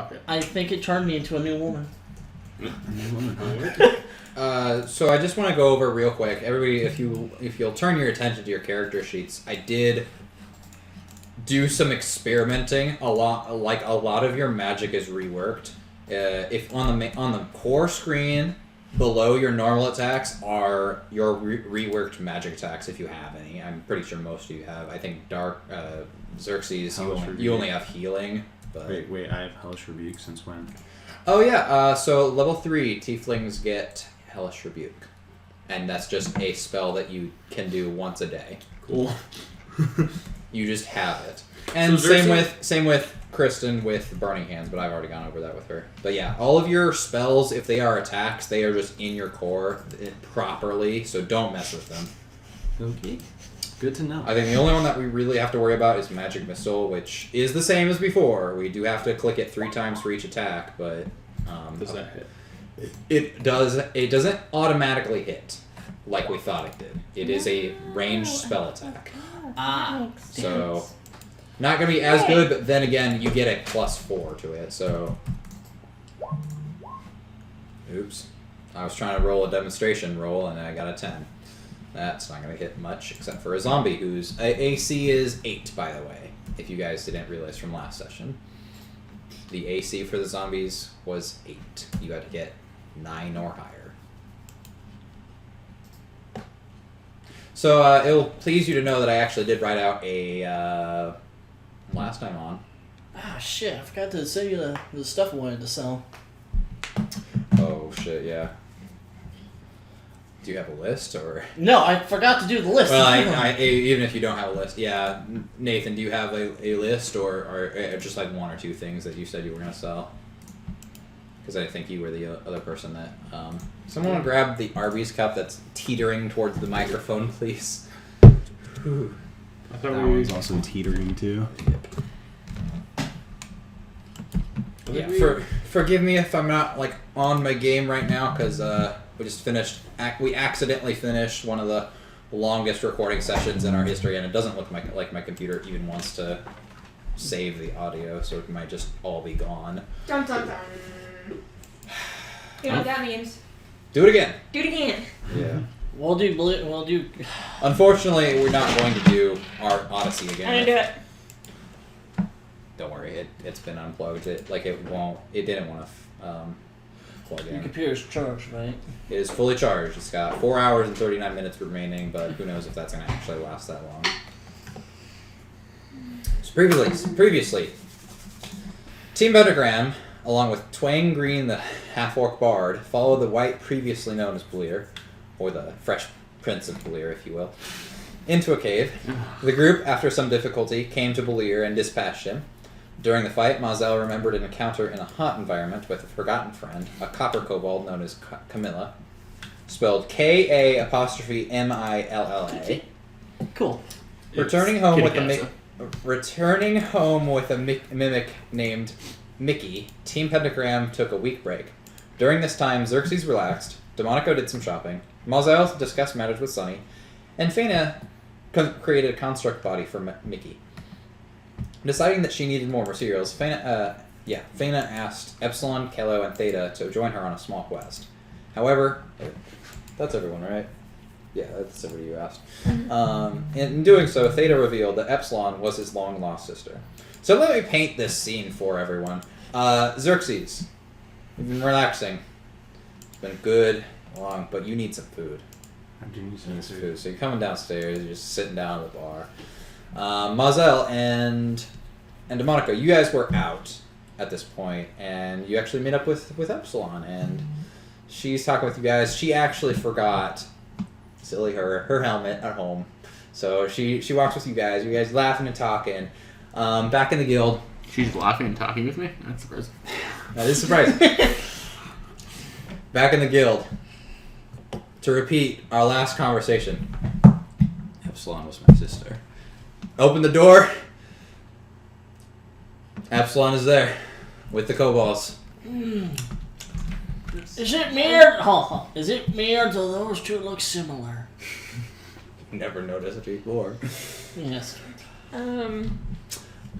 pocket. I think it turned me into a new woman. So I just want to go over real quick. Everybody, if you'll turn your attention to your character sheets, I did do some experimenting. A lot of your magic is reworked. If on the core screen below your normal attacks are your reworked magic attacks, if you have any. I'm pretty sure most of you have. I think Dark Xerxes, you only have healing. But... Wait, I have Hellish Rebuke since when? Oh yeah, so level 3 Tieflings get Hellish Rebuke. And that's just a spell that you can do once a day. Cool. You just have it. And so same with Kristen with Burning Hands, but I've already gone over that with her. But yeah, all of your spells, if they are attacks, they are just in your core properly, so don't mess with them. Okay. Good to know. I think the only one that we really have to worry about is Magic Missile, which is the same as before. We do have to click it 3 times for each attack, but... does that hit? It does. It doesn't automatically hit like we thought it did. It is a ranged spell attack. So not going to be as good, but then again, you get a +4 to it. So, oops, I was trying to roll a demonstration roll and I got a 10. That's not going to hit much, except for a zombie whose AC is 8, by the way. If you guys didn't realize from last session, the AC for the zombies was 8. You had to get 9 or higher. So it'll please you to know that I actually did write out a last time on. Ah, shit, I forgot to send you the stuff I wanted to sell. Oh, shit, yeah. Do you have a list, or...? No, I forgot to do the list. Well, even if you don't have a list, yeah. Nathan, do you have a list, or just like 1 or 2 things that you said you were going to sell? Because I think you were the other person that... someone want to grab the Arby's cup that's teetering towards the microphone, please? Whew. I thought that one's also teetering, too. Yeah, forgive me if I'm not, like, on my game right now, because we just finished... We accidentally finished one of the longest recording sessions in our history, and it doesn't look like my computer even wants to save the audio, so it might just all be gone. Dun dun dun. You know what that means? Do it again. Do it again. Yeah. We'll do. Unfortunately, we're not going to do our Odyssey again. I'm gonna do it. Don't worry, it's been unplugged. It didn't want to plug in. Your computer's charged, right? It is fully charged. It's got 4 hours and 39 minutes remaining, but who knows if that's going to actually last that long. So previously, Team Pentagram, along with Twang Green, the half-orc bard, followed the white previously known as Bleer, or the fresh prince of Bleer, if you will, into a cave. The group, after some difficulty, came to Bleer and dispatched him. During the fight, Mazel remembered an encounter in a hot environment with a forgotten friend, a copper kobold known as Camilla, spelled K-A-Milla. Cool. Returning home with a mimic named Mickey, Team Pentagram took a week break. During this time, Xerxes relaxed, Demonico did some shopping, Mazel discussed matters with Sunny, and Faina created a construct body for Mickey. Deciding that she needed more materials, Faina asked Epsilon, Kello, and Theta to join her on a small quest. However, that's everyone, right? Yeah, that's everybody you asked. In doing so, Theta revealed that Epsilon was his long-lost sister. So let me paint this scene for everyone. Xerxes, you've been relaxing. It's been good, long, but you need some food. I do need some food. So you're coming downstairs, you're just sitting down at the bar. Mazel and Demonico, you guys were out at this point, and you actually meet up with Epsilon, and she's talking with you guys. She actually forgot, silly her helmet at home, so she walks with you guys. You guys laughing and talking. Back in the guild. She's laughing and talking with me? That's surprising. That is surprising. Back in the guild. To repeat our last conversation, Epsilon was my sister. Open the door. Epsilon is there with the kobolds. Is it me or do those two look similar? Never noticed before. Yes.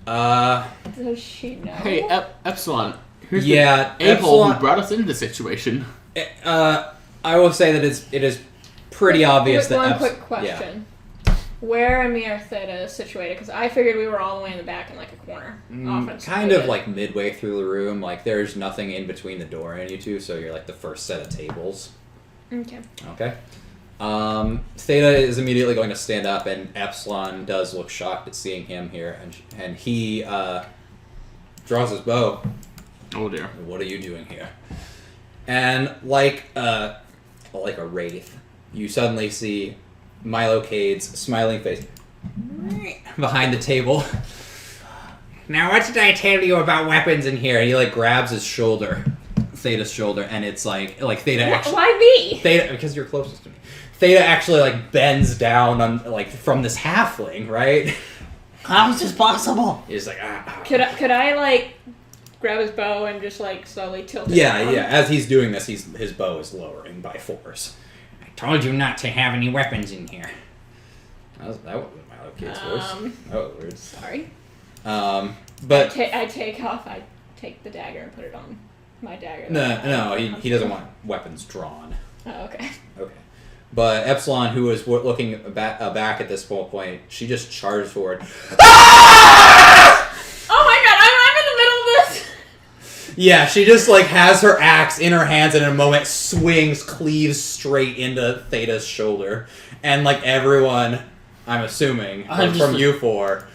Does she know? Hey, Epsilon, Here's Yeah, the a-hole who Epsilon. brought us into the situation. I will say that it is pretty obvious that One quick question. Where am I or Theta situated? Because I figured we were all the way in the back in like a corner. Kind of like midway through the room. Like there's nothing in between the door and you two, so you're like the first set of tables. Okay. Okay. Theta is immediately going to stand up, and Epsilon does look shocked at seeing him here, and he draws his bow. Oh dear. What are you doing here? And like a wraith, you suddenly see Milo Cade's smiling face behind the table. Now, what did I tell you about weapons in here? And he like grabs his shoulder, Theta's shoulder, and it's like Theta actually. Why me? Theta, because you're closest to me. Theta actually like bends down on like from this halfling, right? How is this possible? He's like, Could I like grab his bow and just like slowly tilt it? Yeah. down? As he's doing this, his bow is lowering by force. I told you not to have any weapons in here. That wasn't Milo Cade's voice. Oh, weird. Sorry. But I take the dagger and put it on my dagger. no, he doesn't want weapons drawn. Oh, okay. Okay. But Epsilon, who is looking back at this point, she just charged forward. Oh my god, I'm in the middle of this! Yeah, she just like has her axe in her hands and in a moment cleaves straight into Theta's shoulder. And like everyone, I'm assuming, from you four.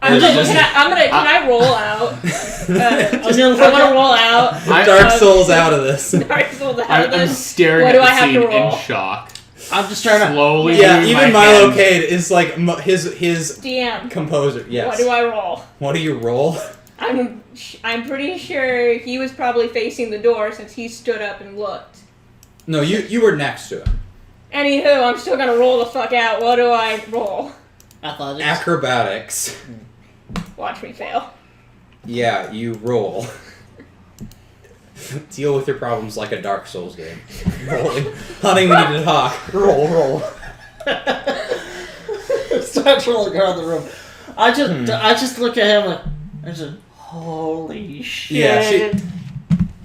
Can I roll out? I'm gonna roll out. Dark Souls out of this. Dark Souls out of I'm this. staring What at do the I have scene to roll? in shock. I'm just trying to. Slowly. Yeah, moving even my Milo hand. Cade is like his DM. composer. Yes. What do I roll? What do you roll? I'm pretty sure he was probably facing the door since he stood up and looked. No, you were next to him. Anywho, I'm still gonna roll the fuck out. What do I roll? Athletics. Acrobatics. Watch me fail. Yeah, you roll. Deal with your problems like a Dark Souls game. Rolling. Honey, we need to talk. Roll. Starts rolling around the room. I just look at him like, I said, holy shit. Yeah,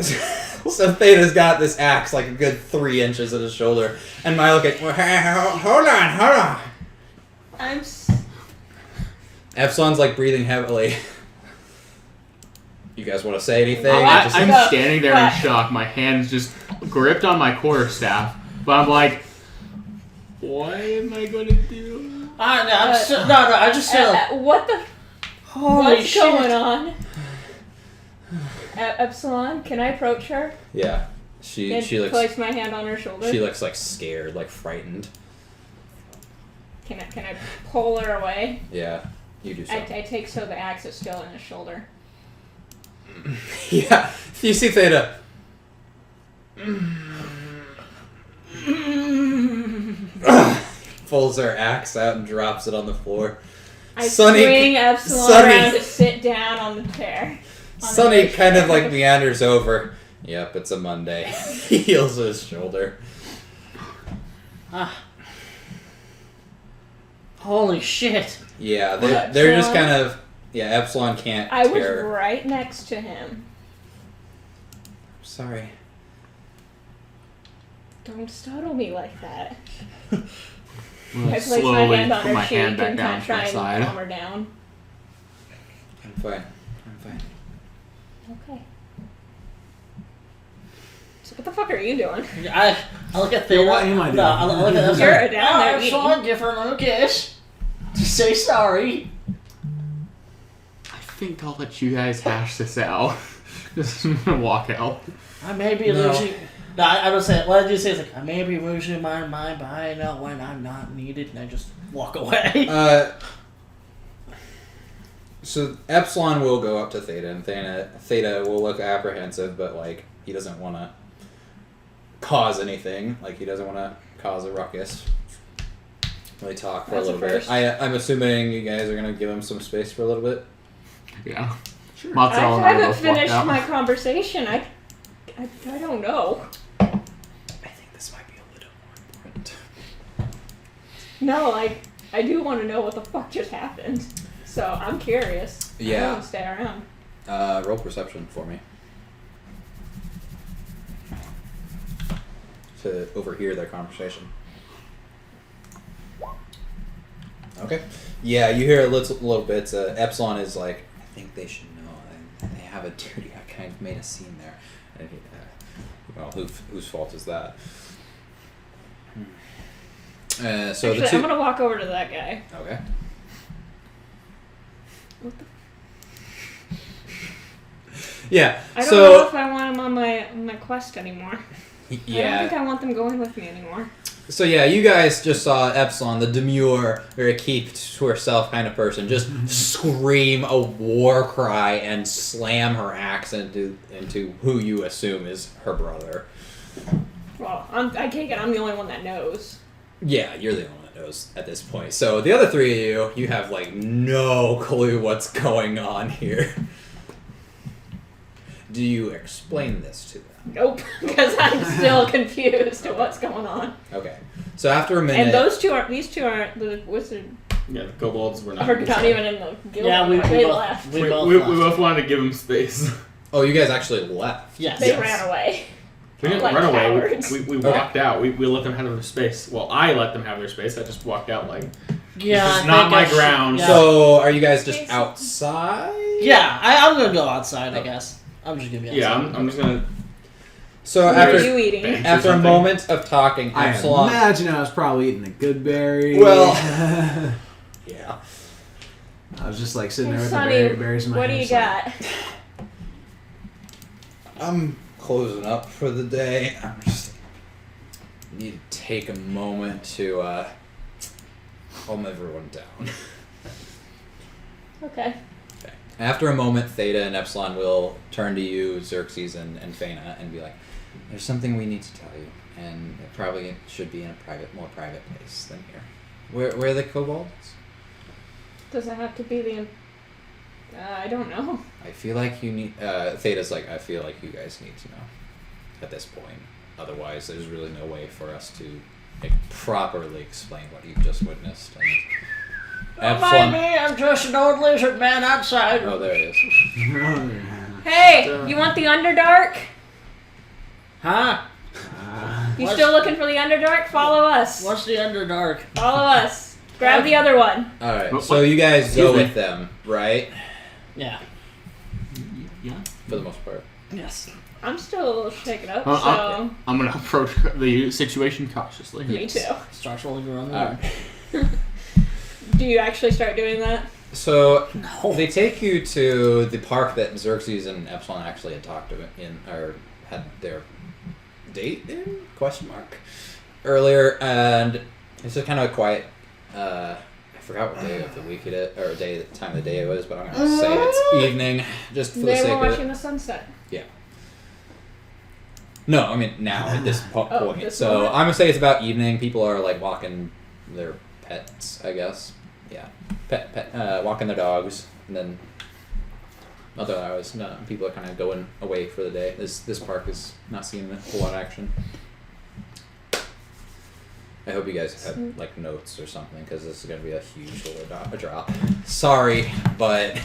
so Theta's got this axe like a good 3 inches at his shoulder, and Milo Cade, hold on. Epsilon's like breathing heavily. You guys want to say anything? I'm No. standing there in shock. My hands just gripped on my quarterstaff, but I'm like, what am I gonna do? I just said like, what the? holy What's shit. going on? Epsilon, can I approach her Yeah, she and looks place my hand on her shoulder? she looks like scared, like frightened. Can I pull her away? Yeah, you do so. I take so the axe is still in his shoulder. Yeah, you see Theta. Pulls her axe out and drops it on the floor. I Sonny- swing Epsilon Sonny- around to sit down on the chair. Sonny kind of like meanders over. Yep, it's a Monday. He heals his shoulder. Holy shit. Yeah, they're just Epsilon? kind of... Yeah, Epsilon can't I was tear... right next to him. Sorry. Don't startle me like that. I'm gonna I place my slowly hand on put her my cheek hand back and down to try my and side. calm her down. I'm fine. Okay. So what the fuck are you doing? I look at Theta. what am I doing? No, I look at them. You're down there eating. Someone give her a little kiss. Just say sorry. I think I'll let you guys hash this out. Just walk out. I may be No. losing. No, I don't say. What I do say is like I may be losing my mind, but I know when I'm not needed, and I just walk away. So Epsilon will go up to Theta, and Theta will look apprehensive, but like he doesn't want to cause anything. Like he doesn't want to cause a ruckus. Really talk for That's a a little bit. first. I'm assuming you guys are gonna give him some space for a little bit. Yeah. Sure. Mozzarella I and I haven't both walked finished out. my conversation. I don't know. I think this might be a little more important. No, like I do want to know what the fuck just happened. So I'm curious. I Yeah. want to stay around. Roll perception for me. to overhear their conversation. Okay. Yeah, you hear little bits. Epsilon is like, I think they should know. They have a duty. I kind of made a scene there. And well, whose fault is that? So Actually, the two. I'm gonna walk over to that guy. Okay. What the? Yeah. I don't so know if I want him on my quest anymore. yeah. I don't think I want them going with me anymore. So yeah, you guys just saw Epsilon, the demure, very keep to herself kind of person, just scream a war cry and slam her axe into who you assume is her brother. Well, I take it I'm the only one that knows. Yeah, you're the only one that knows at this point. So the other three of you have like no clue what's going on here. Do you explain this to them? Nope, because I'm still confused at what's going on. Okay. So after a minute, And these two aren't the wizard. Yeah, the kobolds were not. Are not even in the guild. Yeah, we they both, left. we We both both wanted to give him space. oh, you guys actually left. Yes. They ran away. We didn't Like run away. cowards. We walked out. We let them have their space. Well, I let them have their space. I just walked out like, Yeah, this I is not think my I should- ground. Yeah, So are you guys just outside? yeah I'm gonna go outside. I guess I'm just gonna be outside. yeah, I'm just gonna. So What after are you eating? Thanks. after a something. moment of talking, I Epsilon. imagine I was probably eating a good berry. Well- Yeah. I was just like sitting Hey, there with Sonny, the berries in my what do hand. you got? I'm closing up for the day. I'm just need to take a moment to calm everyone down. Okay. Okay. After a moment, Theta and Epsilon will turn to you, Xerxes and Fana, and be like, "There's something we need to tell you, and it probably should be in a more private place than here. Where are the kobolds? Does it have to be the? I don't know. I feel like you need." Theta's like, "I feel like you guys need to know at this point. Otherwise, there's really no way for us to properly explain what you've just witnessed." And Don't mind me, I'm just an old lizard man outside. Oh, there it is. Hey, you want the Underdark? Huh? You What's- still looking for the Underdark? Follow us. What's the Underdark? Follow us. Grab the other one. All right, What- so you guys Excuse go me. with them, right? Yeah. Yeah. For the most part. Yes. I'm still a little shaken up, Well, so I'm gonna approach the situation cautiously. me too. Starts rolling around the All room. right. Do you actually start doing that? So No. they take you to the park that Xerxes and Epsilon actually had talked about or had their date in ? Earlier, and it's just kind of a quiet. I forgot what day of the week it is, or time of the day it was, but I'm gonna say it's evening, just for the They sake were of watching it. the sunset. No, I mean now at this point. this So moment? I'm gonna say it's about evening. People are like walking their pets, I guess. Yeah, walking their dogs, and then otherwise, no, people are kind of going away for the day. This park is not seeing a whole lot of action. I hope you guys have like notes or something because this is gonna be a huge drop. Sorry, but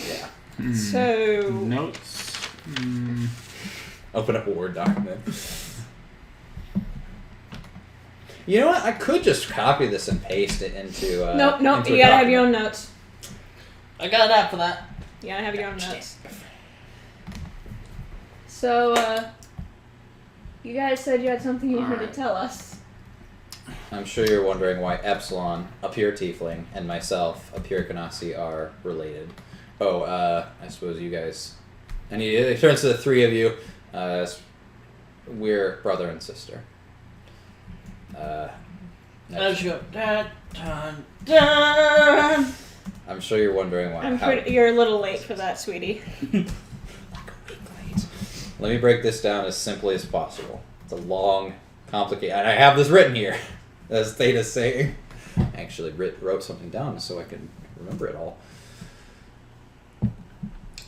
yeah. So Notes. Mm. Open up a Word document. You know what? I could just copy this and paste it into. nope. into You a gotta have your document. own notes. I got an app for that. You gotta have your own notes. So, you guys said you had something you wanted to tell us. I'm sure you're wondering why Epsilon, a pure tiefling, and myself, a pure Ganassi, are related. Oh, I suppose you guys. And he turns to the three of you. We're brother and sister. I just go, dun, dun, dun. I'm sure you're wondering why. You're a little late for that, sweetie. Let me break this down as simply as possible. It's a long, complicated. And I have this written here, as Theta's saying. I actually wrote something down so I can remember it all.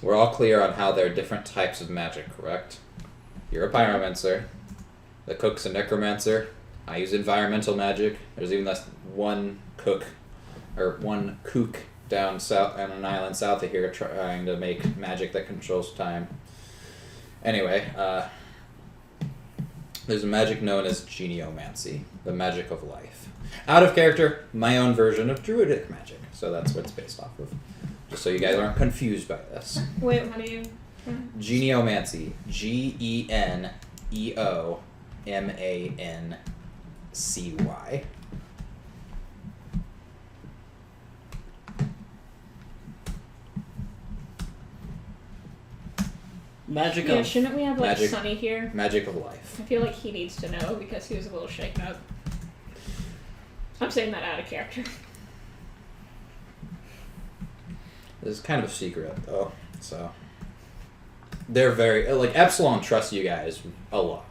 We're all clear on how there are different types of magic, correct? You're a pyromancer. The cook's a necromancer. I use environmental magic. There's even less one kook down south on an island south of here trying to make magic that controls time. Anyway, There's a magic known as geniomancy, the magic of life. Out of character, my own version of druidic magic. So that's what it's based off of. Just so you guys aren't confused by this. Wait, how do you? Geniomancy. Geomancy. Magic Yeah, of. shouldn't we have like Magic. Sunny here? Magic of life. I feel like he needs to know because he was a little shaken up. I'm saying that out of character. This is kind of a secret, though. So they're very Epsilon trusts you guys a lot.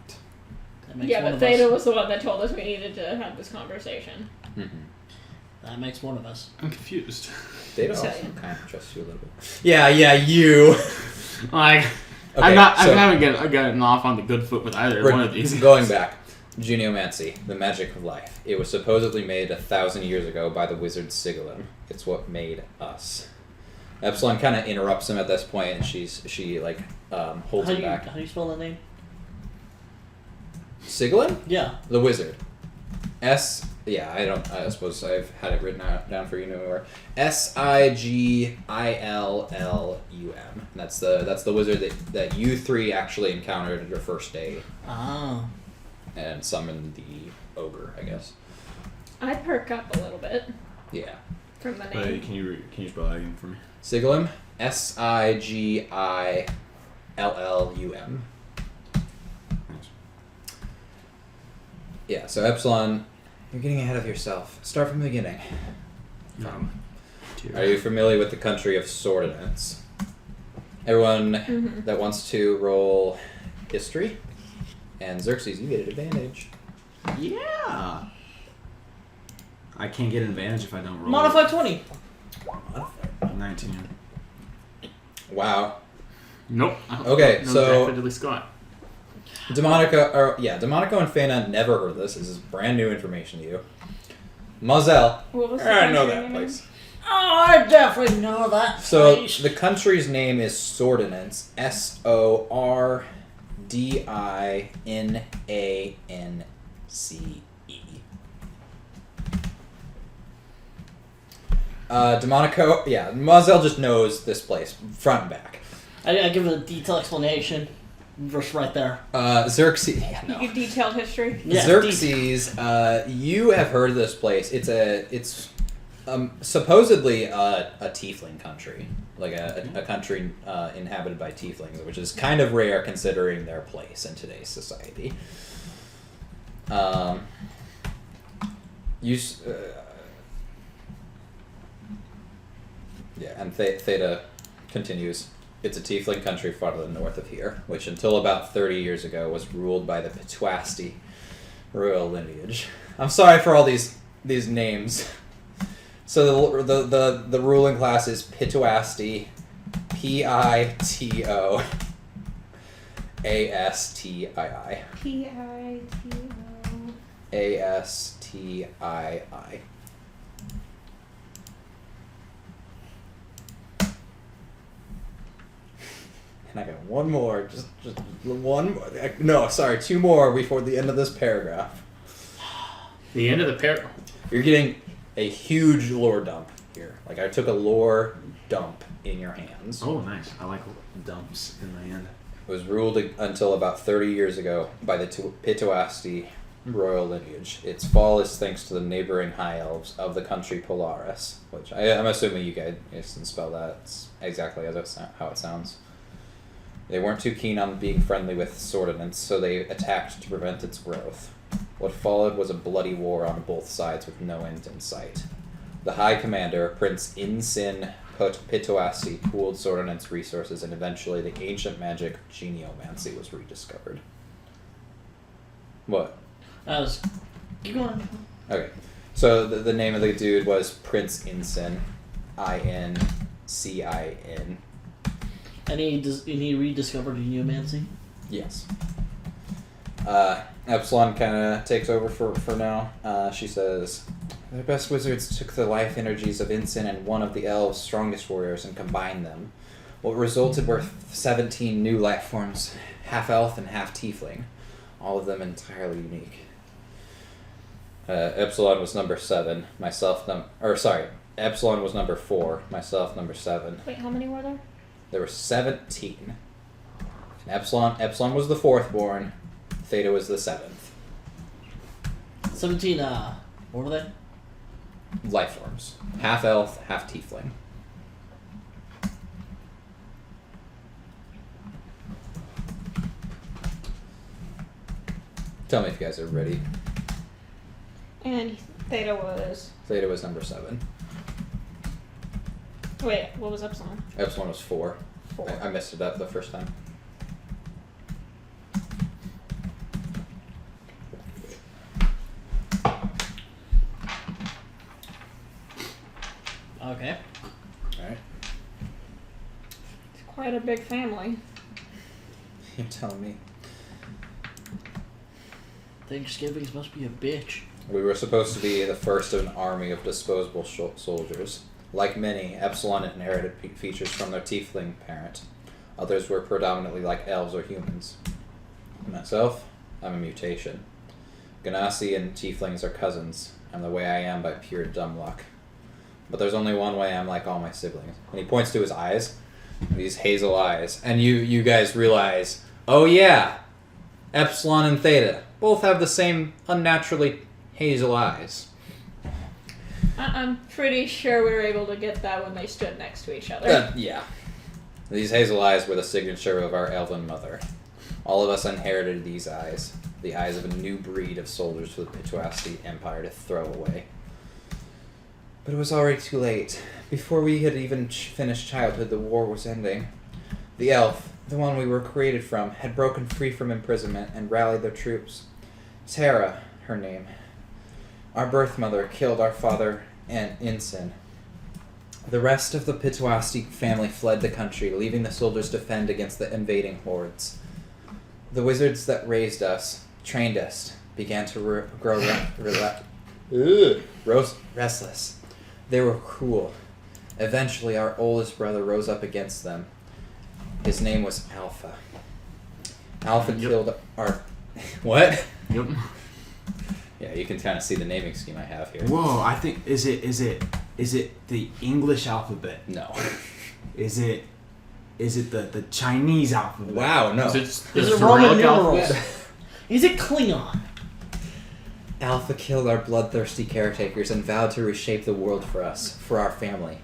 That makes Yeah, one but of Theta us. was the one that told us we needed to have this conversation. Mm-hmm. That makes one of us. I'm confused. They also Same. kind of trust you a little bit. Yeah, you. Like, Okay, I so- haven't gotten off on the good foot with either one of these. Going back, geniomancy, the magic of life. It was supposedly made 1,000 years ago by the wizard Sigilim. It's what made us. Epsilon kind of interrupts him at this point, and she holds him back. How do you spell that name? Sigilim, Yeah. the wizard. Yeah, I suppose I've had it written down for you nowhere. Sigillum. That's the wizard that you three actually encountered at your first day Ah. and summoned the ogre, I guess. I perk up a little bit Yeah. from the Wait, name. can you spell that again for me? Sigillum. Sigillum. Thanks. Yeah, so Epsilon, you're getting ahead of yourself. Start from the beginning. Are you familiar with the country of Swordinance? Everyone that wants to roll history, and Xerxes, you get an advantage. Yeah. I can't get an advantage if I don't roll. Modify 20. 19. Wow. Nope. Okay, No so- Jack Fiddly Scott. Demonica and Fana never heard this. This is brand new information to you. Mazel. What was the I know country that name? place. Oh, I definitely know that. So place. the country's name is Swordinance. Sordinance. Demonico, yeah, Mazel just knows this place front and back. I give a detailed explanation. Just right there. Xerxes, yeah, You no. give detailed history. Yeah, Xerxes, you have heard of this place. It's supposedly a tiefling country, like a country inhabited by tieflings, which is kind of rare considering their place in today's society. Yeah, and Theta continues. It's a tiefling country far to the north of here, which until about 30 years ago was ruled by the Pituasti royal lineage. I'm sorry for all these the ruling class is Pituasti, Pitooastii. Pitoo. Astii. And I got one more, just one more. No, sorry, two more before the end of this paragraph. The end of the paragraph. You're getting a huge lore dump here. Like I took a lore dump in your hands. Oh, nice. I like dumps in my hand. It was ruled until about 30 years ago by the Pituasti royal lineage. Its fall is thanks to the neighboring high elves of the country Polaris, which I'm assuming you guys can spell that. It's exactly how it sounds. They weren't too keen on being friendly with Swordinance, so they attacked to prevent its growth. What followed was a bloody war on both sides with no end in sight. The High Commander, Prince Insin Pituasti, pooled Swordinance resources, and eventually the ancient magic geniomancy was rediscovered. What? Keep going. Okay. So the name of the dude was Prince Insin. Incin. And he rediscovered geomancy. Yes. Epsilon kind of takes over for now. She says, "The best wizards took the life energies of Insin and one of the elves' strongest warriors and combined them. What resulted were 17 new life forms, half elf and half tiefling. all of them entirely unique. Epsilon was number 7, Epsilon was number 4, myself number 7. Wait, how many were there? There were 17. Epsilon was the 4th born, Theta was the 7th. 17, what were they? Life forms. Half elf, half tiefling. Tell me if you guys are ready. And Theta was. Theta was number 7. Wait, what was Epsilon? Epsilon was 4. 4. I messed it up the first time. Okay. Alright. It's quite a big family. You're telling me. Thanksgivings must be a bitch. We were supposed to be the first of an army of disposable soldiers. Like many, Epsilon inherited features from their tiefling parent. Others were predominantly like elves or humans. Myself, I'm a mutation. Ganassi and tieflings are cousins. I'm the way I am by pure dumb luck. But there's only one way I'm like all my siblings. And he points to his eyes, these hazel eyes. And you guys realize, oh yeah, Epsilon and Theta both have the same unnaturally hazel eyes. I'm pretty sure we were able to get that when they stood next to each other. Yeah. These hazel eyes were the signature of our elven mother. All of us inherited these eyes, the eyes of a new breed of soldiers for the Pituasti Empire to throw away. But it was already too late. Before we had even finished childhood, the war was ending. The elf, the one we were created from, had broken free from imprisonment and rallied their troops. Terra, her name. Our birth mother killed our father and ensign. The rest of the Pituasti family fled the country, leaving the soldiers to fend against the invading hordes. The wizards that raised us, trained us, began to grow restless. They were cruel. Eventually, our oldest brother rose up against them. His name was Alpha. Alpha killed our... What? Yep. Yeah, you can kind of see the naming scheme I have here. Whoa, I think is it the English alphabet? No. Is it the Chinese alphabet? Wow, no. Is Is it it Roman Cyrillic numerals? alphabet? Is it Klingon? Alpha killed our bloodthirsty caretakers and vowed to reshape the world for us, for our family.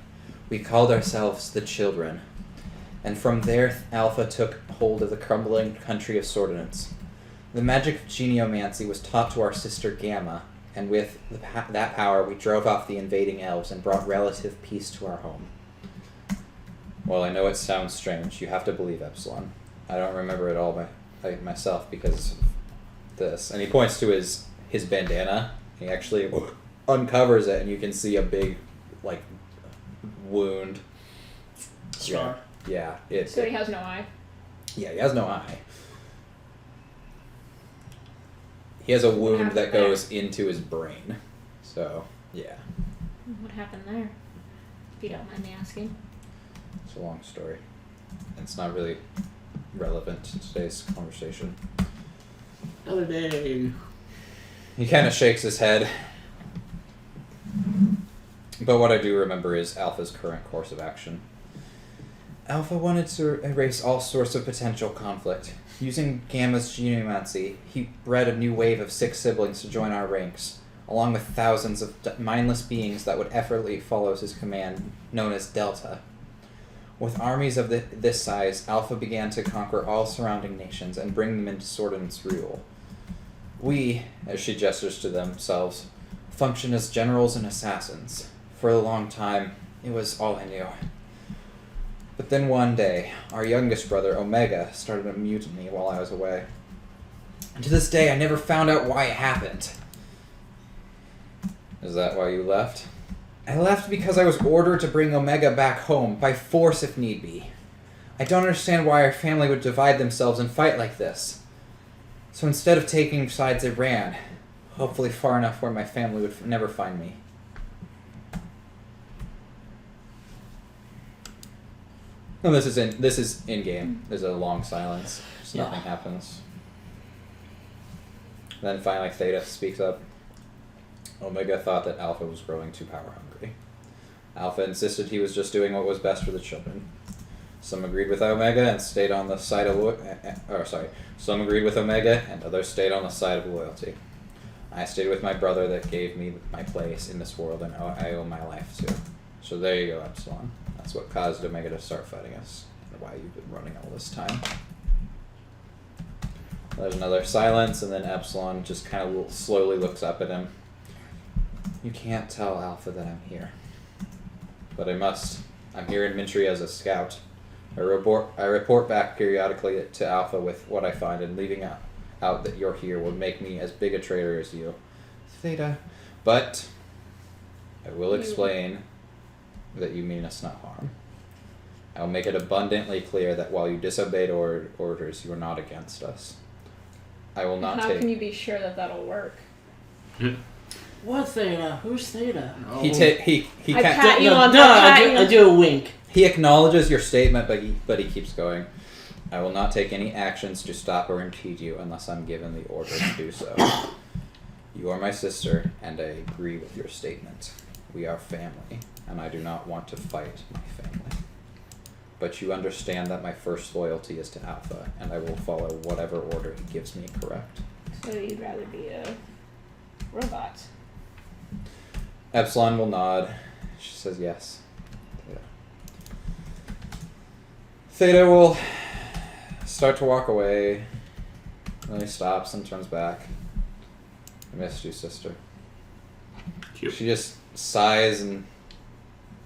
We called ourselves the Children. And from there, Alpha took hold of the crumbling country of Sordinance. The magic of geneomancy was taught to our sister Gamma, and with that power we drove off the invading elves and brought relative peace to our home. Well, I know it sounds strange. You have to believe Epsilon. I don't remember it all myself because of this. And he points to his bandana. He actually uncovers it, and you can see a big, wound. Scar. Yeah. So he has no eye. Yeah, he has no eye. He has a wound happened that there? goes into his brain. So, yeah. What happened there? If you don't mind me asking. It's a long story. It's not really relevant to today's conversation. Another day. He kind of shakes his head. But what I do remember is Alpha's current course of action. Alpha wanted to erase all sorts of potential conflict. Using Gamma's geomancy, he bred a new wave of 6 siblings to join our ranks, along with thousands of mindless beings that would effortlessly follow his command, known as Delta. With armies of this size, Alpha began to conquer all surrounding nations and bring them into Sordin's rule. We, as she gestures to themselves, function as generals and assassins. For a long time, it was all I knew. But then one day, our youngest brother, Omega, started a mutiny while I was away. And to this day, I never found out why it happened. Is that why you left? I left because I was ordered to bring Omega back home, by force if need be. I don't understand why our family would divide themselves and fight like this. So instead of taking sides, I ran. Hopefully far enough where my family would never find me. No, this is in game. There's a long silence. Just Yeah. nothing happens. Then finally Theta speaks up. Omega thought that Alpha was growing too power hungry. Alpha insisted he was just doing what was best for the children. Some agreed with Omega and stayed on the side of some agreed with Omega and others stayed on the side of loyalty. I stayed with my brother that gave me my place in this world and I owe my life to. So there you go, Epsilon. That's what caused Omega to start fighting us. And why you've been running all this time. There's another silence, and then Epsilon just kind of slowly looks up at him. You can't tell Alpha that I'm here. But I must. I'm here in Mintry as a scout. I report back periodically to Alpha with what I find, and leaving out that you're here will make me as big a traitor as you. Theta. But I will explain that you mean us not harm. I will make it abundantly clear that while you disobeyed orders, you are not against us. I will not How take... can you be sure that that'll work? What Theta? Who's Theta? Oh. He I can't... pat you No, on no, the I do a wink. He acknowledges your statement, but he keeps going. I will not take any actions to stop or impede you unless I'm given the order to do so. You are my sister, and I agree with your statement. We are family, and I do not want to fight my family. But you understand that my first loyalty is to Alpha, and I will follow whatever order he gives me, correct? So you'd rather be a robot? Epsilon will nod. She says yes. Theta will start to walk away. Then he stops and turns back. I missed you, sister. Cute. She just sighs and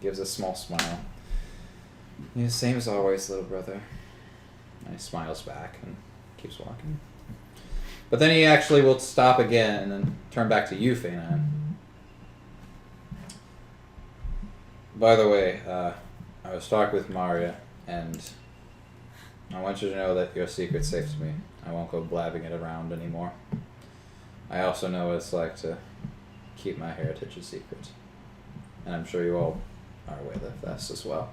gives a small smile. Yeah, same as always, little brother. And he smiles back and keeps walking. But then he actually will stop again and then turn back to you, Fana. By the way, I was talking with Maria, and I want you to know that your secret's safe to me. I won't go blabbing it around anymore. I also know what it's like to keep my heritage a secret. And I'm sure you all are aware of this as well.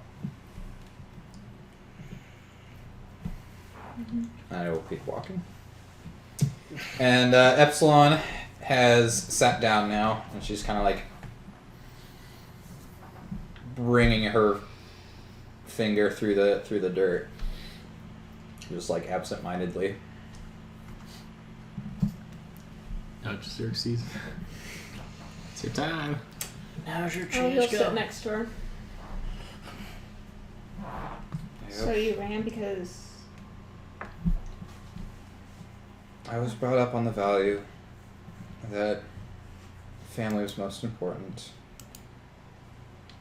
Mm-hmm. And I will keep walking. And Epsilon has sat down now, and she's kind of like bringing her finger through the dirt, just like absent-mindedly. Not just Xerxes. It's your time. Now's your I'll chance. go Go. sit next to her. So you ran because... I was brought up on the value that family was most important.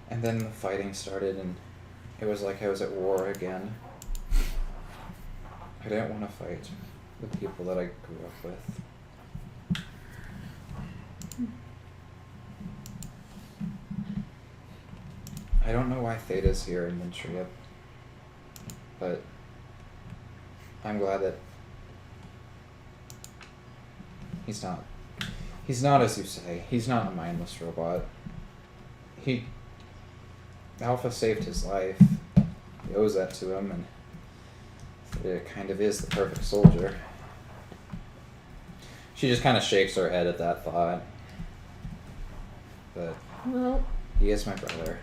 And then the fighting started, and it was like I was at war again. I didn't want to fight the people that I grew up with. I don't know why Theta's here in Mintria, but I'm glad that he's not as you say. He's not a mindless robot. Alpha saved his life. He owes that to him, and it kind of is the perfect soldier. She just kind of shakes her head at that thought. But Well, he is my brother.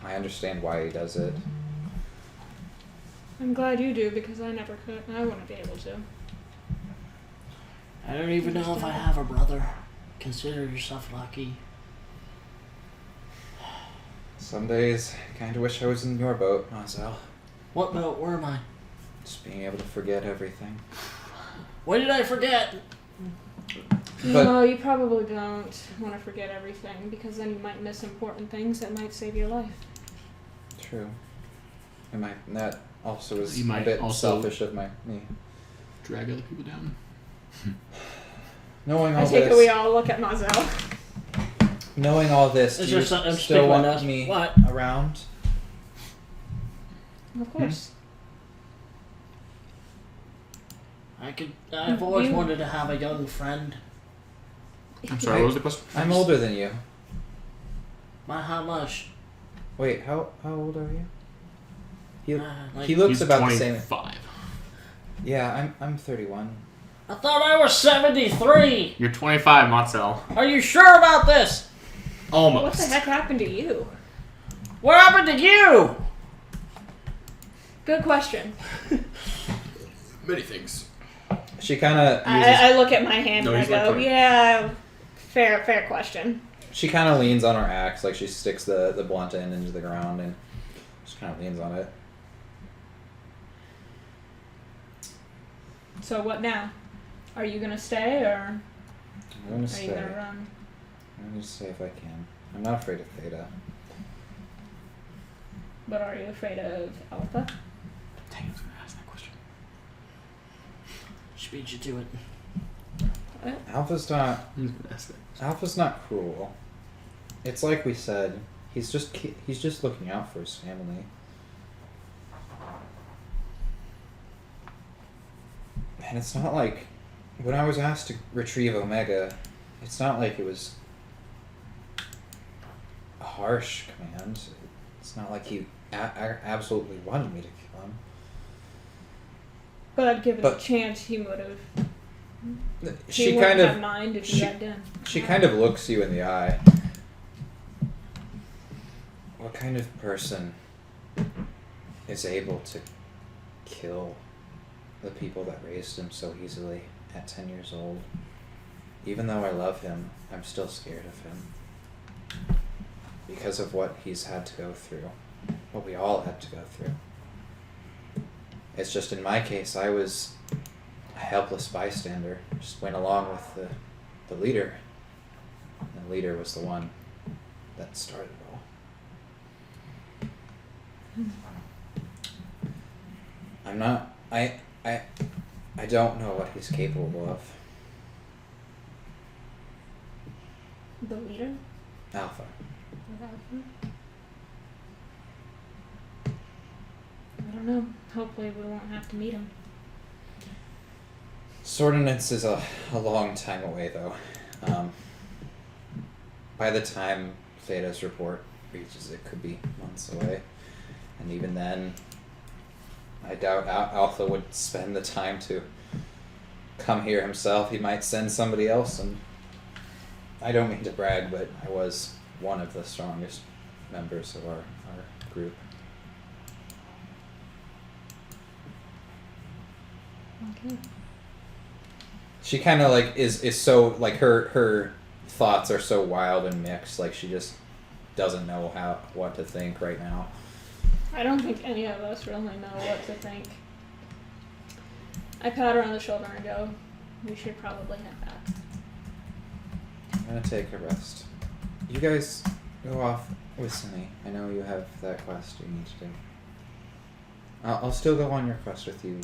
I understand why he does it. I'm glad you do because I never could. I wouldn't be able to. I don't even know if I have a brother. Consider yourself lucky. Some days, I kind of wish I was in your boat, Mazel. What boat? Where am I? Just being able to forget everything. What did I forget? But- No, you probably don't want to forget everything because then you might miss important things that might save your life. True. That also is You a might bit also- selfish of me. Drag other people down. Knowing I all take this, it we all look at Mazel. knowing all this, Is do there you something still speaking want of? me What? around? Of course. I've always You- wanted to have a young friend. I'm sorry, what was the question? I'm older than you. How much? Wait, how old are you? He Like- he looks He's about the same. 25. Yeah, I'm 31. I thought I was 73. You're 25, Marcel. Are you sure about this? Almost. What the heck happened to you? What happened to you? Good question. Many things. She kind of uses. I look at my hand No, and I he's like go, 20. yeah, fair question. She kind of leans on her axe, like she sticks the blunt end into the ground and just kind of leans on it. So what now? Are you gonna stay or I'm gonna are stay. you gonna run? I'm gonna stay if I can. I'm not afraid of Theta. But are you afraid of Alpha? Dang, I was gonna ask that question. She beat you to it. Alpha's not. I was gonna ask that. Alpha's not cruel. It's like we said. He's just looking out for his family. And it's not like when I was asked to retrieve Omega, it's not like it was a harsh command. It's not like he absolutely wanted me to kill him. But given But- a chance, he would have. She He kind wouldn't have of mind if she- you had done. she kind of looks you in the eye. What kind of person is able to kill the people that raised him so easily at 10 years old? Even though I love him, I'm still scared of him. Because of what he's had to go through. What we all had to go through. It's just in my case, I was a helpless bystander. Just went along with the leader. And the leader was the one that started it all. I'm not. I don't know what he's capable of. The leader? Alpha. I don't know. Hopefully we won't have to meet him. Swordinance is a long time away, though. By the time Theta's report reaches, it could be months away. And even then, I doubt Alpha would spend the time to come here himself. He might send somebody else, and I don't mean to brag, but I was one of the strongest members of our group. Okay. She kind of like is so like her thoughts are so wild and mixed. Like she just doesn't know what to think right now. I don't think any of us really know what to think. I pat her on the shoulder and go, we should probably head back. I'm gonna take a rest. You guys go off with Sunny. I know you have that quest you need to do. I'll still go on your quest with you,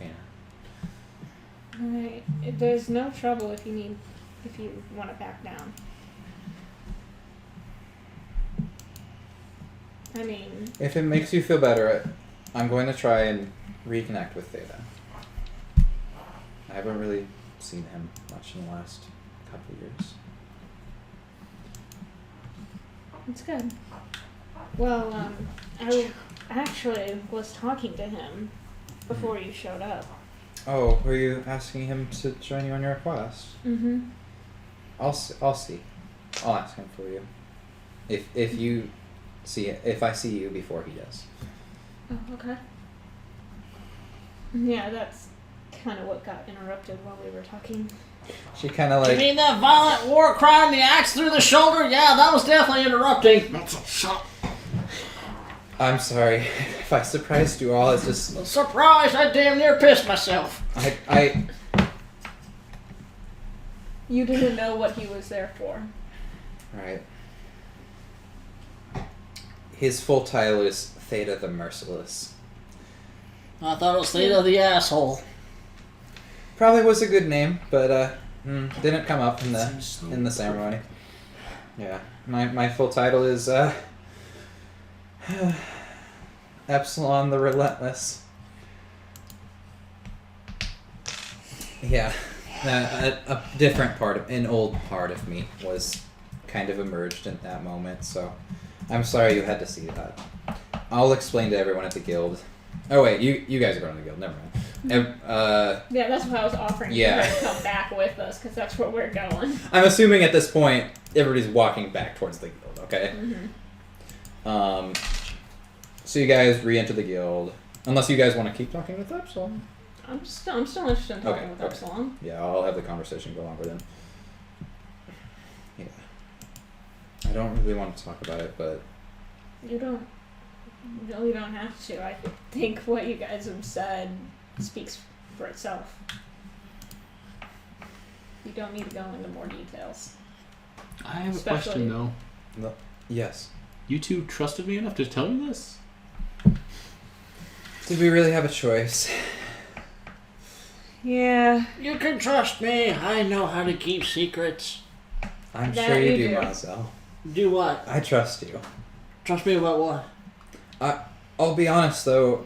Fana. Alright. There's no trouble if you want to back down. I mean, If it makes you feel better, I'm going to try and reconnect with Theta. I haven't really seen him much in the last couple of years. it's good. Well, I actually was talking to him before you showed up. Oh, were you asking him to join you on your quest? Mm-hmm. I'll see. I'll ask him for you. If you see it, if I see you before he does. Oh, okay. Yeah, that's kind of what got interrupted while we were talking. She kind of You like mean that violent war crime, the axe through the shoulder? Yeah, that was definitely interrupting. I'm sorry if I surprised you all. It's just Surprise! I damn near pissed myself. I You didn't know what he was there for. right. His full title is Theta the Merciless. I thought it was Theta the asshole. Probably was a good name, but didn't come up in the ceremony. Yeah, my full title is Epsilon the Relentless. Yeah, a different part an old part of me was kind of emerged in that moment. So I'm sorry you had to see that. I'll explain to everyone at the guild. Oh wait, you guys are going to the guild. Never mind. Yeah, that's what I was offering Yeah. for her to come back with us, because that's where we're going. I'm assuming at this point everybody's walking back towards the guild. Okay. Mm-hmm. So you guys re-enter the guild, unless you guys want to keep talking with Epsilon. I'm still interested in talking Okay, with okay. Epsilon. Yeah, I'll have the conversation go longer then. Yeah. I don't really want to talk about it, but You don't have to. I think what you guys have said speaks for itself. You don't need to go into more details. I have a Especially- question though. yes. You two trusted me enough to tell you this? Did we really have a choice? Yeah. You can trust me. I know how to keep secrets. I'm That sure you you do, do. Marcel. Do what? I trust you. Trust me about what? I'll be honest though.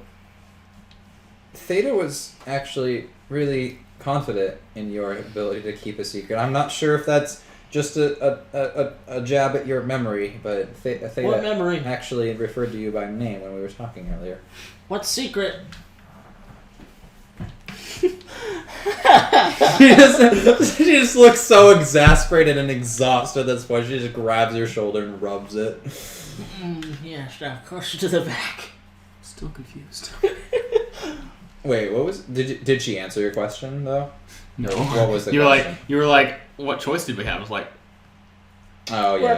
Theta was actually really confident in your ability to keep a secret. I'm not sure if that's just a jab at your memory, but Theta What memory? actually referred to you by name when we were talking earlier. What secret? she just looks so exasperated and exhausted at this point. She just grabs your shoulder and rubs it. Yes, now closer to the back. Still confused. Wait, what was? Did she answer your question though? No. What was the you were question? like, what choice did we have? I was like, Oh You're yeah.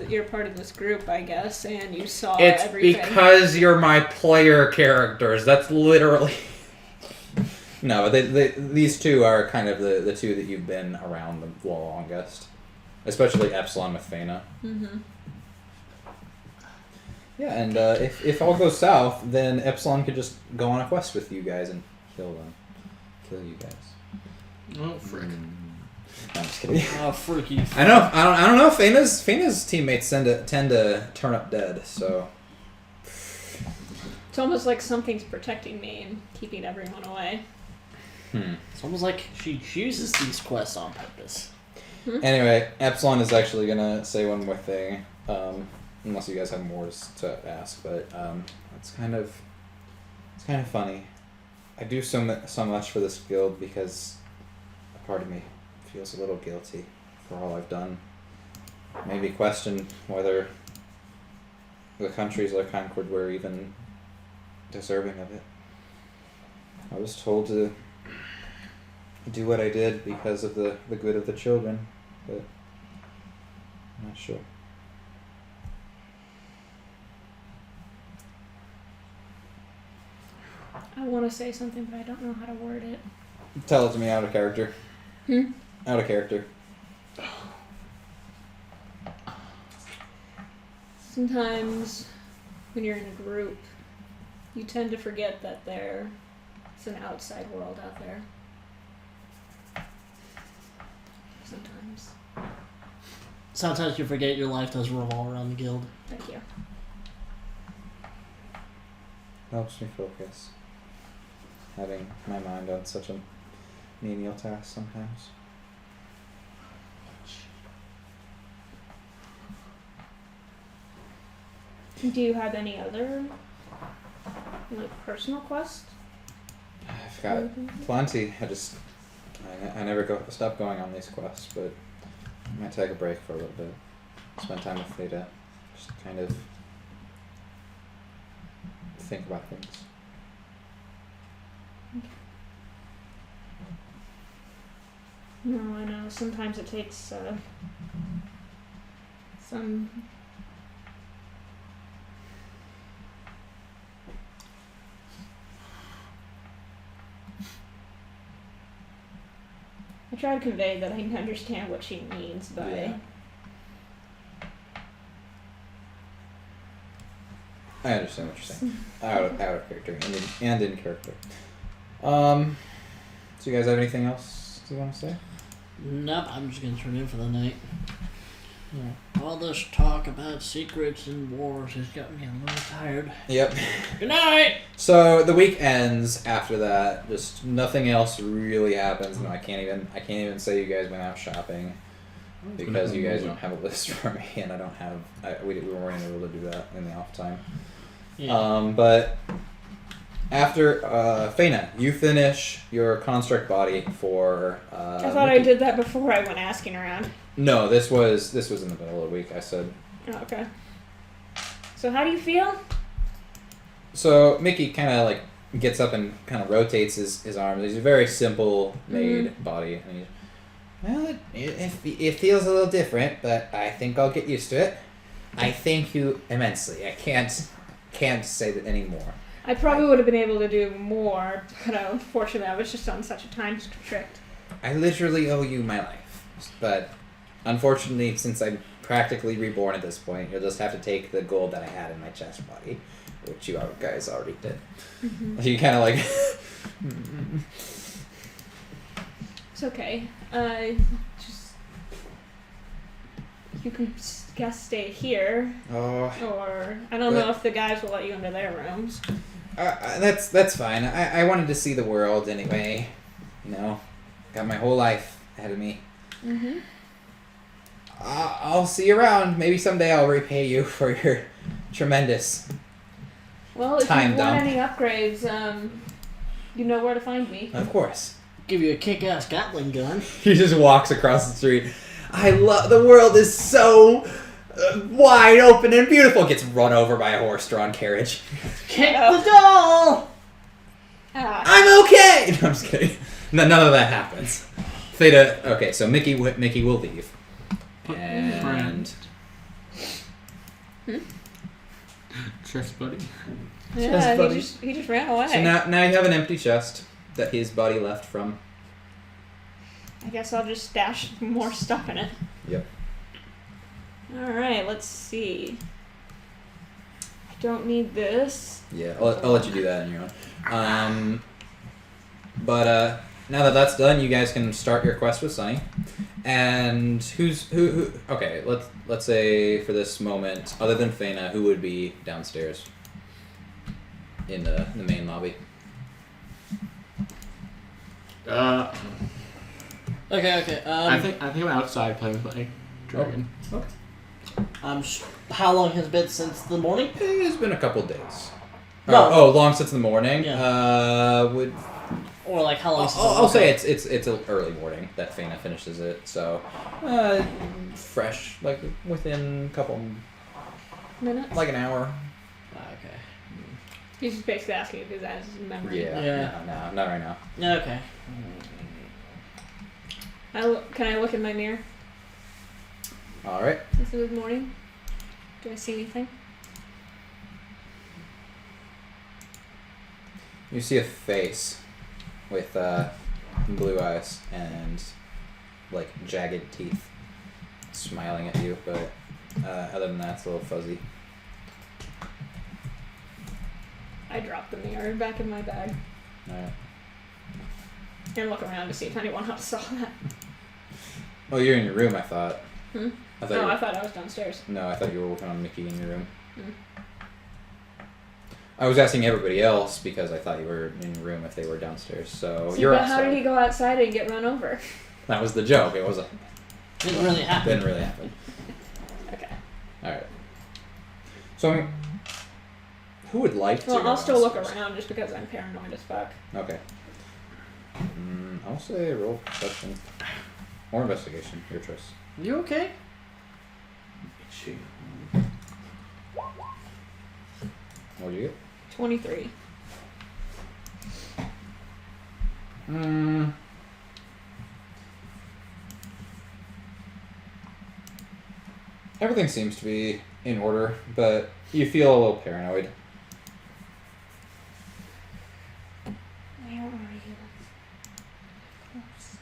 you're part of this group, I guess, and you saw It's everything. because you're my player characters. That's literally. No, these two are kind of the two that you've been around the longest, especially Epsilon with Fena. Mm-hmm. Yeah, and if all goes south, then Epsilon could just go on a quest with you guys and kill you guys. oh frick. No, I'm just kidding. Oh, freaky. I don't know. Fena's teammates tend to turn up dead. So It's almost like something's protecting me and keeping everyone away. It's almost like she chooses these quests on purpose. Anyway, Epsilon is actually gonna say one more thing, unless you guys have more to ask. But it's kind of funny. I do so much for this guild because a part of me feels a little guilty for all I've done. Maybe question whether the countries I conquered were even deserving of it. I was told to do what I did because of the good of the children, but I'm not sure. I want to say something, but I don't know how to word it. Tell it to me out of character. Out of character. Sometimes when you're in a group, you tend to forget that there's an outside world out there. Sometimes. Sometimes you forget your life does revolve around the guild. Thank you. Helps me focus. Having my mind on such a menial task sometimes. Do you have any other, personal quest? I've got plenty. I never stop going on these quests, but I might take a break for a little bit. Spend time with Theta. Just kind of think about things. No, I know. Sometimes it takes some. I try to convey that I understand what she means by. Yeah. I understand what you're saying. Out of character and in character. So you guys have anything else you want to say? Nope, I'm just gonna turn in for the night. Yeah. All this talk about secrets and wars has got me a little tired. Yep. Good night! So the week ends after that. Just nothing else really happens. No, I can't even say you guys went out shopping because you guys don't have a list for me, and I don't have. We weren't able to do that in the off time. Yeah. But After Feyna, you finish your construct body for. I thought I did that before I went asking around. No, this was in the middle of the week. I said. Oh, okay. So how do you feel? So Mickey kind of like gets up and kind of rotates his arms. He's a very simple made body. And well, it feels a little different, but I think I'll get used to it. I thank you immensely. I can't say that anymore. I probably would have been able to do more, but unfortunately I was just on such a time constrict. I literally owe you my life, but unfortunately, since I'm practically reborn at this point, you'll just have to take the gold that I had in my chest body, which you guys already did. Mm-hmm. You kind of like. It's okay. Just you can guess stay here, Oh, or I don't know if the guys will let you into their rooms. that's fine. I wanted to see the world anyway. You know, got my whole life ahead of me. Mm-hmm. I'll see you around. Maybe someday I'll repay you for your tremendous. Well, if Time you want dump. any upgrades, you know where to find me. Of course. Give you a kick-ass Gatling gun. He just walks across the street. I love the world is so wide open and beautiful. Gets run over by a horse-drawn carriage. Kick the doll! Ah. I'm okay. No, I'm just kidding. No, none of that happens. Theta. Okay, so Mickey will leave. And Chest buddy. Yeah, buddy. he just ran away. so now you have an empty chest that his buddy left from. I guess I'll just stash more stuff in it. Yep. Alright, let's see. I don't need this. Yeah, I'll let you do that on your own. But now that that's done, you guys can start your quest with Sunny. And who? Okay, let's say for this moment, other than Feyna, who would be downstairs in the main lobby? Okay. I think I'm outside playing with my dragon. How long has it been since the morning? It's been a couple days. No. Oh, long since the morning. Yeah. Would Or like how long? I'll say it's an early morning that Feyna finishes it. So, fresh, like within a couple, Minutes? like an hour. Okay. He's just basically asking if his has his memory. Yeah. No, not right now. Yeah. Okay. Can I look in my mirror? All right. This is morning. Do I see anything? You see a face with blue eyes and like jagged teeth, smiling at you. But other than that, it's a little fuzzy. I drop the mirror back in my bag All right. and look around to see if anyone else saw that. Oh, you're in your room. I thought. Hmm? I thought. I thought I was downstairs. No, I thought you were working on Mickey in your room. Hmm. I was asking everybody else because I thought you were in your room if they were downstairs. So See, you're but outside. how did he go outside and get run over? That was the joke. It wasn't. Didn't really happen. Didn't really happen. Okay. All right. So, who would like to? Well, go I'll still look downstairs? around just because I'm paranoid as fuck. Okay. I'll say roll perception or investigation. Your choice. You okay? What did you get? 23. Everything seems to be in order, but you feel a little paranoid. Where are you? Close.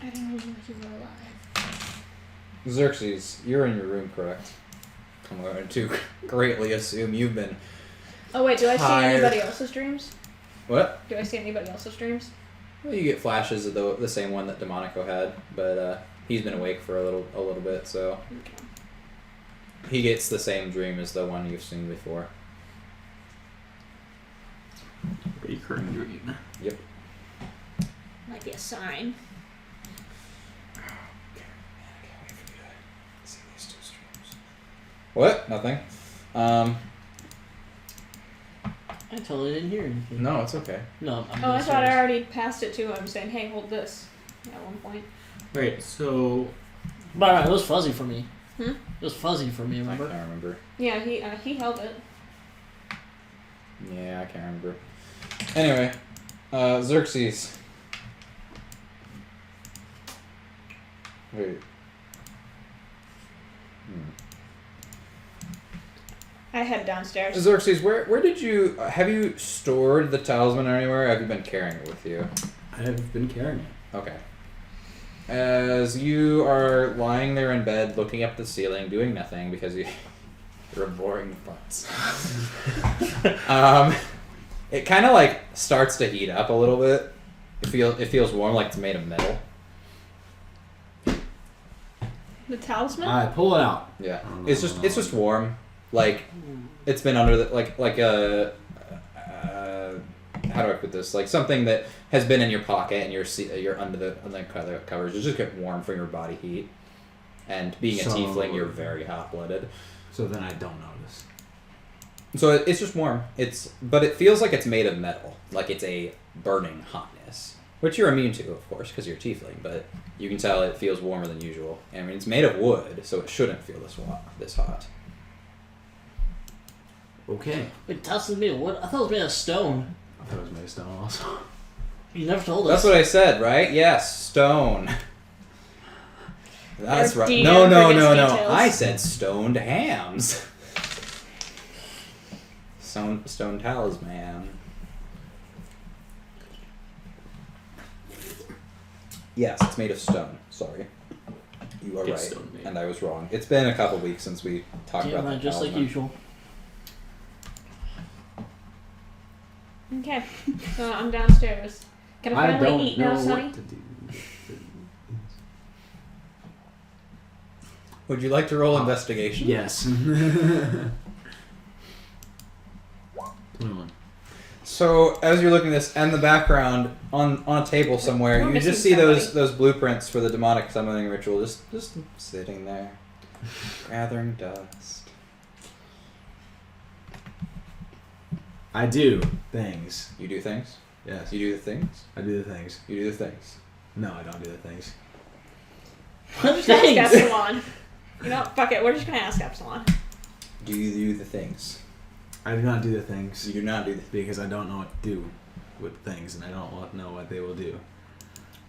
I didn't know you were alive. Xerxes, you're in your room, correct? I'm going to greatly assume you've been. Oh wait, do I see Tired. anybody else's dreams? What? Do I see anybody else's dreams? Well, you get flashes of the same one that Demonico had, but he's been awake for a little bit, so Okay. he gets the same dream as the one you've seen before. Recurring dream. Yep. Might be a sign. What? Nothing. I totally didn't hear anything. No, it's okay. No. I'm Oh, I being thought I serious. already passed it to him, saying, "Hey, hold this." At one point. Wait, so But it was fuzzy for me. Hmm? It was fuzzy for me. I Remember? can't remember. Yeah, he held it. Yeah, I can't remember. Anyway, Xerxes. Wait. I head downstairs. Xerxes, where did you have you stored the talisman anywhere? Or have you been carrying it with you? I have been carrying it. Okay. As you are lying there in bed, looking up at the ceiling, doing nothing because you're a boring putz. It kind of like starts to heat up a little bit. It feels warm, like it's made of metal. The talisman? I pull it out. Yeah, it's just warm. Like it's been under the like a how do I put this? Like something that has been in your pocket and you're under the covers. You just get warm from your body heat. And being a tiefling, you're very hot blooded. So then I don't notice. So it's just warm. But it feels like it's made of metal. Like it's a burning hotness, which you're immune to, of course, because you're a tiefling. But you can tell it feels warmer than usual. I mean, it's made of wood, so it shouldn't feel this hot. Okay. Wait, talisman made of wood? I thought it was made of stone. I thought it was made of stone also. You never told us. That's what I said, right? Yes, stone. That's Your right. DM No. forgets details. I said stoned hams. Stone talisman. Yes, it's made of stone. Sorry. You are It's right. stone made. And I was wrong. It's been a couple weeks since we talked Yeah, about man, that just like talisman. usual. Okay, so I'm downstairs. Can I I finally don't eat know now, Sonny? what to do. Would you like to roll investigation? Yes. 21. So as you're looking at this, and in the background on a table somewhere, We're you just missing see those somebody. those blueprints for the demonic summoning ritual, just sitting there, gathering dust. I do things. You do things. Yes. You do the things. I do the things. You do the things. No, I don't do the things. We're just gonna ask Thanks. Epsilon. You know, fuck it. We're just gonna ask Epsilon. Do you do the things? I do not do the things You do not do the because I don't know what to do with things and I don't want to know what they will do.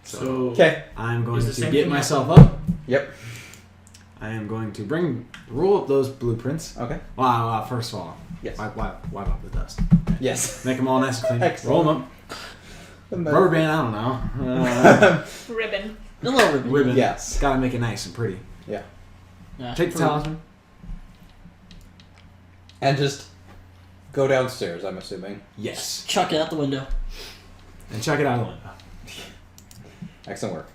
So, Okay. I'm going Is the to same get thing myself up. Yep. I am going to roll up those blueprints. Okay. Wow, first of all, Yes. wipe up the dust. Yes. Make them all nice and clean. Excellent. Roll them up. Rubber band, I don't know. Ribbon. A little ribbon. Ribbon. Yes. Gotta make it nice and pretty. Yeah. Yeah, Take the talisman. And just go downstairs. I'm assuming. Yes. Chuck it out the window. And check it out of the window. Excellent work.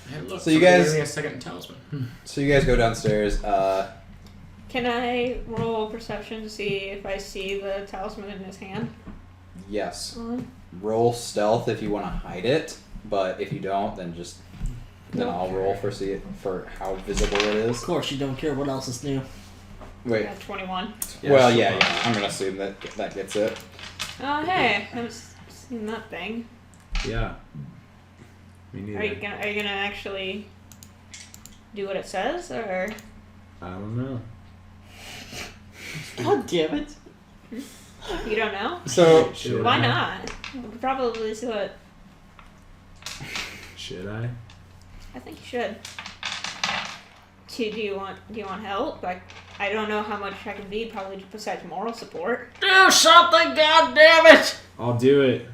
Hey, look, So you somebody guys- gave me a second talisman. So you guys go downstairs. Can I roll perception to see if I see the talisman in his hand? Yes. Uh, Roll stealth if you want to hide it, but if you don't, then Nope. I'll roll for how visible it Of is. course, you don't care what else is new. Wait. yeah, 21. Well, yeah. I'm gonna assume that gets it. Oh, hey, I haven't seen that thing. Yeah. Me neither. Are you gonna actually do what it says, or? I don't know. God damn it. You don't know? So Should Why I? not? We'll probably see what. Should I? I think you should. Do you want help? Like, I don't know how much I can be. Probably just besides moral support. Do something, god damn it! I'll do it.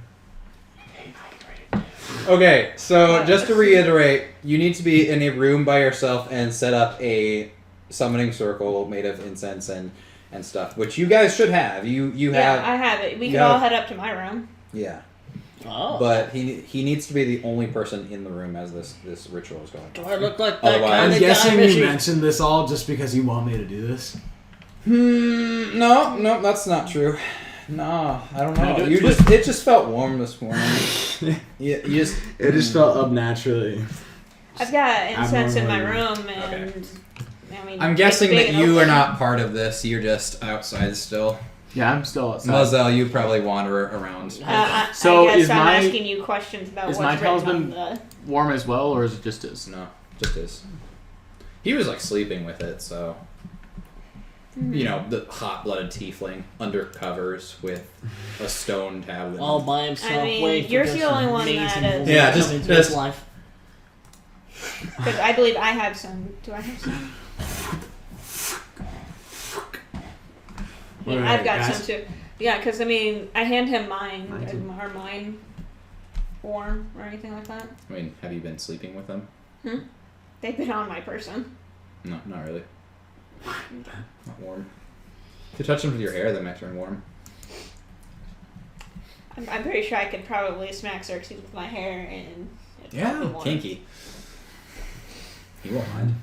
okay, so just to reiterate, you need to be in a room by yourself and set up a summoning circle made of incense and stuff, which you guys should have. You Yeah, have I have it. We you can all have- head up to my room. yeah. Oh. But he needs to be the only person in the room as this ritual is going Do on. I look like that Otherwise- kind I'm of guessing guy, you Mishy? mentioned this all just because you want me to do this. No, that's not true. No, I don't Can I know. do it? It just felt warm this morning. you just It just felt up naturally. I've got incense in my Abnormally. room, I mean, I'm it's guessing big that and you are open. not part of this. You're just outside still. Yeah, I'm still outside. Mazel, you probably wander around. So I guess is I'm my- asking you questions about is what's my written talisman- on the... Warm as well, or is it just his? No, just his. He was like sleeping with it, so you know, the hot-blooded tiefling under covers with a stone tablet. All by himself. I mean, waiting for you're this the only one amazing that is- woman Yeah, to just- come into just- his life. Because I believe I have some. Do I have some? Yeah, Alright, I've got guys. some too. Yeah, because I mean, I hand him mine. Mine too. Are mine warm or anything like that? I mean, have you been sleeping with them? They've been on my person. No, not really. Not warm. If you touch them with your hair, they might turn warm. I'm pretty sure I could probably smack Xerxes with my hair and it'd probably warm. kinky. He won't mind.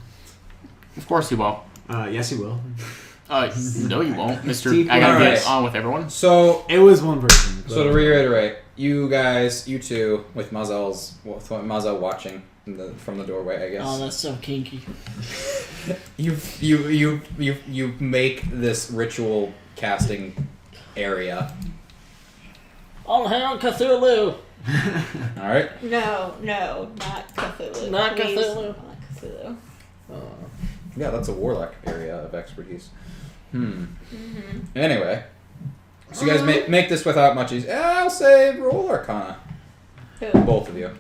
Of course you won't. Yes, he will. No, you won't, Mister. Steve, I gotta alright. get on with everyone. So, It was one person. so to reiterate, you guys, you two, with Mazel watching from the doorway, I guess. Oh, that's so kinky. You make this ritual casting area. All hail Cthulhu! All right. No, not Cthulhu. Not Please, Cthulhu. Not Cthulhu. Yeah, that's a warlock area of expertise. Mm-hmm. Anyway, so you guys make this without much ease. I'll say roll Arcana, Who? both of you,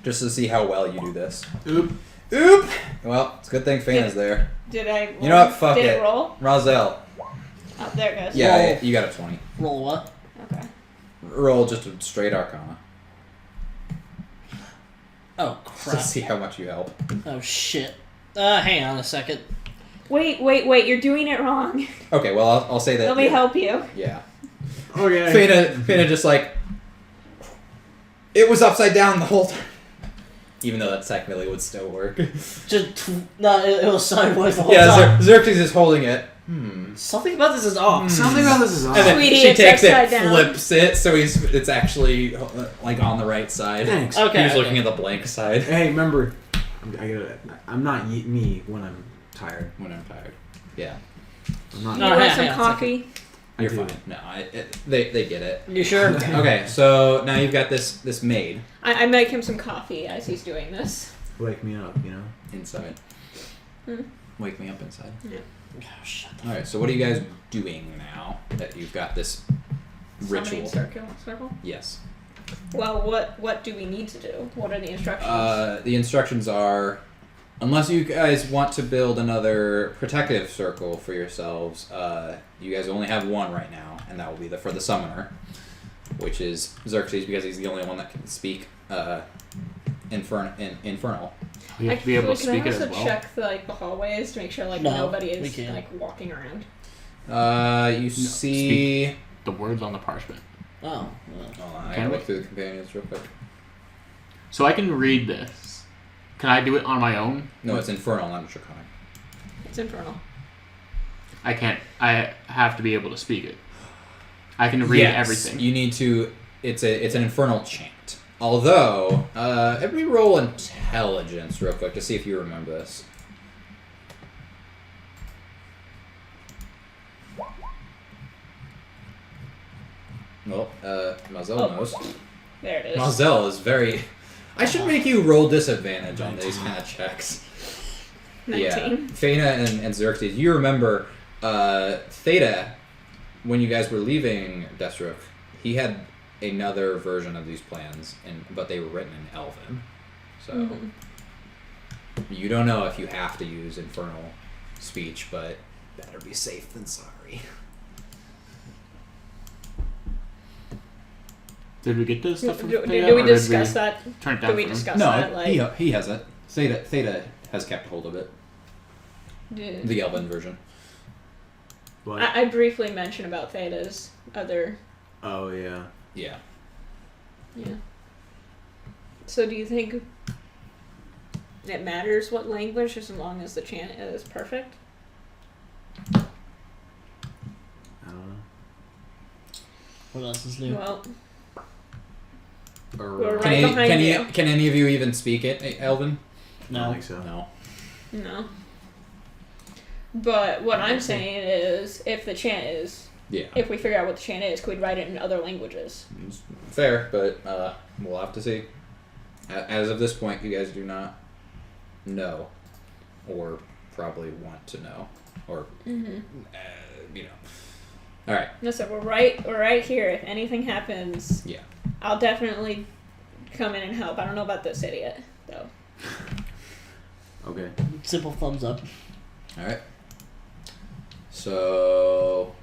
just to see how well you do this. Oop. Oop. Well, it's a good thing Faina's there. Did I roll? You know what? Fuck Did it. it roll? Razel. Oh, there it goes. Yeah, Roll. you got a 20. Roll what? Okay. Roll just a straight Arcana. Oh, Just to crap. see how much you help. Oh, shit. Hang on a second. Wait, you're doing it wrong. Okay, well, I'll say that. Let me help you. Yeah. Okay. Faina just like, it was upside down the whole time. Even though that technically would still work. No, it was sideways the whole Yeah, time. Xerxes is holding it. Something about this is off. Something about this is off. And then Sweetie, she it's takes upside it, down. flips it, so it's actually like on the right side. Thanks. Okay. He was looking at the blank side. Hey, remember, I'm not me when I'm tired. When I'm tired. Yeah. I'm not. You No, want hang some on, coffee? You're do. fine. No, they get it. You sure? Okay, so now you've got this maid I make him some coffee as he's doing this. Wake me up, you know. inside. Wake me up inside. Oh, shut the All right. So what are you guys doing now that you've got this ritual? Summoning circle. Yes. Well, what do we need to do? What are the instructions? The instructions are, unless you guys want to build another protective circle for yourselves, you guys only have one right now, and that will be for the summoner, which is Xerxes, because he's the only one that can speak infernal. We have to be able to Can I speak it also as well. check the hallways to make sure No, nobody we is can't. walking around? You see. The words on the parchment. Oh. Hold on, I Can gotta we? look through the companions real quick. So I can read this. Can I do it on my own? No, it's infernal, not draconic. It's infernal. I can't. I have to be able to speak it. I can read everything. You need to. It's an infernal chant. Although, let me roll intelligence real quick to see if you remember this. Well, Mazel knows. There it is. Mazel is very. I should make you roll disadvantage on these kind of checks. 19. Yeah, Faina and Xerxes. You remember Theta, when you guys were leaving Deathstroke, he had another version of these plans, but they were written in Elven. So you don't know if you have to use infernal speech, but better be safe than sorry. Did we get this stuff from Do Thea, we or did discuss that? Turn it down Do we for him? discuss No, that? Like, he has it. Theta has kept hold of it. The Elven version. What? I briefly mentioned about Theta's other. Oh yeah. Yeah. Yeah. So do you think it matters what language as long as the chant is perfect? I don't know. What else is new? Well, Or, We're Can, right behind you. can any of you even speak it, Elven? I don't think so. No. no. But what I'm saying is, if the chant is, Yeah. if we figure out what the chant is, could we write it in other languages? It's fair, but we'll have to see. As of this point, you guys do not know, or probably want to know, or All right. No, so we're right here. If anything happens, Yeah. I'll definitely come in and help. I don't know about this idiot though. Okay. Simple thumbs up. All right. So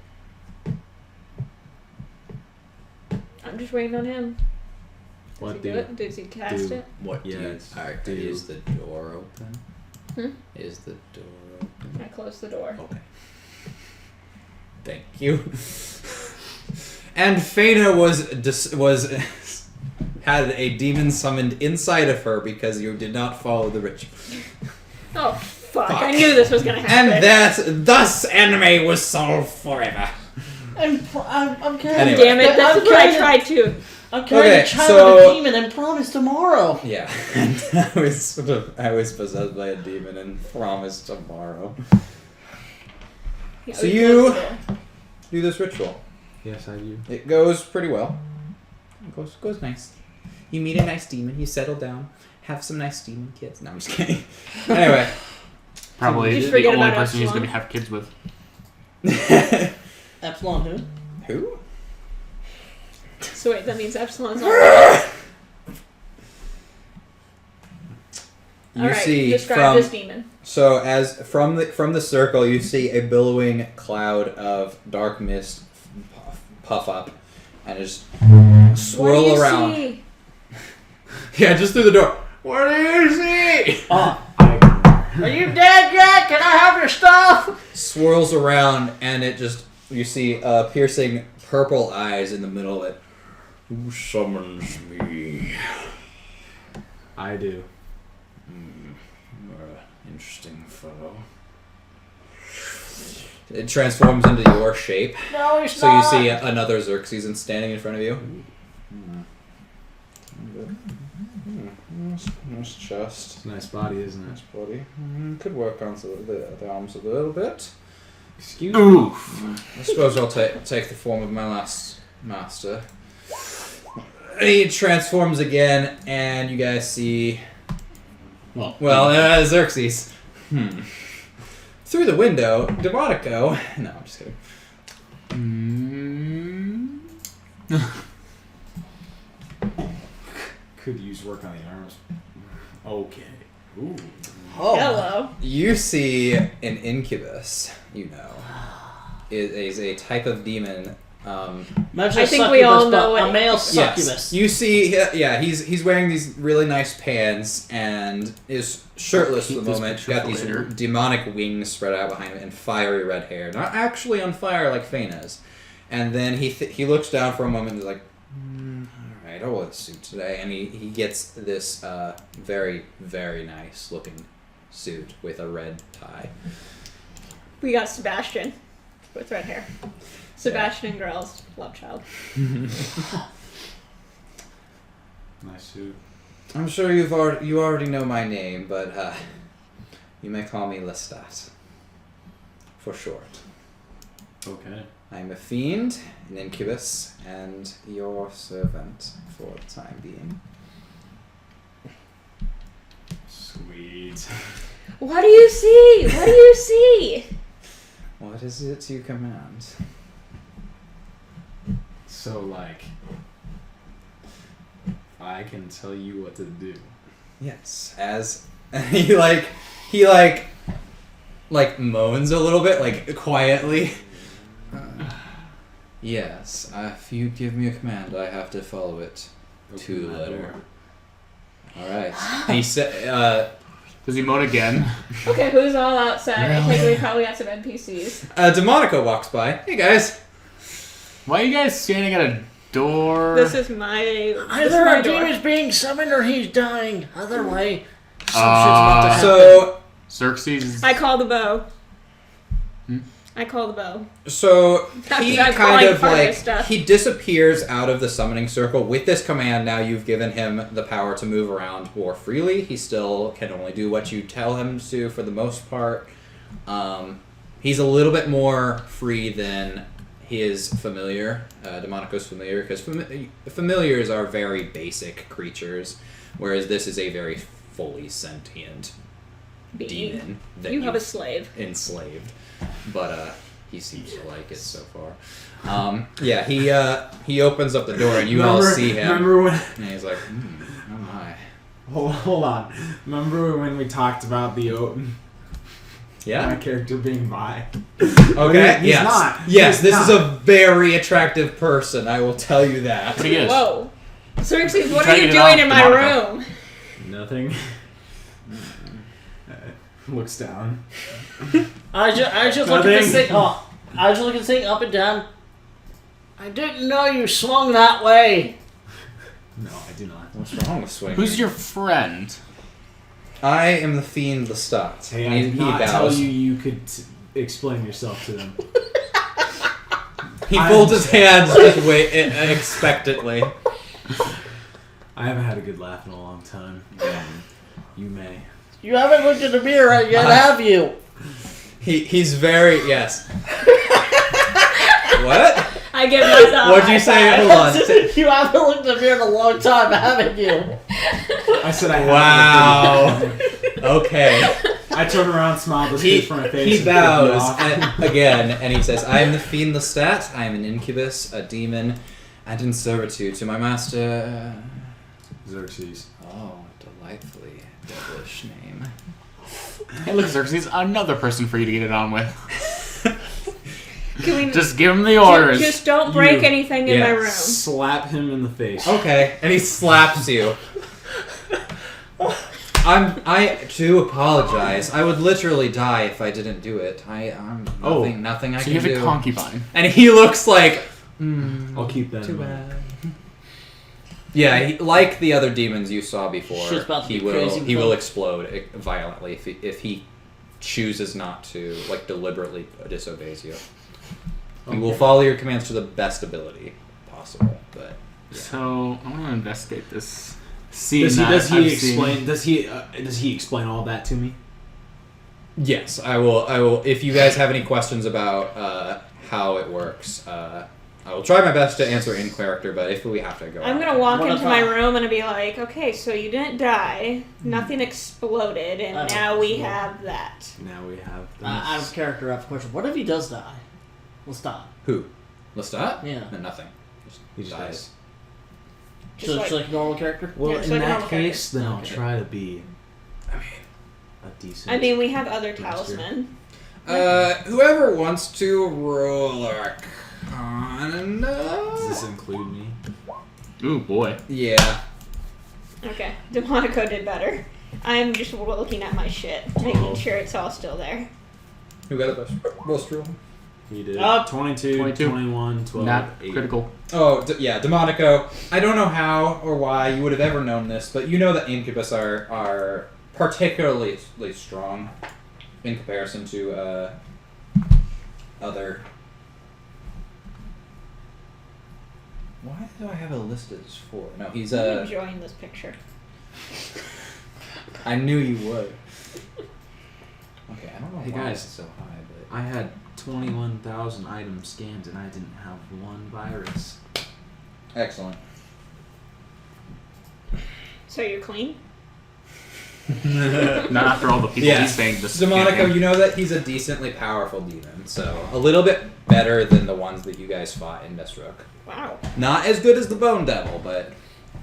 I'm just waiting on him. Does What he do? do it? Does he cast do- it? what? Yes. All right. Do. Is the door open? Is the door open? I close the door. Okay. Thank you. And Fena was had a demon summoned inside of her because you did not follow the ritual. Oh fuck! Fuck. I knew this was gonna happen. And thus anime was solved forever. I'm carrying. Anyway. Damn it! That's I'm what I carrying- tried to. I'm carrying Okay, a child so- of a demon and promise tomorrow. Yeah, and I was possessed by a demon and promised tomorrow. Yeah, So we you- closed the door. Do this ritual. Yes, I do. It goes pretty well. It goes nice. You meet a nice demon. You settle down. Have some nice demon kids. No, I'm just kidding. Anyway. Probably Just the forget only about person he's Epsilon. going to have kids with. Epsilon who? Who? So wait, that means Epsilon's already. You Alright, see describe from this demon. so as from the circle, you see a billowing cloud of dark mist puff up and just swirl What do you around. see? Yeah, just through the door. What do you see? Oh. Are you dead yet? Can I have your stuff? Swirls around and it just you see piercing purple eyes in the middle of it. Who summons me? I do. You're an interesting fellow. It transforms into your shape. No, he's So you not. see another Xerxes standing in front of you. Nice chest. It's a nice body, isn't Nice it? body. Could work on the arms a little bit. Excuse me. Oof. I suppose I'll take the form of my last master. He transforms again, and you guys see... Well, Xerxes. Through the window, Demonico... No, I'm just kidding. Could use work on the arms. Okay. Ooh. Oh. Hello. You see an incubus, is a type of demon. Imagine I a think we all succubus, know but what a male incubus- succubus. Yes, you see, he's wearing these really nice pants and is shirtless Keep at the this moment. picture Got for these later. demonic wings spread out behind him and fiery red hair. Not actually on fire like Fena's. And then he looks down for a moment and is like, all right, I'll wear the suit today. And he gets this very, very nice looking suit with a red tie. We got Sebastian with red hair. Sebastian and girls, love child. Nice suit. I'm sure you already know my name, but you may call me Lestat for short. Okay. I'm a fiend, an incubus, and your servant for the time being. Sweet. What do you see? What do you see? What is it you command? So, like, I can tell you what to do. Yes, as he moans a little bit, like quietly. Yes, if you give me a command, I have to follow it to the Open that letter. door. All right. And he said, Does he moan again? Okay, who's all outside? I think we probably got some NPCs. Demonico walks by. Hey guys. Why are you guys standing at a door? This is my. Either my our door. demon's being summoned or he's dying. Either way, some shit's about to happen. So Xerxes. I call the bow. I call the bow. So he I'm kind calling of part of like his stuff. he disappears out of the summoning circle. With this command, now you've given him the power to move around more freely. He still can only do what you tell him to for the most part. He's a little bit more free than his familiar, Demonico's familiar, because familiars are very basic creatures, whereas this is a very fully sentient demon that You have a you've slave. enslaved. But he seems to like it so far. Yeah, he opens up the door and you all see him. Remember when? And he's like, oh my. Hold on. Remember when we talked about my Yeah. character being bi? Okay. He's yes. not. Yes. He's This is a very attractive person. I will tell you that. But he is. Whoa. Xerxes, what Try are to you get it doing off in my Demonica. room? Nothing. Looks down. I just look at this Nothing. thing. Oh, I just look at this thing up and down. I didn't know you swung that way. No, I do not. What's wrong with swinging? Who's your friend? I am the fiend Lestat. Hey, I did he not bows. tell you could explain yourself to them. He folds his hands just expectantly. I haven't had a good laugh in a long time. You may. You haven't looked in the mirror yet, have you? He's very yes. What? I give myself What'd you say? Hold on. You haven't looked in the mirror in a long time, haven't you? I said I Wow. Okay. I turn around, smile, this He, face for my face. he and flip bows me off. again, and he says, "I am the fiend Lestat. I am an incubus, a demon, and in servitude to my master." Xerxes. Oh, delightfully devilish name. Hey, look, Xerxes, another person for you to get it on with. Can we Just give him the orders. just don't break You- anything in my Yeah. room. Slap him in the face. Okay, and he slaps you. I do apologize. I would literally die if I didn't do it. I'm nothing I So can you have do. a concubine. And he looks like, I'll keep that too in mind. bad. Yeah, like the other demons you saw before, Shit's about to he be will crazy he with will him. explode violently if he chooses not to, like deliberately disobeys you. He will follow your commands to the best ability possible, but So I want to investigate this scene. Does that he I've seen. does he explain all that to me? yes, I will. If you guys have any questions about how it works, I will try my best to answer in character. But if we have to go, I'm on. gonna walk What into my about- room and be like, okay, so you didn't die, nothing exploded, and Oh, now we yeah. have that. Now we have Out of character, I have a question. What if he does die? We'll stop. Who? Lestat? Yeah. No, nothing. He just dies. Just So like, it's like a normal character? Well, Yeah, it's in like a that normal case, then I'll Okay. try to be I mean, a decent. I mean, we have other Master. talisman. whoever wants to roll Arcana. does this include me? Ooh, boy. Yeah. Okay, Demonico did better. I'm just looking at my shit, making sure it's all still there. Who got the most roll? He did. Up. 22, 22. 21, 12, Not 8. critical. Oh, yeah, Demonico. I don't know how or why you would have ever known this, but you know that Incubus are particularly strong in comparison to other. Why do I have a list as 4? No, he's I'm enjoying this picture. I knew you would. Okay, I don't know Hey, why guys. it's so high, but I had 21,000 items scanned and I didn't have one virus. excellent. So you're clean? Not after all the people Yeah. he's saying this. Demonico, you know that he's a decently powerful demon, so a little bit better than the ones that you guys fought in Mistrook. Wow. Not as good as the Bone Devil, but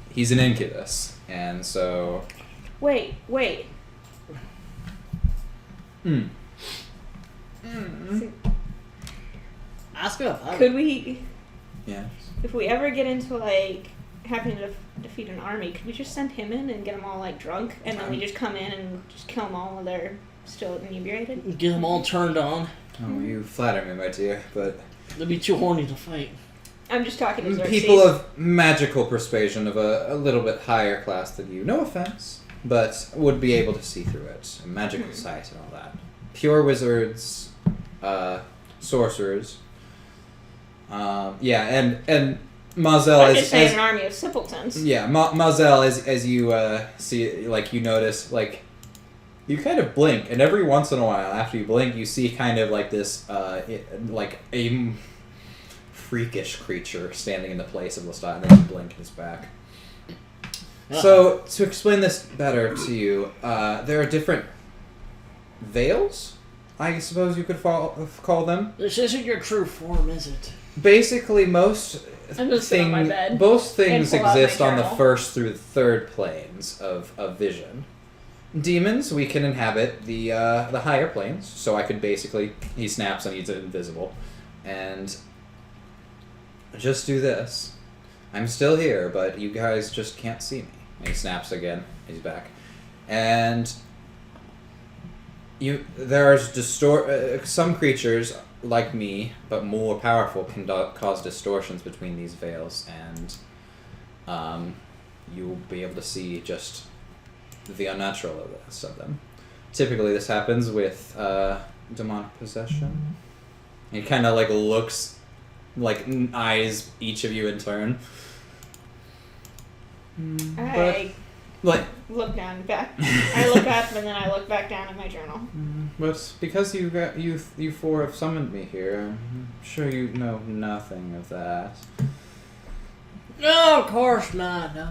he's an incubus, and so. Wait. Ask him. Could we, Yeah. if we ever get into like having to defeat an army, could we just send him in and get them all like drunk, and then we just come in and just kill them all while they're still inebriated? Get them all turned on. Oh, you flatter me, my dear, but They'll be too horny to fight. I'm just talking to Xerxes. people of magical persuasion of a little bit higher class than you, no offense, but would be able to see through it. Magical sight and all that. Pure wizards, sorcerers. Yeah, and Mazel I'm as, just saying as an army of simpletons. yeah, Mazel as you see, like you notice, like You kind of blink, and every once in a while, after you blink, you see kind of like this, like a freakish creature standing in the place of Lestat, and then you blink and it's back. So, to explain this better to you, there are different veils, I suppose you could call them. This isn't your true form, is it? Basically, most I'm just sitting on my bed most things and pull out my exist on the journal. first through the third planes of vision. Demons, we can inhabit the higher planes, so I could basically, he snaps and he's invisible, and just do this. I'm still here, but you guys just can't see me. And he snaps again, he's back. And there's some creatures like me, but more powerful, can cause distortions between these veils, and you'll be able to see just the unnaturalness of them. Typically, this happens with demonic possession. He kind of like looks, like eyes each of you in turn. I Like, look down back. I look up and then I look back down at my journal. but because you four have summoned me here, I'm sure you know nothing of that. No, of course not. No.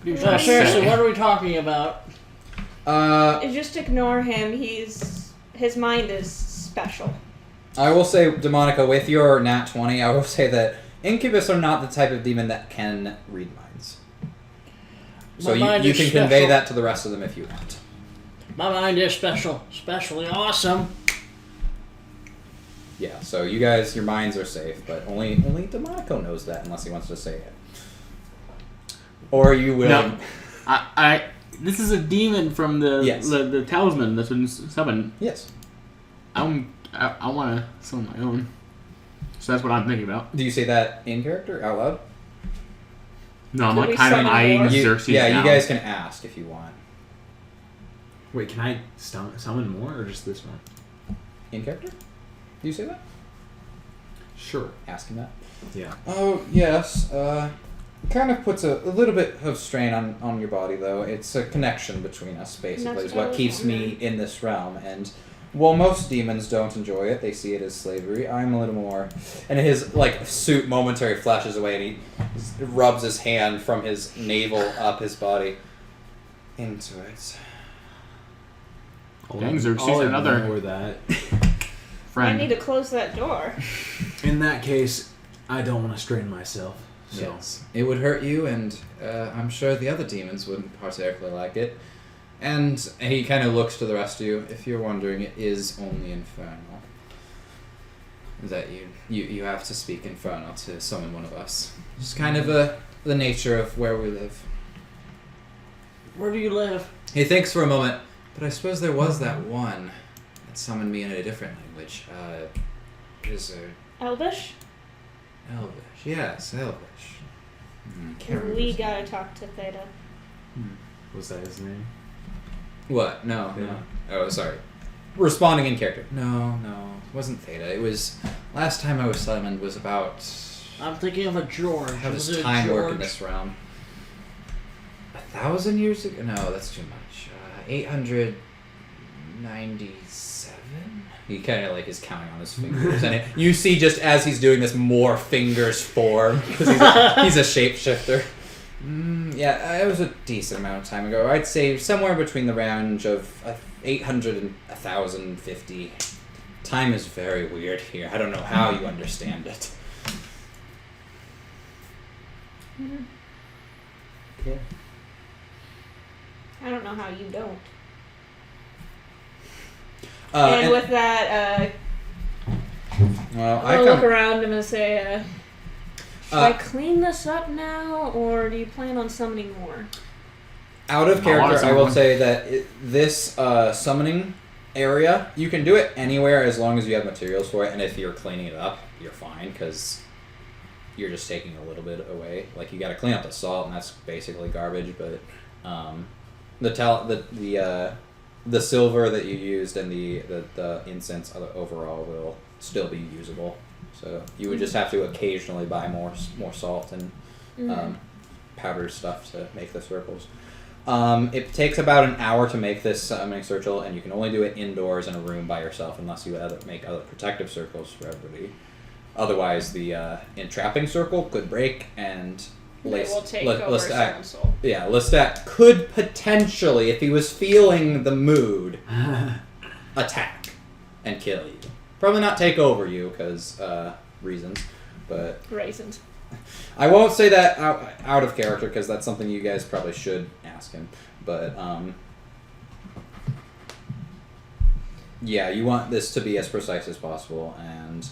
Pretty Seriously, what are we talking about? Just ignore him. His mind is special. I will say, Demonica, with your nat 20, I will say that Incubus are not the type of demon that can read minds. So My mind you is can special. convey that to the rest of them if you want. My mind is special. Especially awesome. Yeah, so you guys, your minds are safe, but only Demonico knows that unless he wants to say it. Or you will... No. I this is a demon from Yes. the talisman that's been summoned. Yes. I want to summon my own. So that's what I'm thinking about. Do you say that in character, out loud? No, I'm Could like we kind of summon eyeing more? Xerxes Yeah, down. you guys can ask if you want. Wait, can I summon more or just this one? In character? Do you say that? Sure. Ask him that. Yeah. Oh, yes. Kind of puts a little bit of strain on your body, though. It's a connection between us, basically, That's is what I what was keeps me wondering. in this realm. And while most demons don't enjoy it, they see it as slavery, I'm a little more... And his, like, suit momentary flashes away, and he rubs his hand from his navel up his body into it. Dang, Xerxes, I'll another ignore that. friend. I need to close that door. In that case, I don't want to strain myself. So. Yes. It would hurt you, and I'm sure the other demons wouldn't particularly like it. And he kind of looks to the rest of you. If you're wondering, it is only infernal. That you have to speak infernal to summon one of us. Just kind of the nature of where we live. Where do you live? He thinks for a moment, but I suppose there was that one that summoned me in a different language. Wizard. Elvish? Elvish. Yes, Elvish. Can't remember We his name. gotta talk to Theta. Was that his name? What? No, Yeah. no. Oh, sorry. Responding in character. No, it wasn't Theta. It was... Last time I was summoned was about... I'm thinking of a George. How Was does it time work in George? this realm? 1,000 years ago? No, that's too much. 897? He kind of like is counting on his fingers, and you see just as he's doing this, more fingers form because he's a shapeshifter. Yeah, it was a decent amount of time ago. I'd say somewhere between the range of 800 and 1,050. Time is very weird here. I don't know how you understand it. Okay. I don't know how you don't. And with that, well, I'll look around and say, should I Uh, clean this up now, or do you plan on summoning more? out of I wanna character, I will summon. say that this summoning area, you can do it anywhere as long as you have materials for it, and if you're cleaning it up, you're fine, because you're just taking a little bit away. Like, you gotta clean up the salt, and that's basically garbage, but the silver that you used and the incense overall will still be usable. So you would just have to occasionally buy more salt and powdered stuff to make the circles. It takes about an hour to make this summoning circle, and you can only do it indoors in a room by yourself unless you make other protective circles for everybody. Otherwise, the entrapping circle could break, and They will take over someone's soul. Yeah, Lestat could potentially, if he was feeling the mood, attack and kill you. Probably not take over you, because reasons, but... Raisins. I won't say that out of character, because that's something you guys probably should ask him, but, yeah, you want this to be as precise as possible, and,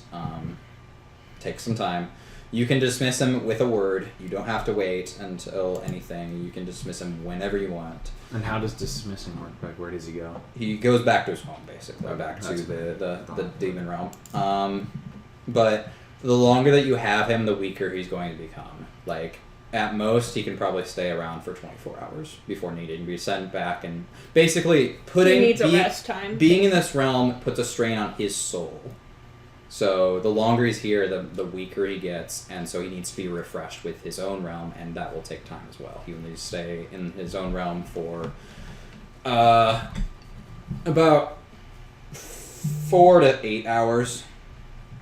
take some time. You can dismiss him with a word. You don't have to wait until anything. You can dismiss him whenever you want. And how does dismissing work? Like, where does he go? He goes back to his home, basically, Okay, back to that's the demon realm. But the longer that you have him, the weaker he's going to become. Like, at most, he can probably stay around for 24 hours before needing to be sent back. And basically, He needs a rest time. being in this realm puts a strain on his soul. So the longer he's here, the weaker he gets, and so he needs to be refreshed with his own realm, and that will take time as well. He will need to stay in his own realm for about 4 to 8 hours,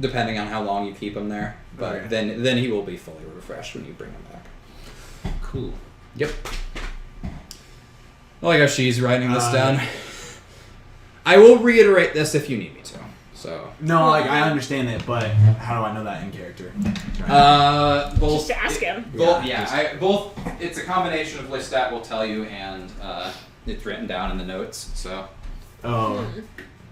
depending on how long you keep him there. But Okay. then he will be fully refreshed when you bring him back. Cool. Yep. I like how she's writing this down. I will reiterate this if you need me to. So No, like, I understand it, but how do I know that in character? both. Just ask him. Both, Yeah, both. It's a combination of Lestat will tell you, and it's written down in the notes. So Oh.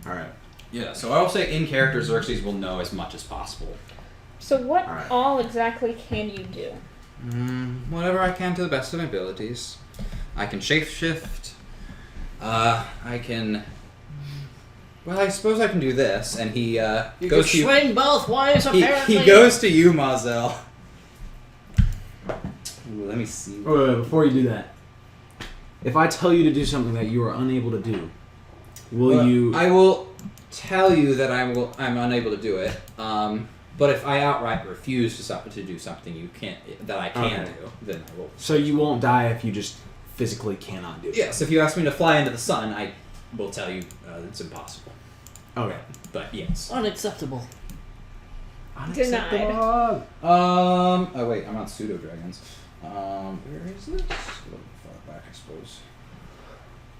Alright. yeah. So I will say in character, Xerxes will know as much as possible. So what Alright. all exactly can you do? Whatever I can to the best of my abilities. I can shapeshift. I can. Well, I suppose I can do this, and he You goes can to swing both ways, apparently. he goes to you, Mazel. Ooh, let me see. Wait, before you do that, if I tell you to do something that you are unable to do, will Well, you... I will tell you that I'm unable to do it. But if I outright refuse to do something I can Okay. do, then I will. So you won't die if you just physically cannot do it? Yes, if you ask me to fly into the sun, I will tell you it's impossible. Okay. But yes. Unacceptable. Denied. Oh wait, I'm on pseudo dragons. Where is this? A little far back, I suppose.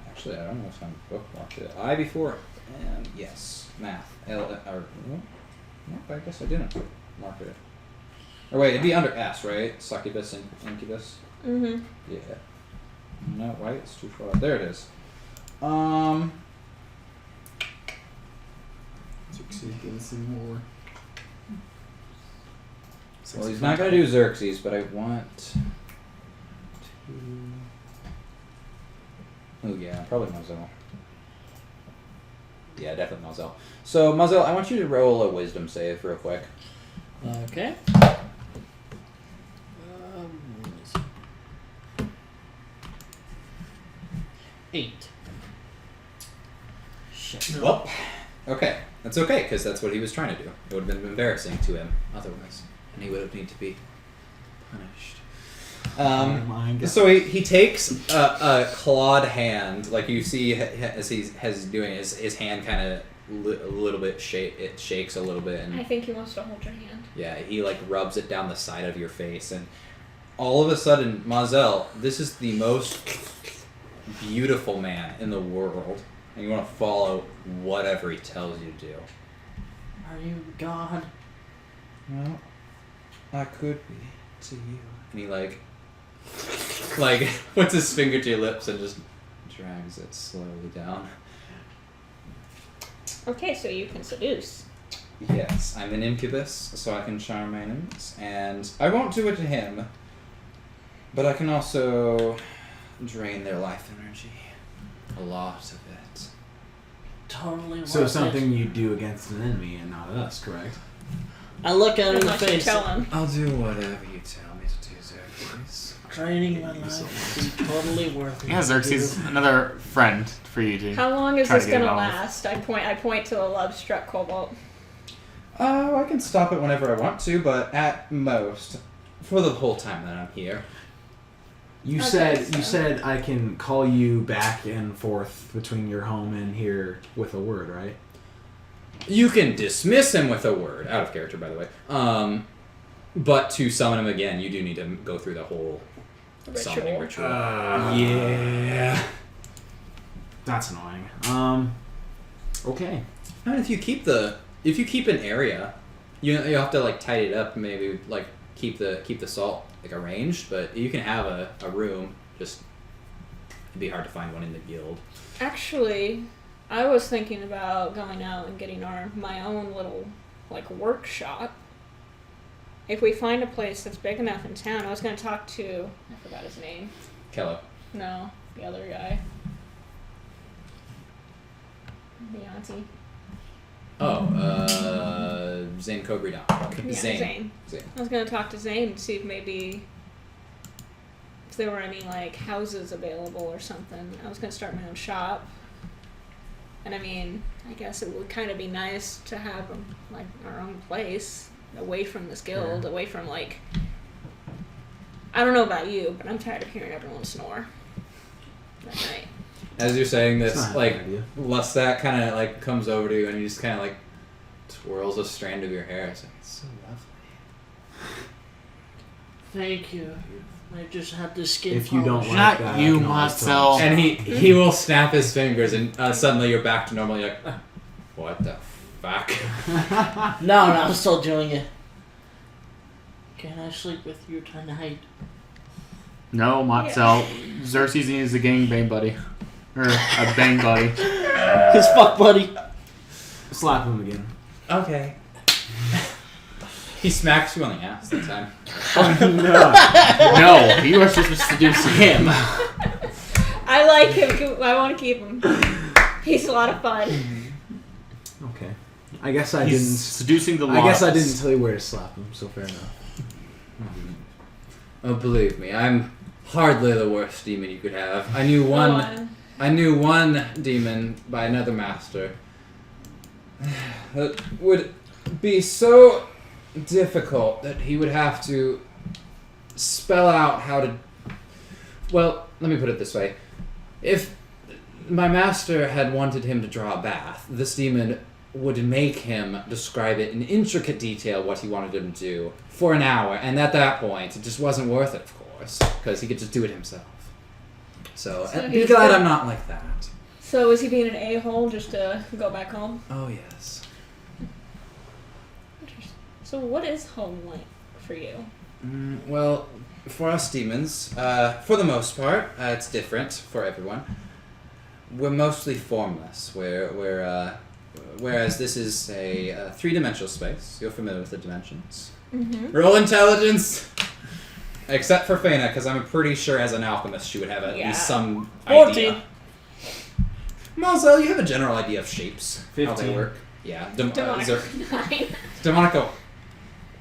Actually, I don't know if I'm bookmarked it. I before, and yes, math. Nope, I guess I didn't mark it. Or wait, it'd be under S, right? Succubus and incubus. Mm-hmm. Yeah. No, right? It's too far. There it is. Xerxes getting some more. Well, he's not gonna do Xerxes, but I want to. Oh yeah, probably Mazel. Yeah, definitely Mazel. So Mazel, I want you to roll a Wisdom save real quick. Okay. 8. Shit. No. Well, okay, that's okay because that's what he was trying to do. It would have been embarrassing to him otherwise, and he would have needed to be punished. So he takes a clawed hand, like you see as he's doing his hand kind of a little bit it shakes a little bit, I and think he wants to hold your hand. yeah, he like rubs it down the side of your face, and all of a sudden, Mazel, this is the most beautiful man in the world, and you want to follow whatever he tells you to do. Are you God? Well, I could be to you. And he like puts his finger to your lips and just drags it slowly down. Okay, so you can seduce. Yes, I'm an incubus, so I can charm my enemies, and I won't do it to him, but I can also drain their life energy. A lot of it. Totally worth So it. something you do against an enemy and not us, correct? I look at him in the Unless you face. tell him. I'll do whatever you tell me to do, Xerxes. Draining my life is totally worth it. Yeah, Xerxes, another friend for you to. How long is Try to this get gonna involved. last? I point to the love-struck cobalt. I can stop it whenever I want to, but at most, for the whole time that I'm here. You Okay, said I can call you back and forth between your home and here with a word, right? You can dismiss him with a word, out of character, by the way. But to summon him again, you do need to go through the whole summoning ritual. Yeah. That's annoying. Okay. I mean, if you keep an area, you have to like tidy it up, maybe like keep the salt like arranged, but you can have a room. Just it'd be hard to find one in the guild. Actually, I was thinking about going out and getting my own little like workshop. If we find a place that's big enough in town, I was going to talk to, I forgot his name. Kello. No, the other guy. Beyonce. Oh, Zane Cobridon. Yeah, Zane. I was going to talk to Zane and see if maybe if there were any like houses available or something. I was going to start my own shop. And I mean, I guess it would kind of be nice to have like our own place away from this guild, away from like, I don't know about you, but I'm tired of hearing everyone snore at night. As you're saying It's this, not a like bad idea. Lestat kind of like comes over to you and you just kind of like twirls a strand of your hair. It's like, it's so lovely. Thank you. I just had the skin. If you don't polish. like Not that, you, I can always Marcel. tell. And he will snap his fingers and suddenly you're back to normal. You're like, what the fuck? No, I'm still doing it. Can I sleep with you tonight? No, Marcel. Xerxes needs a gangbang buddy. Or a bang buddy. His fuck buddy. Slap him again. Okay. He smacks you on the ass that time. No. No, you are supposed to seduce him. I like him. I want to keep him. He's a lot of fun. Okay. I guess I He's didn't. seducing the I guess I lots. didn't tell you where to slap him. So fair enough. Oh, believe me, I'm hardly the worst demon you could have. I knew one demon by another master that would be so difficult that he would have to spell out how to. Well, let me put it this way: if my master had wanted him to draw a bath, this demon would make him describe it in intricate detail what he wanted him to do for an hour, and at that point, it just wasn't worth it, of course, because he could just do it himself. So be he's glad good. I'm not like that. So is he being an a-hole just to go back home? Oh, yes. Interesting. So what is home like for you? Well, for us demons, for the most part, it's different for everyone. We're mostly formless. Whereas this is a three-dimensional space. You're familiar with the dimensions. Mm-hmm. Roll intelligence! Except for Faina, because I'm pretty sure as an alchemist she would have at least some 14. idea. Marcel, you have a general idea of shapes. How they 15. work. Yeah. Demonic. 9. Demonico.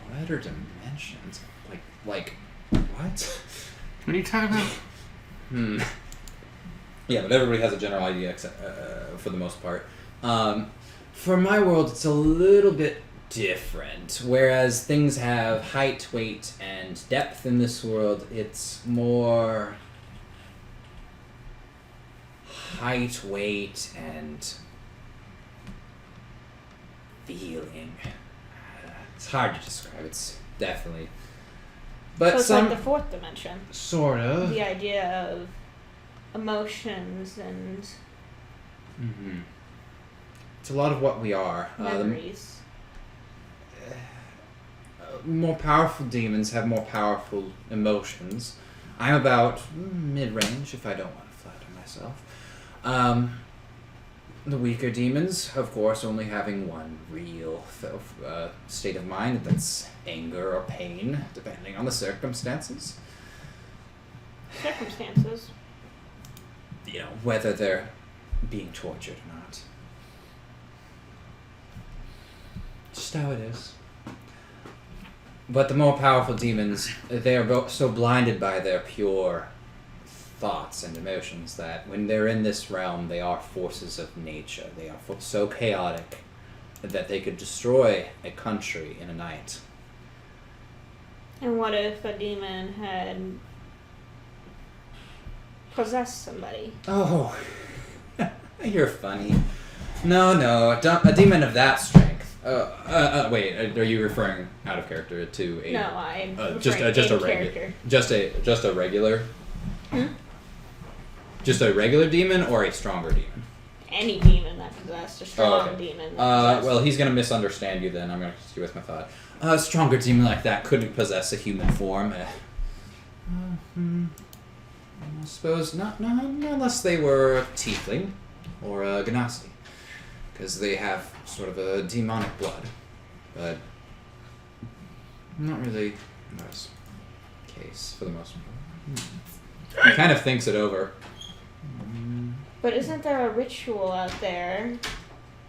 What are dimensions? Like, what? What are you talking about? Yeah, but everybody has a general idea except, for the most part. For my world, it's a little bit different. Whereas things have height, weight, and depth in this world, it's more height, weight, and feeling. It's hard to describe. It's definitely... But So it's some... like the fourth dimension. Sort of. The idea of emotions and Mm-hmm. It's a lot of what we are. memories. More powerful demons have more powerful emotions. I'm about mid-range, if I don't want to flatter myself. The weaker demons, of course, only having one real state of mind. That's anger or pain, depending on the circumstances. Circumstances. You know, whether they're being tortured or not. Just how it is. But the more powerful demons, they are so blinded by their pure thoughts and emotions that when they're in this realm, they are forces of nature. They are so chaotic that they could destroy a country in a night. And what if a demon had possess somebody. Oh, you're funny. No, a demon of that strength. Wait, are you referring out of character to a? No, I'm just a character. just a regular. Hmm? Just a regular demon or a stronger demon? Any demon that possessed, a strong okay. demon. That Well, he's gonna misunderstand you then. I'm gonna see with my thought. A stronger demon like that couldn't possess a human form. I suppose not unless they were a tiefling or a ganassi, because they have sort of a demonic blood. But not really in this case for the most part. He kind of thinks it over. But isn't there a ritual out there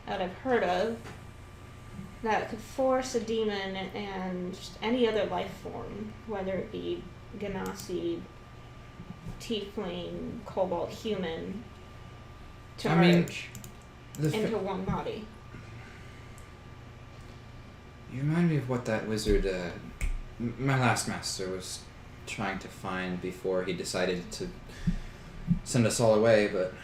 that I've heard of that could force a demon and just any other life form, whether it be ganassi, tiefling, kobold, human, to merge into one body? You remind me of what that wizard, my last master, was trying to find before he decided to send us all away, but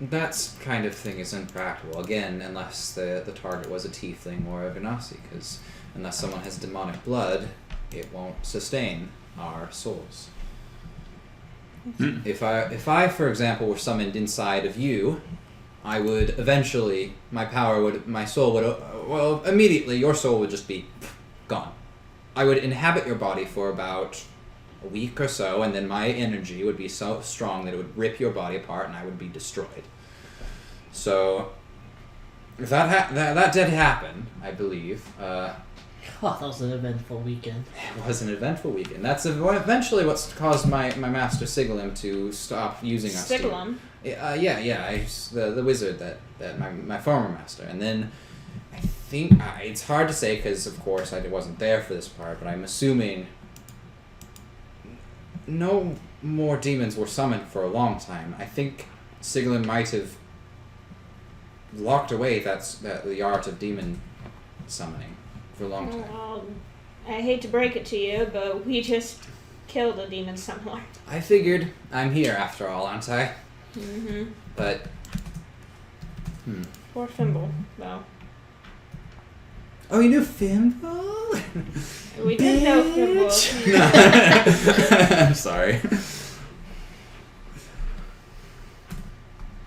that kind of thing is impractical, again, unless the target was a tiefling or a ganassi, because unless someone has demonic blood, it won't sustain our souls. If I, for example, were summoned inside of you, I would eventually, my soul would, immediately your soul would just be gone. I would inhabit your body for about a week or so, and then my energy would be so strong that it would rip your body apart and I would be destroyed. So, if that did happen, I believe. That was an eventful weekend. It was an eventful weekend. That's eventually what's caused my master Sigilim to stop using us. Sigilim? The wizard that my former master. And then I think it's hard to say because of course I wasn't there for this part, but I'm assuming no more demons were summoned for a long time. I think Sigilim might have locked away the art of demon summoning for a long time. Well, I hate to break it to you, but we just killed a demon summoner. I figured I'm here after all, aren't I? Mm-hmm. But Poor Fimble, though. Oh, you knew Fimble? We did know Fimble. I'm sorry.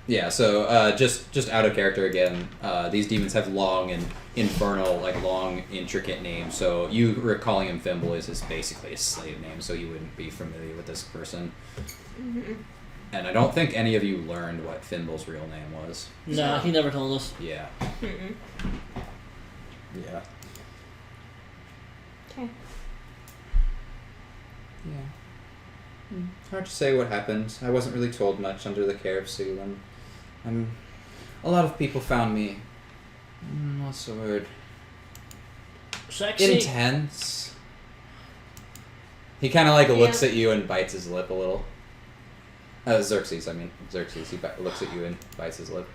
Yeah, so just out of character again. These demons have long and infernal, long, intricate names. So you were calling him Fimble is basically a slave name, so you wouldn't be familiar with this person. Mm-hmm. And I don't think any of you learned what Fimble's real name was. No, he never told us. Yeah. Mm-mm. Yeah. Okay. Yeah. Hard to say what happened. I wasn't really told much under the care of Sigilim. A lot of people found me, what's the word? Sexy. Intense. He kind of looks at you and bites his lip a little. Xerxes, I mean. Xerxes, he looks at you and bites his lip.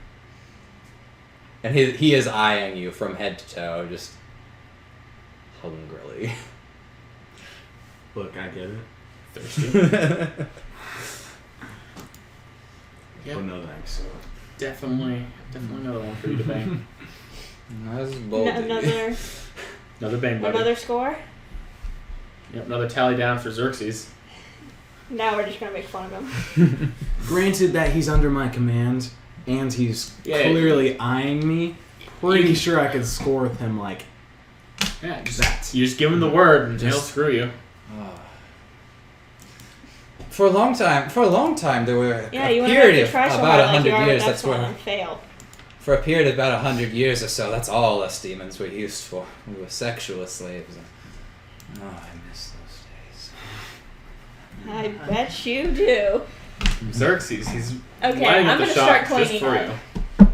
And he is eyeing you from head to toe, just hungrily. Look, I get it. Thirsty. But no thanks. Definitely another one for you to bang. That's bold. Another bang buddy. Another score? Yep, another tally down for Xerxes. Now we're just gonna make fun of him. Granted that he's under my command and he's Yeah. clearly eyeing me, pretty sure I could score with him Yeah, that. you just give him the word and he'll Just- screw you. For a long time, there were Yeah, a you period of try so about hard, 100 you're years. that's That's where, one fail. for a period of about 100 years or so, that's all us demons were used for. We were sexual slaves. Oh, I miss those days. I bet you do. Xerxes, he's Okay, lining I'm up the gonna shot start just cleaning for up. you.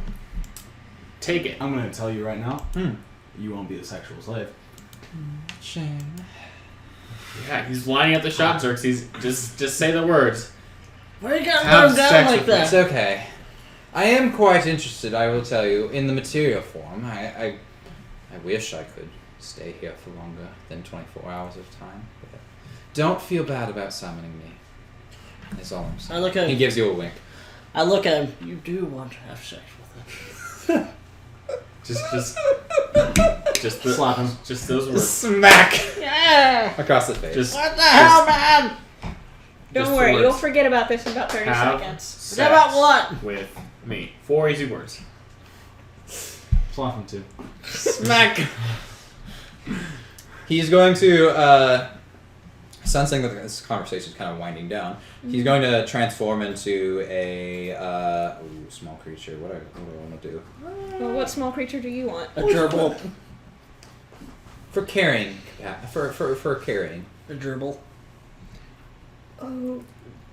Take it. I'm going to tell you right now, you won't be the sexual slave. Shame. Yeah, he's lining up the shot, Xerxes. Just say the words. Why you gotta Have put him down sex like with me. It's that? okay. I am quite interested, I will tell you, in the material form. I wish I could stay here for longer than 24 hours of time. But don't feel bad about summoning me. That's all I'm I saying. look at He gives you a wink. I look at him. You do want to have sex with him. Just Slap him. Just those words. Smack Yeah. across the face. Just What the hell, man? Don't just the worry, words. you'll forget about this in about 30 Have seconds. sex About what? with me. 4 easy words. Slap him too. Smack. He's going to, sensing that this conversation is kind of winding down, he's going to transform into a small creature. What do I want to do? Well, what small creature do you want? A gerbil. For carrying, for carrying. A gerbil. Oh,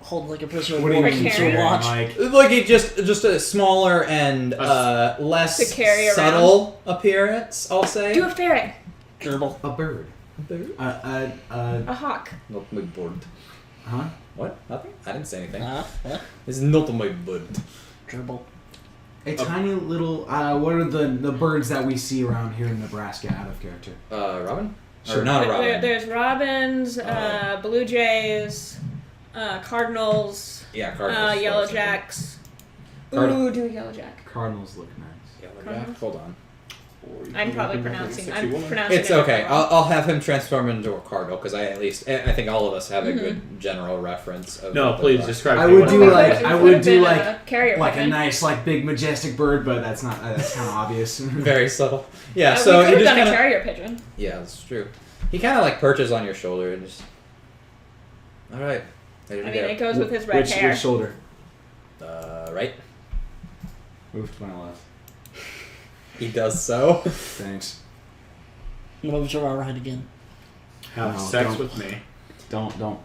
Hold like a prisoner What do you of war mean? keeps her carrying? watch. Like it just a smaller and less To carry around. subtle appearance, I'll say. do a ferret. Gerbil. A bird. A hawk. Not my bird. Huh? What? Nothing? I didn't say anything. Huh? It's not my bird. Gerbil. A tiny little. What are the birds that we see around here in Nebraska out of character? Robin? Sure. Or not a robin. There's robins, blue jays, cardinals, Yeah, cardinals. yellow jacks. Cardinal. Ooh, do a yellow jack. Cardinals look nice. Yellow Cardinals? jack. Hold on. I'm probably pronouncing. I'm woman. pronouncing. It's it okay. wrong. I'll have him transform into a cardinal because I think all of us have a good general reference. Of No, what please they're describe. I me would what do they like- are. I It would would've do been like- a carrier Like a pigeon. nice, like big, majestic bird, but that's not. That's kind of obvious. very subtle. Yeah, We so could he have just done a kind of carrier pigeon. yeah, that's true. He kind of like perches on your shoulder and just all right. Ready to I mean, go. it goes with his red which, hair. which shoulder? Right. Move to my left. He does so. Thanks. Moves are alright again. Have No, sex don't. with me. Don't. No.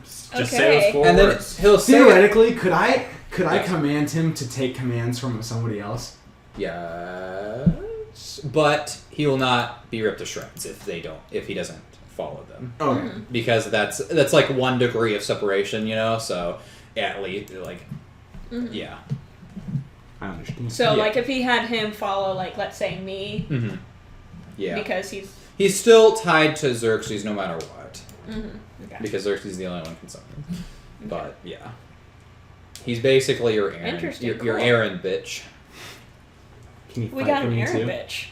Just say those Okay. 4 And then words. he'll say Theoretically, could I Yeah. command him to take commands from somebody else? yes, but he will not be ripped to shreds if he doesn't follow them. Okay. Because that's like 1 degree of separation, you know. So at least like yeah. I understand. So, Yeah. like, if he had him follow, like, let's say me, Mm-hmm. Yeah. because he's. He's still tied to Xerxes no matter what. Okay. Because Xerxes is the only one who can summon him. But yeah. He's basically your Aaron. Interesting, Your cool. Aaron bitch. Can you We fight got for an me Aaron too? bitch.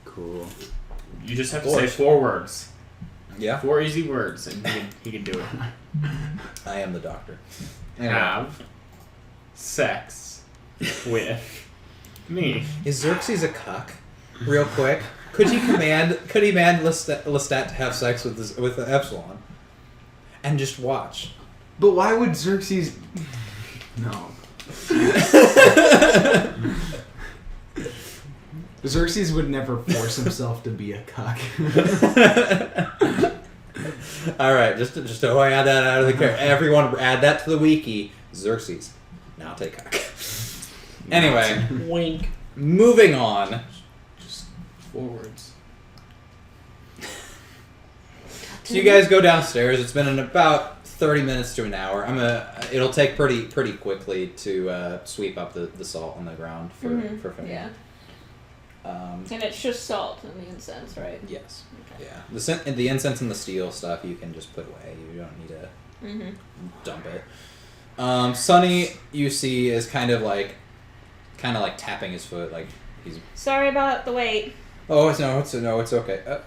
Cool. You just have to Of say course. 4 words. Yeah. 4 easy words, and he can do it. I am the doctor. Anyway. Have sex with me. Is Xerxes a cuck? Real quick. Could he command Lestat to have sex with the Epsilon? And just watch. But why would Xerxes? No. Xerxes would never force himself to be a cuck. Alright, just to add that out of the character. Everyone add that to the wiki. Xerxes. Now take cuck. Anyway, Wink. moving on. Just 4 words. So you guys go downstairs. It's been in about 30 minutes to an hour. It'll take pretty quickly to sweep up the salt on the ground for Fenrir. Yeah. Um, And it's just salt and the incense, right? yes. Okay. Yeah. The incense and the steel stuff you can just put away. You don't need to Mm-hmm. dump it. Sonny, you see, is kind of like tapping his foot, like he's. Sorry about the wait. Oh, it's okay.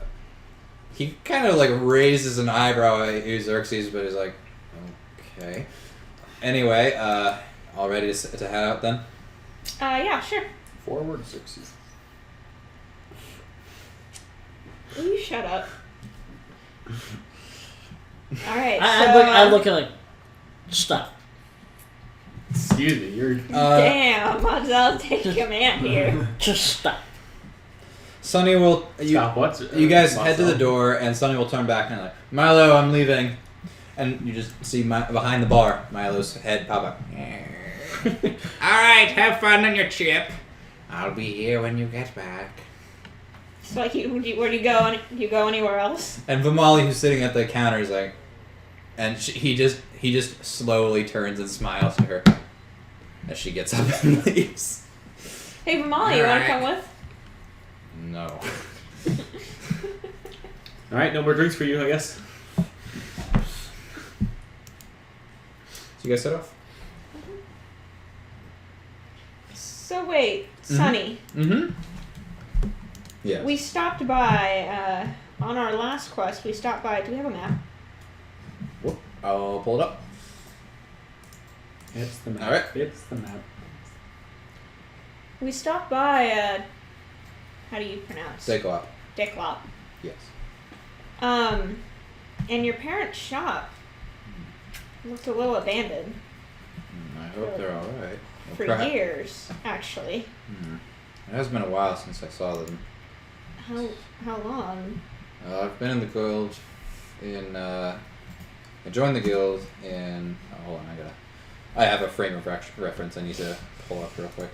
He kind of like raises an eyebrow at you, Xerxes, but he's like, okay. Anyway, all ready to head out then? Yeah, sure. 4 words, Xerxes. Will you shut up? Alright, I look at like, stop. Excuse me, you're. Damn, I'll take command here. Just stop. Sonny will. Stop, what's You guys head to the door, and Sonny will turn back and like, Milo, I'm leaving. And you just see behind the bar, Milo's head pop up. Alright, have fun on your chip. I'll be here when you get back. So, like, where do you go? Do you go anywhere else? And Vimali, who's sitting at the counter, is like, and he just slowly turns and smiles to her as she gets up and leaves. Hey, Vimali, you want to Alright. come with? No. Alright, no more drinks for you, I guess. you guys set off? So wait, Sonny. Mm-hmm. Yeah. We stopped by on our last quest. We stopped by. Do we have a map? Whoop. I'll pull it up. It's the map. All right. It's the map. We stopped by. How do you pronounce? Cyclop. Dicklop. Yes. And your parents' shop looked a little abandoned I hope they're all right. for years, actually. It has been a while since I saw them. How long? I've been in the guild in. I joined the guild in. Oh, hold on, I have a frame of reference I need to pull up real quick.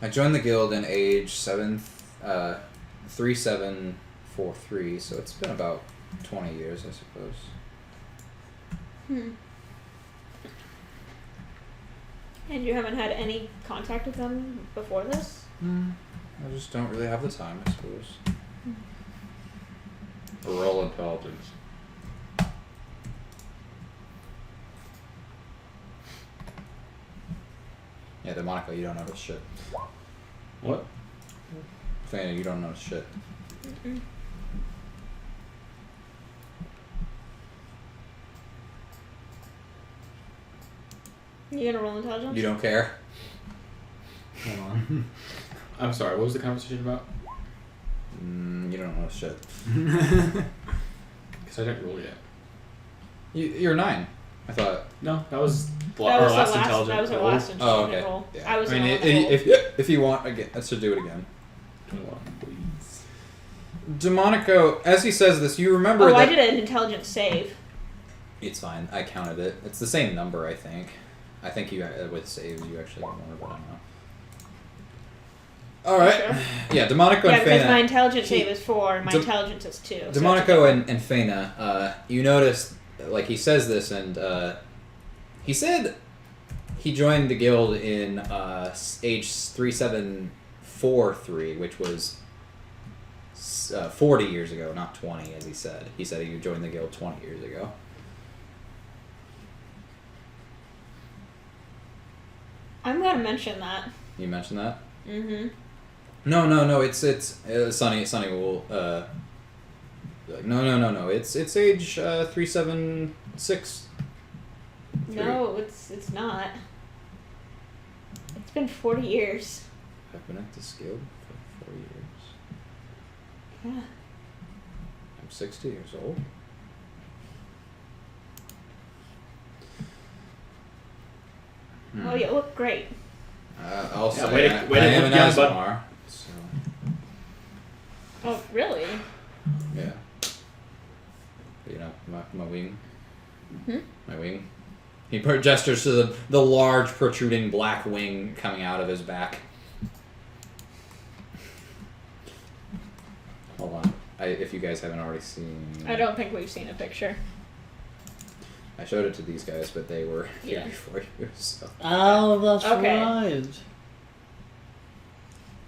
I joined the guild in age 3743, so it's been about 20 years, I suppose. And you haven't had any contact with them before this? I just don't really have the time, I suppose. Roll intelligence. Yeah, DeMonico, you don't notice shit. What? Fanny, you don't notice shit. You gonna roll intelligence? You don't care? Hold on. I'm sorry. What was the conversation about? You don't notice shit. Because I didn't roll yet. You're 9. I thought. No, that was That was our last the intelligence. That was our roll. last Oh, intelligent okay. roll. Yeah. I was I mean, the one that rolled. if you want, again, let's just do it again. 21, please. DeMonico, as he says this, you remember Oh, that. I did an intelligence save. It's fine. I counted it. It's the same number, I think. I think you with saves you actually get more, but I don't know. All right. Sure. Yeah, DeMonico Yeah, and because my Feyna. intelligence save is 4 and my De- intelligence is 2. so it's DeMonico a- and Feyna, you notice, like, he says this, and he said he joined the guild in age 3743, which was 40 years ago, not 20, as he said. He said he joined the guild 20 years ago. I'm gonna mention that. You mentioned that? Mm-hmm. No. It's Sunny will be like, no. It's age 376. No, it's not. It's been 40 years. I've been at this guild for 4 years. Yeah. I'm 60 years old. Oh, you look great. I'll Yeah, say way to I look am an young, bud. Asmar, so Oh, really? yeah. You know, my wing. My wing. He gestures to the large protruding black wing coming out of his back. Hold on. If you guys haven't already seen... I don't think we've seen a picture. I showed it to these guys, but they were here Yeah. before you, so... Oh, that's Okay. right.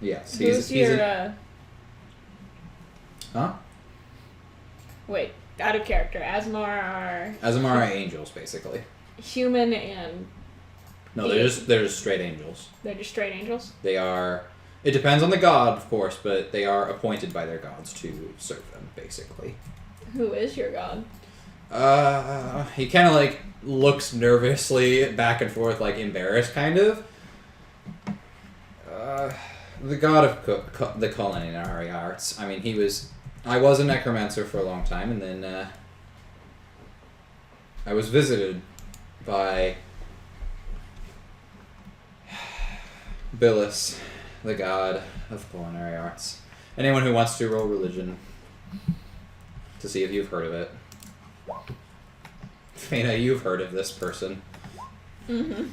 Yes, Who's he's your, Huh? wait, out of character. Asmar are Asmar are angels, basically. human and No, they're just straight angels. they're just straight angels? They are... It depends on the god, of course, but they are appointed by their gods to serve them, basically. Who is your god? He kind of, like, looks nervously back and forth, like, embarrassed, kind of. The god of the culinary arts. I mean, I was a necromancer for a long time, and then, I was visited by Billis, the god of culinary arts. Anyone who wants to roll religion to see if you've heard of it. Feyna, you've heard of this person. Mm-hmm.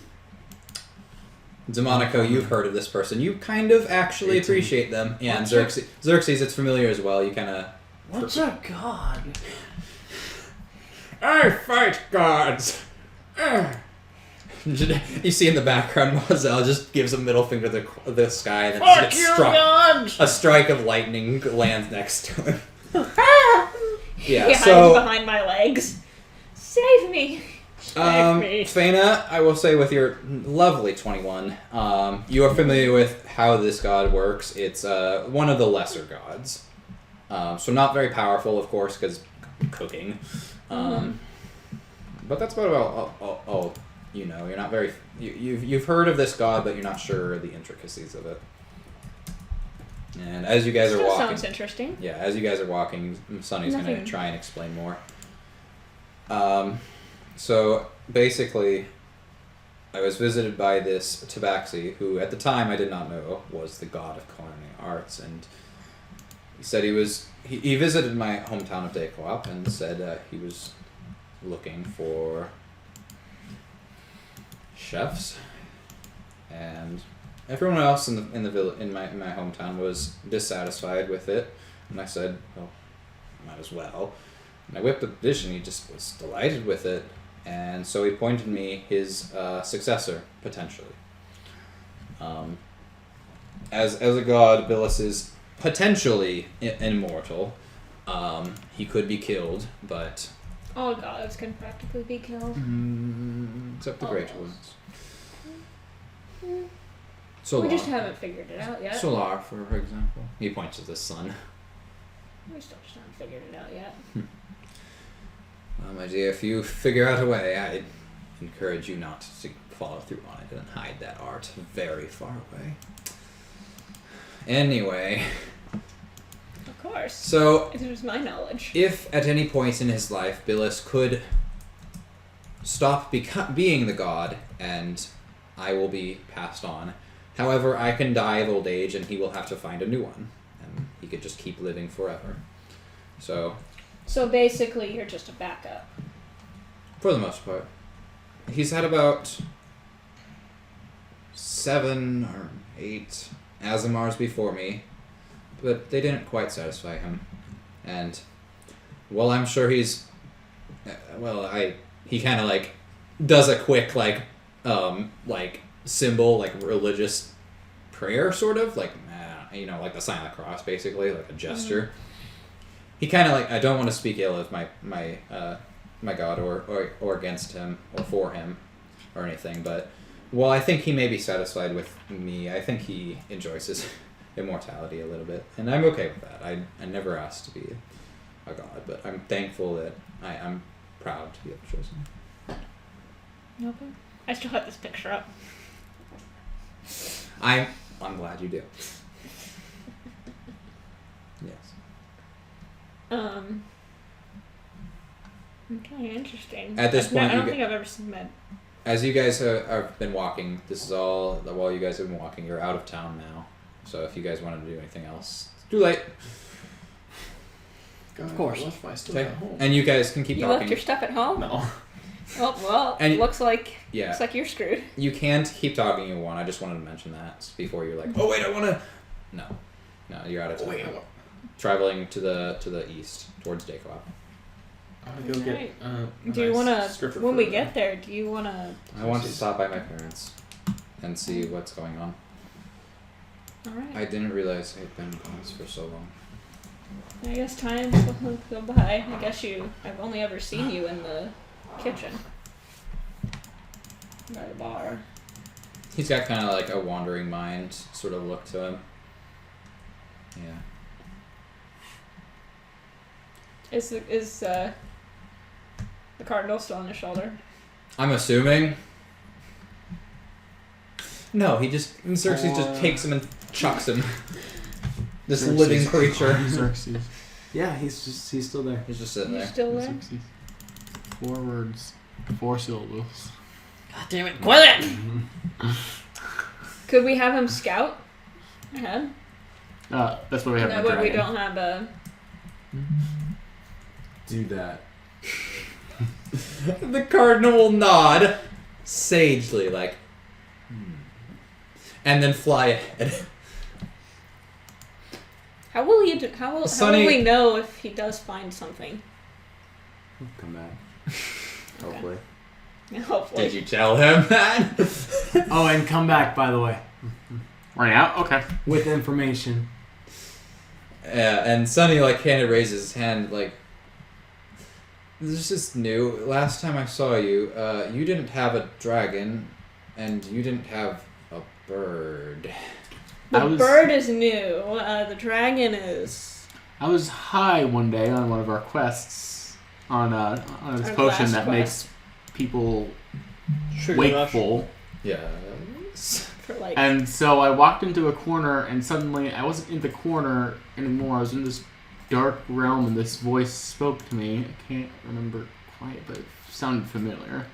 DeMonico, you've heard of this person. You kind of actually 18. appreciate them. Yeah, and What's Xerxes, it's familiar as well. You kind of... What's a god? I fight gods! You see in the background, Moselle just gives a middle finger to the sky, and then Fuck gets you, struck. gods! A strike of lightning lands next to him. Yeah, He so hides behind my legs. Save me. Feyna, I will say with your lovely 21, you are familiar with how this god works. It's one of the lesser gods. So not very powerful, of course, because cooking. But that's about all you know. You're not very... You've heard of this god, but you're not sure the intricacies of it. And as you guys are walking... Sounds interesting. Yeah, as you guys are walking, Sunny's going to try and explain more. So, basically, I was visited by this Tabaxi, who at the time I did not know was the god of culinary arts, and he said he visited my hometown of Decoap and said he was looking for chefs, and everyone else in the village in my hometown was dissatisfied with it, and I said, well, might as well. And I whipped up the dish, and he just was delighted with it. And so he pointed me his successor, potentially. As a god, Billis is potentially immortal. He could be killed, but... All gods can practically be killed. Except the great ones. We just haven't figured it out yet. Solar, for example. He points to the sun. We still just haven't figured it out yet. Well, my dear, if you figure out a way, I encourage you not to follow through on it and hide that art very far away. Anyway. Of course. So, it was my knowledge. If at any point in his life Billis could stop being the god, and I will be passed on. However, I can die of old age, and he will have to find a new one, and he could just keep living forever. So basically, you're just a backup. For the most part. He's had about 7 or 8 Azamars before me, but they didn't quite satisfy him. And, well, I'm sure he's... he kind of, like, does a quick, like, symbol, like, religious prayer, sort of. Like, like the sign of the cross, basically, like a gesture. Mm-hmm. He kind of, like, I don't want to speak ill of my god or against him or for him or anything, but, well, I think he may be satisfied with me. I think he enjoys his immortality a little bit, and I'm okay with that. I never asked to be a god, but I'm thankful that I'm proud to be chosen. Okay. I still have this picture up. I'm glad you do. Yes. Okay, interesting. At this point, I don't think I've ever seen that. As you guys have been walking, this is all while you guys have been walking. You're out of town now, so if you guys wanted to do anything else, it's too late. Of course. Okay. And you guys can keep You talking. left your stuff at home? No. Oh, well, And looks like yeah, looks like you're screwed. You can't keep talking you want. I just wanted to mention that before you're like, oh wait, I want to. No, you're out of town. Traveling to the east towards Dacoap. I'm gonna go get. Do you want to? When we get there, do you want to? I want to stop by my parents and see what's going on. All right. I didn't realize I had been gone for so long. I guess time will go by. I guess I've only ever seen you in the kitchen. By the bar. He's got kind of like a wandering mind sort of look to him. Yeah. Is the cardinal still on his shoulder? I'm assuming. No, Xerxes just takes him and chucks him. This Xerxes. living creature. Xerxes. Yeah, he's still there. He's just sitting You there. still there? Xerxes. 4 words, 4 syllables. God damn it, quit it! Could we have him scout ahead? That's what we have. No, but we don't have a. Do that. The cardinal will nod sagely, like, and then fly ahead. How will he? How will we know if he does find something? Come back. Hopefully. Hopefully. Did you tell him that? Oh, and come back, by the way, Right out? Okay. with information. Yeah, and Sonny like kind of raises his hand like, this is just new. Last time I saw you, you didn't have a dragon, and you didn't have a bird. The bird is new. The dragon is. I was high one day on one of our quests on this Our potion last that quest. makes people Sugar rush. wakeful. Yes. For like. And so I walked into a corner, and suddenly I wasn't in the corner anymore. I was in this dark realm, and this voice spoke to me. I can't remember quite, but it sounded familiar.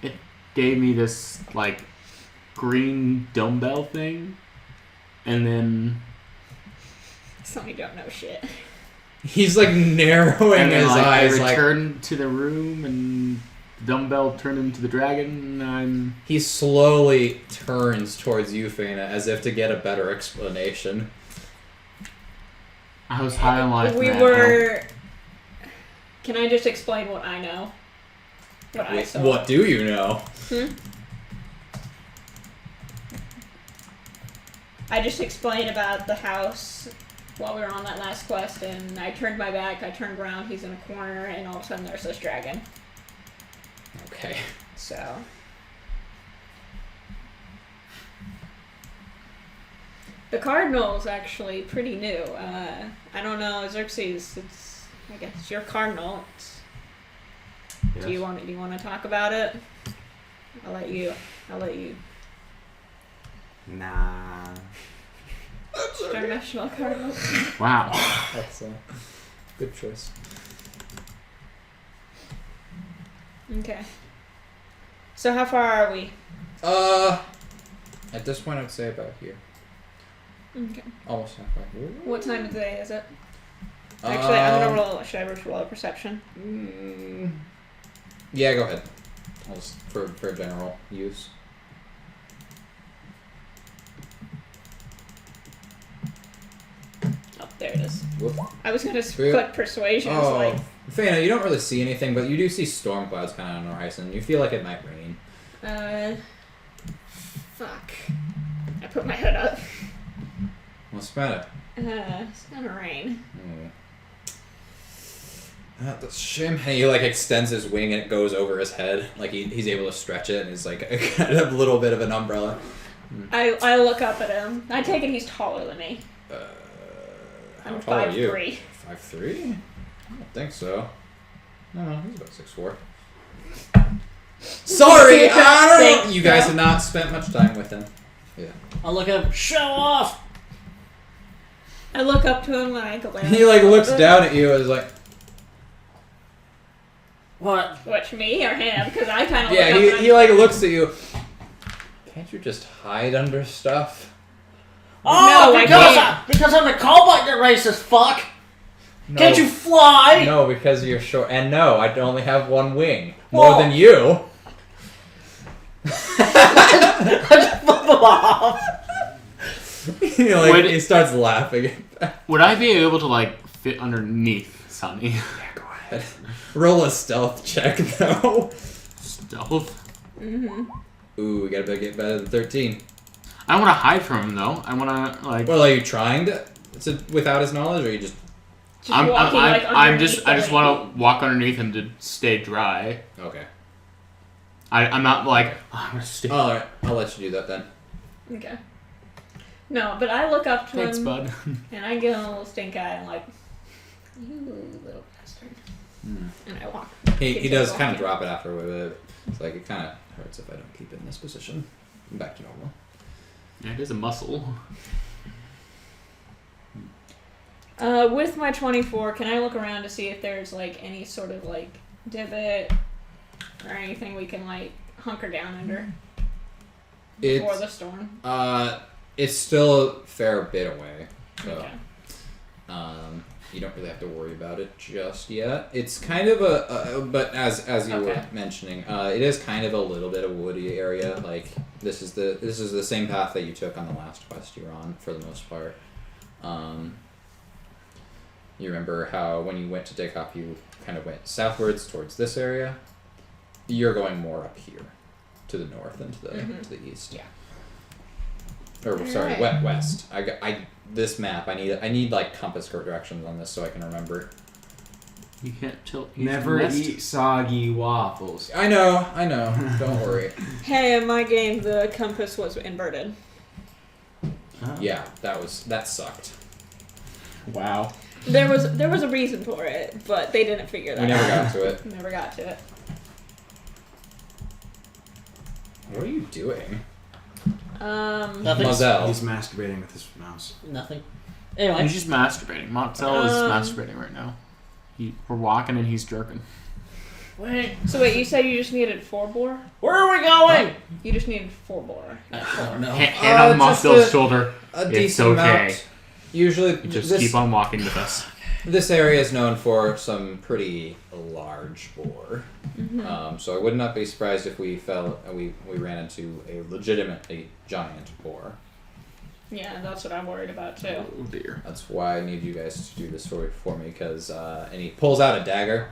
It gave me this like green dumbbell thing, and then Some you don't know shit. He's like narrowing and then his like, eyes I like returned to the room, and the dumbbell turned into the dragon. And he slowly turns towards you, Fana, as if to get a better explanation. I was high on life. We man. were. Can I just explain what I know? What I saw. What do you know? I just explained about the house while we were on that last quest, and I turned my back, I turned around, he's in a corner, and all of a sudden there's this dragon. Okay. So. The cardinal's actually pretty new. I don't know, Xerxes, I guess it's your cardinal. Do you want to talk about it? I'll let you. Nah. International cardinal. Wow. That's a good choice. Okay. So how far are we? At this point I'd say about here. Okay. Almost halfway. What time of day is it? Actually, I'm gonna roll. Should I roll a perception? Yeah, go ahead. I'll just, for general use. Oh, there it is. Whoop. I was gonna Three- put persuasion. Oh, Like, Fana, you don't really see anything, but you do see storm clouds kind of on the horizon. You feel like it might rain. fuck. I put my hood up. What's the matter? It's gonna rain. That's a shame. And he like extends his wing and it goes over his head. Like he's able to stretch it and is like a kind of little bit of an umbrella. I look up at him. I take it he's taller than me. How I'm tall are you? 5'3". 5'3"? I don't think so. No, he's about 6'4". Sorry, I don't know. You guys have not spent much time with him. Yeah. I'll look at him. Show off! I look up to him and I glare. He like looks down at you and is like, What? Which, me or him? Because I kind of yeah. look up. He like looks at you. Can't you just hide under stuff? Oh, No, I because, can't. because I'm the cowboy that racist fuck! No. Can't you fly? No, because you're short. And no, I only have one wing. More Whoa. than you. Just flip him off. He starts laughing. Would I be able to like fit underneath Sonny? Yeah, go ahead. Roll a stealth check though. Stealth. Ooh, we gotta get better than 13. I want to hide from him though. I want to like. Well, are you trying to without his knowledge, or are you just? Just walking, like, I underneath just him. want to walk underneath him to stay dry. Okay. I'm not like I'm gonna stay. All right, I'll let you do that then. Okay. No, but I look up to Thanks, him bud. and I give him a little stink eye and like, you little bastard. And I walk. He Continue does kind of walking. drop it after a bit. It's like it kind of hurts if I don't keep it in this position. I'm back to normal. Yeah, it is a muscle. With my 24, can I look around to see if there's like any sort of like divot or anything we can like hunker down under before the storm? It's still a fair bit away, so Okay. you don't really have to worry about it just yet. It's kind of but as you were Okay. mentioning, it is kind of a little bit of woody area. Like this is the same path that you took on the last quest you were on for the most part. You remember how when you went to Daycop, you kind of went southwards towards this area? You're going more up here, to the north and to the east. Yeah. Or sorry, Alright. west. This map. I need like compass directions on this so I can remember. You can't tilt. Never eat soggy waffles. I know. Don't worry. Hey, in my game, the compass was inverted. Yeah, that sucked. Wow. There was a reason for it, but they didn't figure that We never out. got to it. Never got to it. What are you doing? Nothing. Moselle. He's masturbating with his mouse. Nothing. Anyway. He's just masturbating. Montzel is masturbating right now. We're walking and he's jerking. Wait. So wait, you said you just needed 4 bore? Where are we going? You just needed 4 bore. Oh, no. Hand on just Montzel's a- shoulder. A It's decent okay. amount. Usually, You just this, keep on walking with us. this area is known for some pretty large boar. So I would not be surprised if we ran into a legitimately giant boar. Yeah, that's what I'm worried about too. Oh dear. That's why I need you guys to do this for me, because and he pulls out a dagger.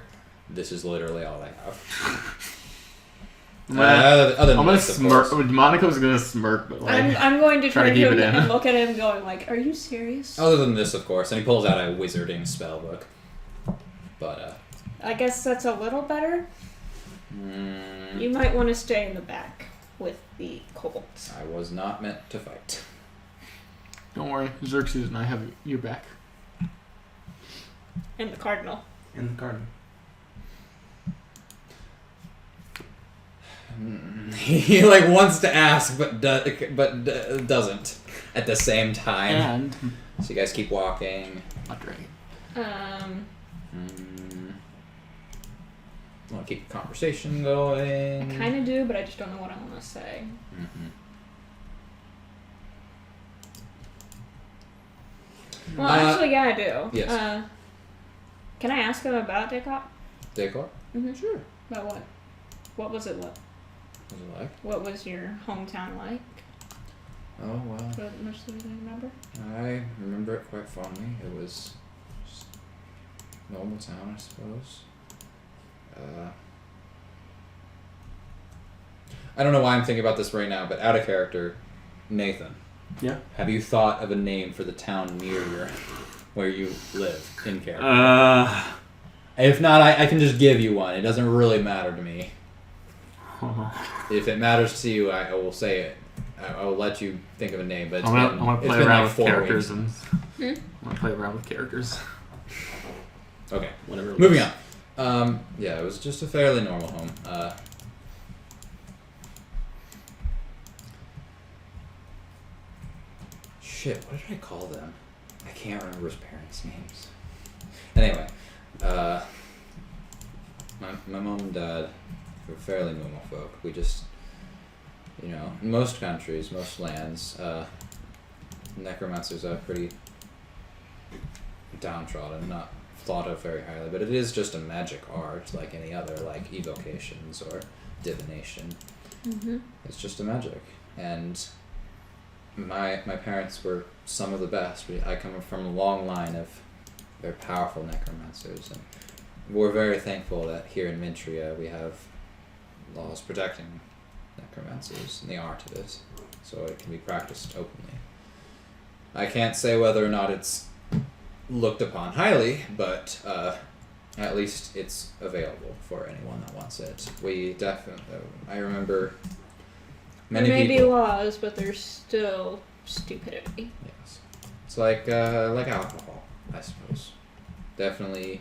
This is literally all I have. Other than I'm gonna this, of smirk. course. Monica's gonna smirk, but like, I'm going to try to turn keep to him it in. and look at him going like, are you serious? Other than this, of course, and he pulls out a wizarding spell book. But I guess that's a little better. mm, You might want to stay in the back with the kobolds. I was not meant to fight. don't worry, Xerxes and I have your back. And the cardinal. In the garden. He like wants to ask, but doesn't at the same time. And So you guys keep walking. not great. Want to keep the conversation going? I kind of do, but I just don't know what I want to say. Well, actually, yeah, I do. Yes. Can I ask him about Decor? Decor? Mm-hmm. Sure. About what? What was it? What's it like? What was your hometown like? Oh well. What much do you remember? I remember it quite fondly. It was just normal town, I suppose. I don't know why I'm thinking about this right now, but out of character, Nathan. Yeah. Have you thought of a name for the town near where you live in character? If not, I can just give you one. It doesn't really matter to me. If it matters to you, I will say it. I will let you think of a name, but I'm gonna play been around like with 4 characters weeks. and I'm gonna play around with characters. Okay. Whatever. it Moving was. on. Yeah, it was just a fairly normal home. Shit, what did I call them? I can't remember his parents' names. Anyway, my mom and dad were fairly normal folk. We just, in most countries, most lands, necromancers are pretty downtrodden, not thought of very highly, but it is just a magic art like any other, like evocations or divination. Mm-hmm. It's just a magic, and my parents were some of the best. I come from a long line of very powerful necromancers, and we're very thankful that here in Mintria we have laws protecting necromancers and the art of it, so it can be practiced openly. I can't say whether or not it's looked upon highly, but at least it's available for anyone that wants it. We definitely, I remember many there may people. be laws, but there's still stupidity. Yes, it's like alcohol, I suppose. Definitely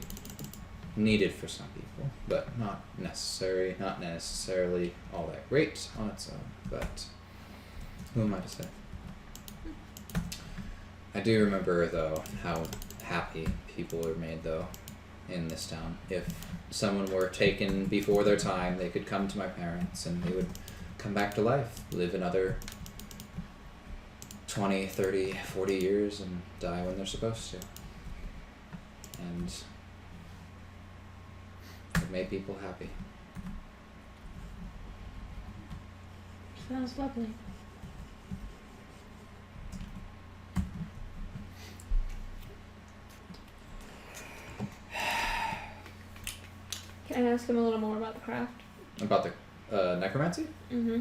needed for some people, but not necessarily all that great on its own. But who am I to say? I do remember though how happy people were made though in this town. If someone were taken before their time, they could come to my parents and they would come back to life, live another 20, 30, 40 years and die when they're supposed to. And it made people happy. Sounds lovely. Can I ask him a little more about the craft? About the necromancy? Mm-hmm.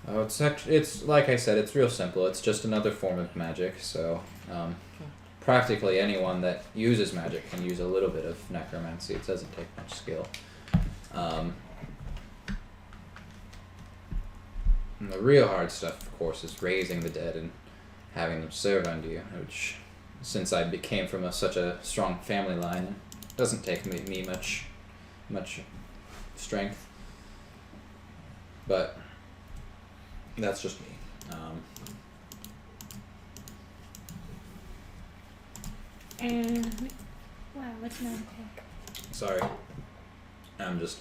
Oh, it's like I said, it's real simple. It's just another form of magic. So, practically anyone that uses magic can use a little bit of necromancy. It doesn't take much skill. And the real hard stuff, of course, is raising the dead and having them serve under you. Which, since I came from such a strong family line, it doesn't take me much strength. But that's just me. And wow, it's 9 o'clock. Sorry. I'm just.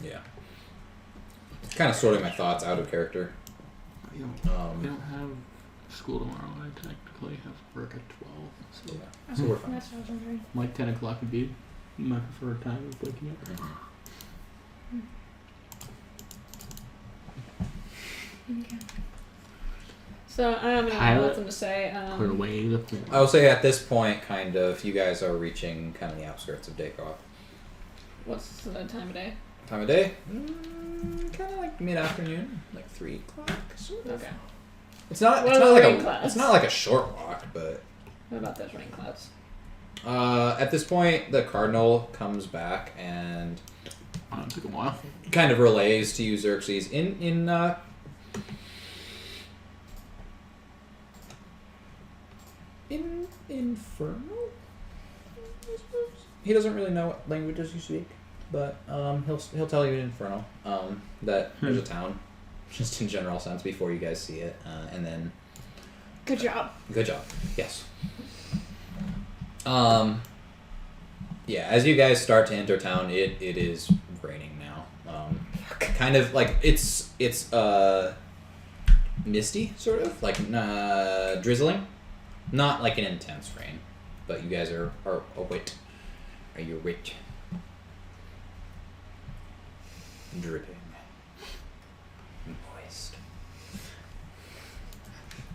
Yeah. Kind of sorting my thoughts out of character. We don't have school tomorrow. I technically have work at 12. So, Yeah. So we're fine. That's what I was wondering. like 10 o'clock would be my preferred time of waking up. Okay. So I don't have nothing to say. Clear away the pool. I will say at this point, kind of, you guys are reaching kind of the outskirts of Daycroft. What's the time of day? Time of day? Kind of like mid-afternoon, like 3 o'clock. Sort of. Okay. It's not. What It's are not the like rain a. clouds? It's not like a short walk, but. What about those rain clouds? At this point, the cardinal comes back and It took a while. kind of relays to you, Xerxes, in Infernal, I suppose. He doesn't really know what languages you speak, but he'll tell you in Infernal that there's a town, just in general sense, before you guys see it, and then. Good job. Good job. Yes. Yeah. As you guys start to enter town, it is raining now. Kind of like it's misty, sort of like drizzling. Not like an intense rain, but you guys are wet. Are you wet? Dripping. Moist.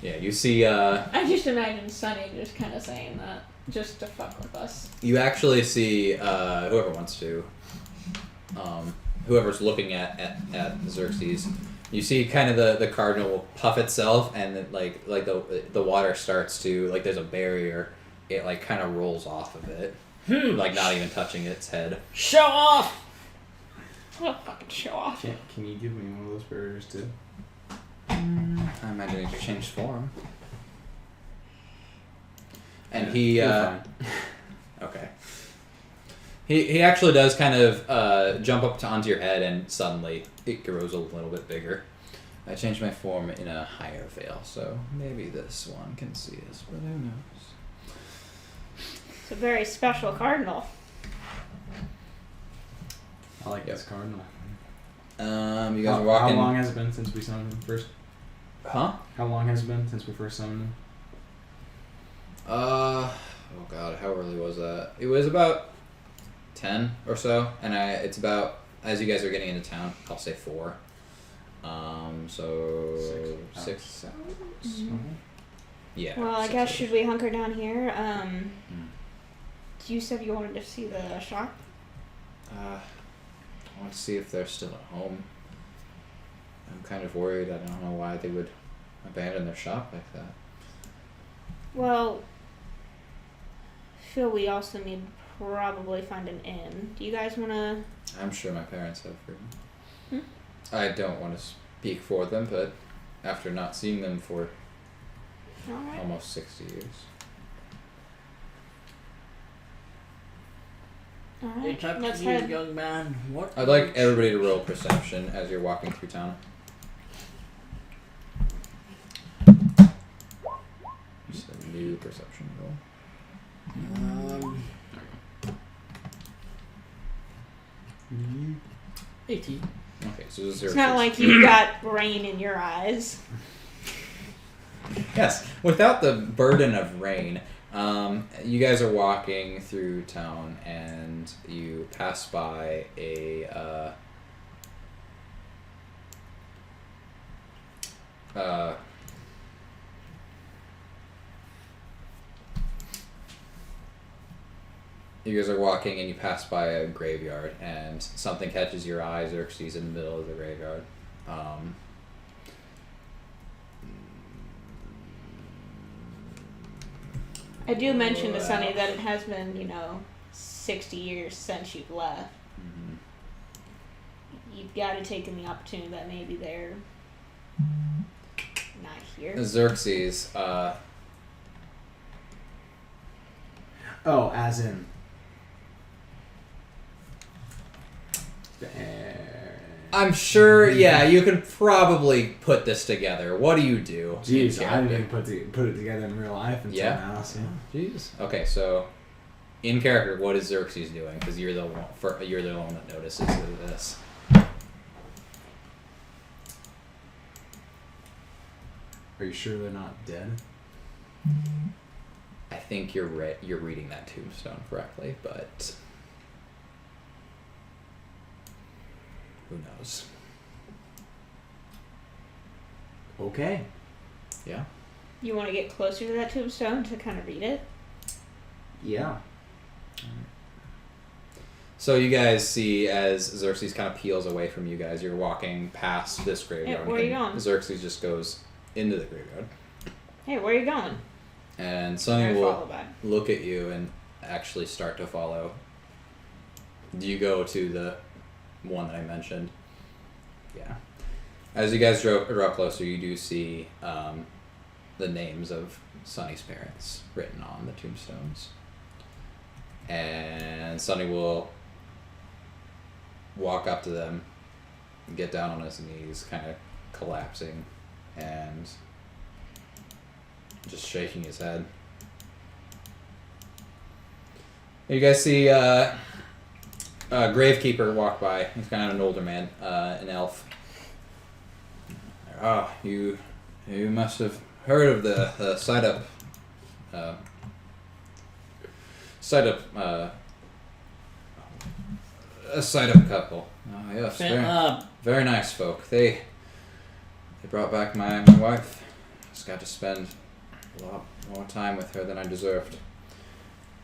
Yeah, you see. I just imagine Sunny just kind of saying that just to fuck with us. You actually see whoever wants to. Whoever's looking at Xerxes. You see kind of the cardinal will puff itself, and then like the water starts to, like, there's a barrier. It like kind of rolls off of it, like not even touching its head. Show off! What a fucking show off. Can you give me one of those barriers too? I imagine it's changed form. And he You're fine. okay. He actually does kind of jump up onto your head, and suddenly it grows a little bit bigger. I changed my form in a higher veil, so maybe this one can see us, but who knows? It's a very special cardinal. I like this cardinal. You guys are walking. How long has it been since we summoned him first? Huh? How long has it been since we first summoned him? Oh god, how early was that? It was about 10 or so, and it's about, as you guys are getting into town, I'll say 4. So 6 hours? Mm-hmm. Yeah. Well, I 6 guess hours. should we hunker down here? You said you wanted to see the shop. I want to see if they're still at home. I'm kind of worried. I don't know why they would abandon their shop like that. Well, I feel we also need to probably find an inn. Do you guys want to? I'm sure my parents have freedom. Hmm? I don't want to speak for them, but after not seeing them for All right. almost 60 years. All right. It's up Let's to you, head. young man. What? I'd like everybody to roll perception as you're walking through town. Just a new perception roll. 18. Okay, so this is your It's not like you got rain in your eyes. Yes, without the burden of rain, you guys are walking through town and you pass by a You guys are walking and you pass by a graveyard and something catches your eye. Xerxes in the middle of the graveyard. I do mention to Sunny that it has been, 60 years since you've left. Mm-hmm. You've got to take in the opportunity that maybe they're not here. Xerxes, Oh, as in. I'm sure, yeah, you can probably put this together. What do you do? Jeez, I didn't even put it together in real life until now. So. Jeez. Okay, so in character, what is Xerxes doing? Because you're the one that notices this. Are you sure they're not dead? I think you're reading that tombstone correctly, but who knows? Okay. Yeah. You want to get closer to that tombstone to kind of read it? Yeah. So you guys see as Xerxes kind of peels away from you guys, you're walking past this graveyard. Hey, where are you going? Xerxes just goes into the graveyard. Hey, where are you going? And Sunny I will follow back. look at you and actually start to follow. Do you go to the one that I mentioned? Yeah. As you guys draw closer, you do see the names of Sunny's parents written on the tombstones. And Sunny will walk up to them, get down on his knees, kind of collapsing, and just shaking his head. You guys see a gravekeeper walk by. He's kind of an older man, an elf. Oh, you must have heard of the a side-up couple. Oh yes, very nice folk. They brought back my wife. Just got to spend a lot more time with her than I deserved.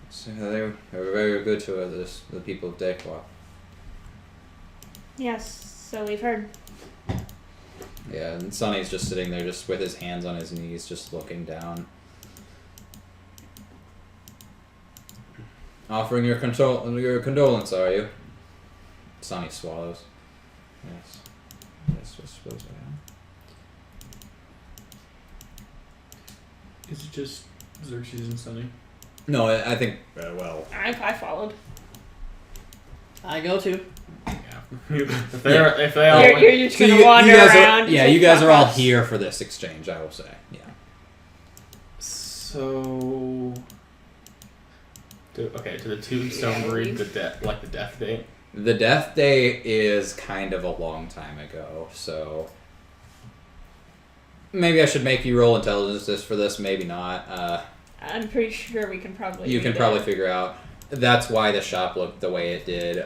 So they were very good to us, the people of Dequois. Yes, so we've heard. Yeah, and Sonny's just sitting there, just with his hands on his knees, just looking down. Offering your condolence, are you? Sonny swallows. Yes. Yes, I suppose I am. Is it just Xerxes and Sunny? No, I think well. I followed. I go too. If they all You're just gonna wander around. You guys are all here for this exchange, I will say. Yeah. So, to the tombstone read the death date. The death day is kind of a long time ago, so maybe I should make you roll intelligence for this. Maybe not. I'm pretty sure we can probably. You can probably figure out. That's why the shop looked the way it did.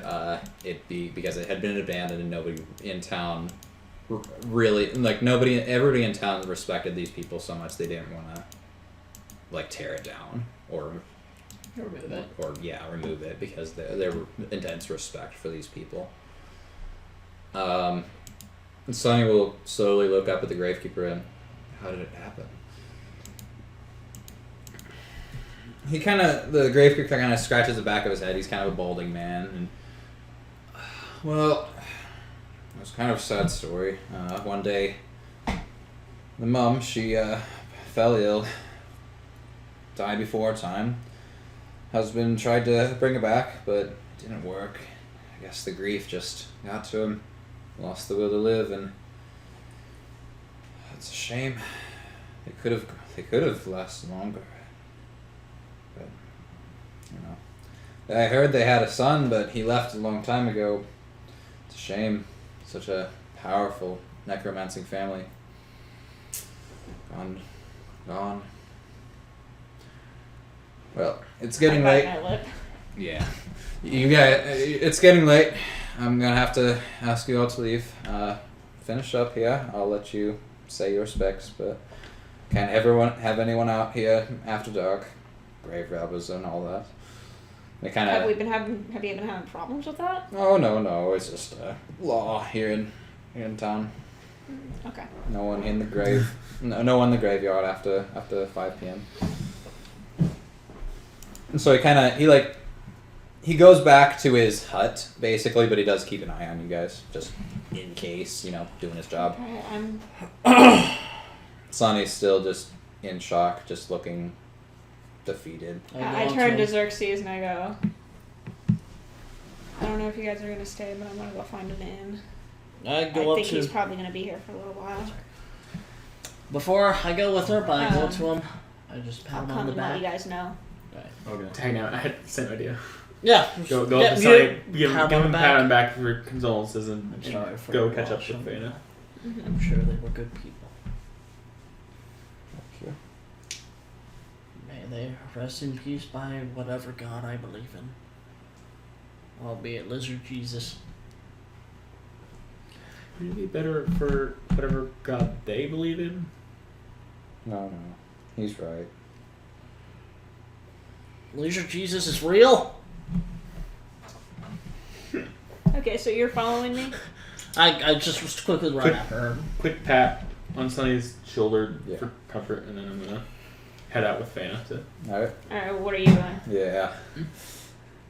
Because it had been abandoned and nobody in town really everybody in town respected these people so much they didn't want to tear it down or remove it. Or remove it because there were intense respect for these people. Sonny will slowly look up at the gravekeeper and how did it happen? The gravekeeper kind of scratches the back of his head. He's kind of a balding man, and well, it was kind of a sad story. One day, the mom, she fell ill, died before her time. Husband tried to bring her back, but it didn't work. I guess the grief just got to him. Lost the will to live, and it's a shame. They could have lasted longer. But I heard they had a son, but he left a long time ago. It's a shame. Such a powerful necromancing family. Gone. Well, it's getting late. My lip. Yeah. You guys, it's getting late. I'm gonna have to ask you all to leave. Finish up here. I'll let you say your specs, but can't have anyone out here after dark. Grave robbers and all that. They kind Have of. you been having problems with that? Oh no, it's just law here in town. Okay. No one in the grave. No one in the graveyard after 5 p.m. And so he goes back to his hut basically, but he does keep an eye on you guys just in case, doing his job. Okay, Sonny's still just in shock, just looking defeated. I turn to Xerxes and I go, I don't know if you guys are going to stay, but I'm going to go find an inn. I I think he's probably going to be here for a little while. Before I go with her, but I go to him. I just pat I'll him come on the and let back. you guys know. Okay. Hang on, I had the same idea. Yeah. Go Yeah, up to Sonny, you give pat him him a on pat the on back for condolences and I'm sorry for go your catch up loss. with Fana. I'm sure they were good people. Thank you. May they rest in peace by whatever God I believe in. Albeit Lizard Jesus. Would it be better for whatever God they believe in? No, he's right. Lizard Jesus is real? Okay, so you're following me? I just was quickly run after her. Quick pat on Sonny's shoulder Yeah. for comfort, and then I'm gonna head out with Fana to. All right. Alright, what are you doing? Yeah.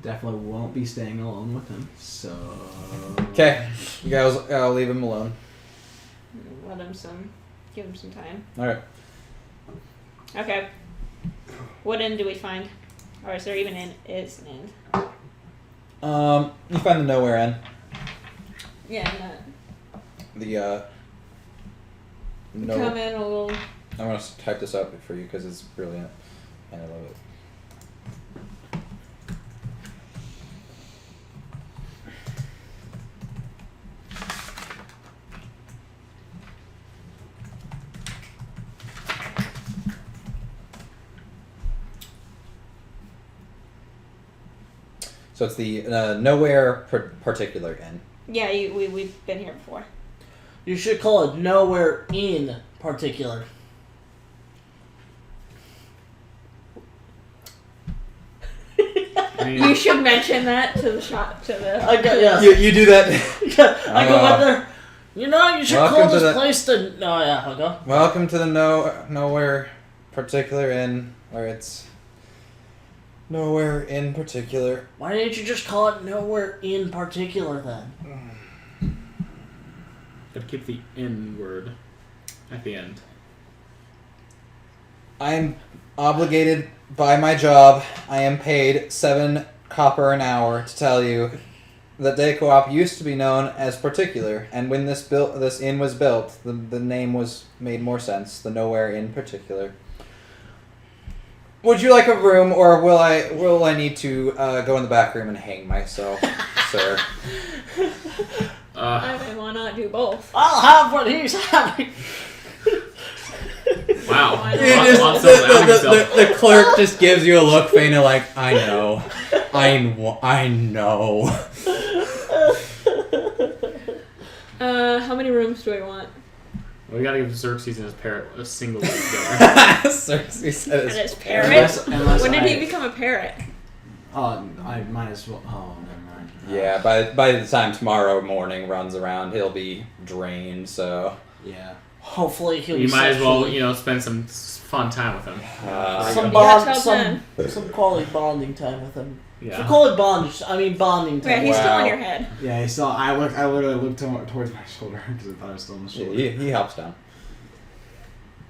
Definitely won't be staying alone with him. So. Okay, you guys, I'll leave him alone. Give him some time. All right. Okay. What inn do we find? Or is there even an inn? You find the Nowhere Inn. Yeah, The no. come in a little. I'm gonna type this up for you because it's brilliant, and I love it. So it's the Nowhere Particular Inn. Yeah, we've been here before. You should call it Nowhere in Particular. You should mention that to the shop, to the. I got yes. You do that. I go in there. You should Welcome call to this the- place the. Oh yeah, I'll go. Welcome to the Nowhere Particular Inn, where it's nowhere in particular. Why didn't you just call it Nowhere in Particular then? Gotta keep the in word at the end. I'm obligated by my job. I am paid 7 copper an hour to tell you that Day Co-op used to be known as Particular, and when this inn was built, the name made more sense. The Nowhere in Particular. Would you like a room, or will I need to go in the back room and hang myself, sir? I mean, why not do both? I'll have what he's having. Wow. Why not? The clerk just gives you a look, Fana, like, I know. How many rooms do I want? We gotta give Xerxes and his parrot a single week together. Xerxes said And his his parrot? Unless When did I, he become a parrot? I might as well. Oh, never mind. Yeah, by the time tomorrow morning runs around, he'll be drained, so... Yeah. Hopefully he'll You be might as well, sexually- spend some fun time with him. some Yeah, bond, tell some quality bonding time with him. Yeah. So call it bondage. I mean bonding Yeah, time. he's still Wow. on your head. Yeah, he saw. I literally looked towards my shoulder because I thought I was still on the Yeah, shoulder. he helps down.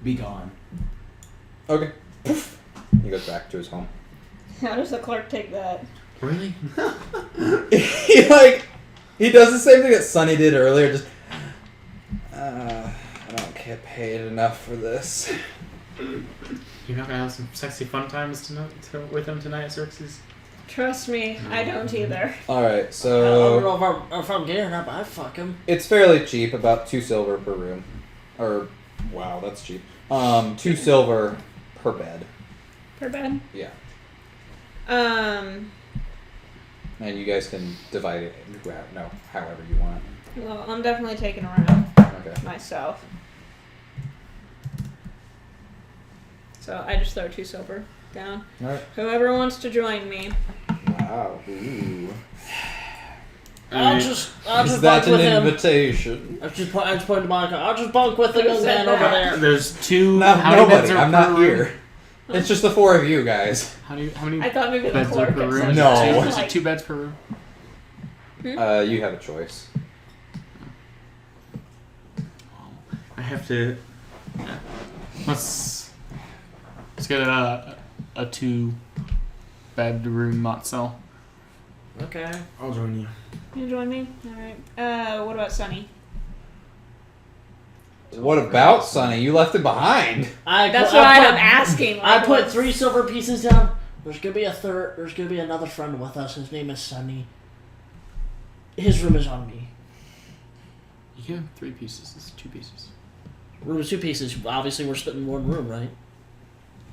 Be gone. Okay. He goes back to his home. How does the clerk take that? Really? He does the same thing that Sonny did earlier, just... I don't get paid enough for this. You're not gonna have some sexy fun times with him tonight, Xerxes? Trust me, I don't either. Alright, I don't so... know if I'm getting up. I fuck him. It's fairly cheap, about 2 silver per room. Or, wow, that's cheap. 2 silver per bed. Per bed? Yeah. Um, And you guys can divide it, however you want. well, I'm definitely taking a round Okay. myself. So I just throw 2 silver down. Alright. Whoever wants to join me. Wow. Ooh. I'll just Is that bunk with an him. invitation? I just pointed to Monica. I'll just bunk with the young man over there. There's two. No, how many beds nobody. are I'm per not room? here. It's just the four of you guys. How many I thought maybe the beds are clerk per had room? said No. that. Is it Like, 2 beds per room? You have a choice. I have to. Yeah. Let's get a 2-bedroom not cell. Okay. I'll join you. You join me? Alright. What about Sunny? What about Sonny? You left him behind. That's why I'm asking. I Like, put what's- 3 silver pieces down. There's gonna be a third. There's gonna be another friend with us. His name is Sunny. His room is on me. You give him 3 pieces. It's 2 pieces. Room is 2 pieces. Obviously, we're splitting one room, right?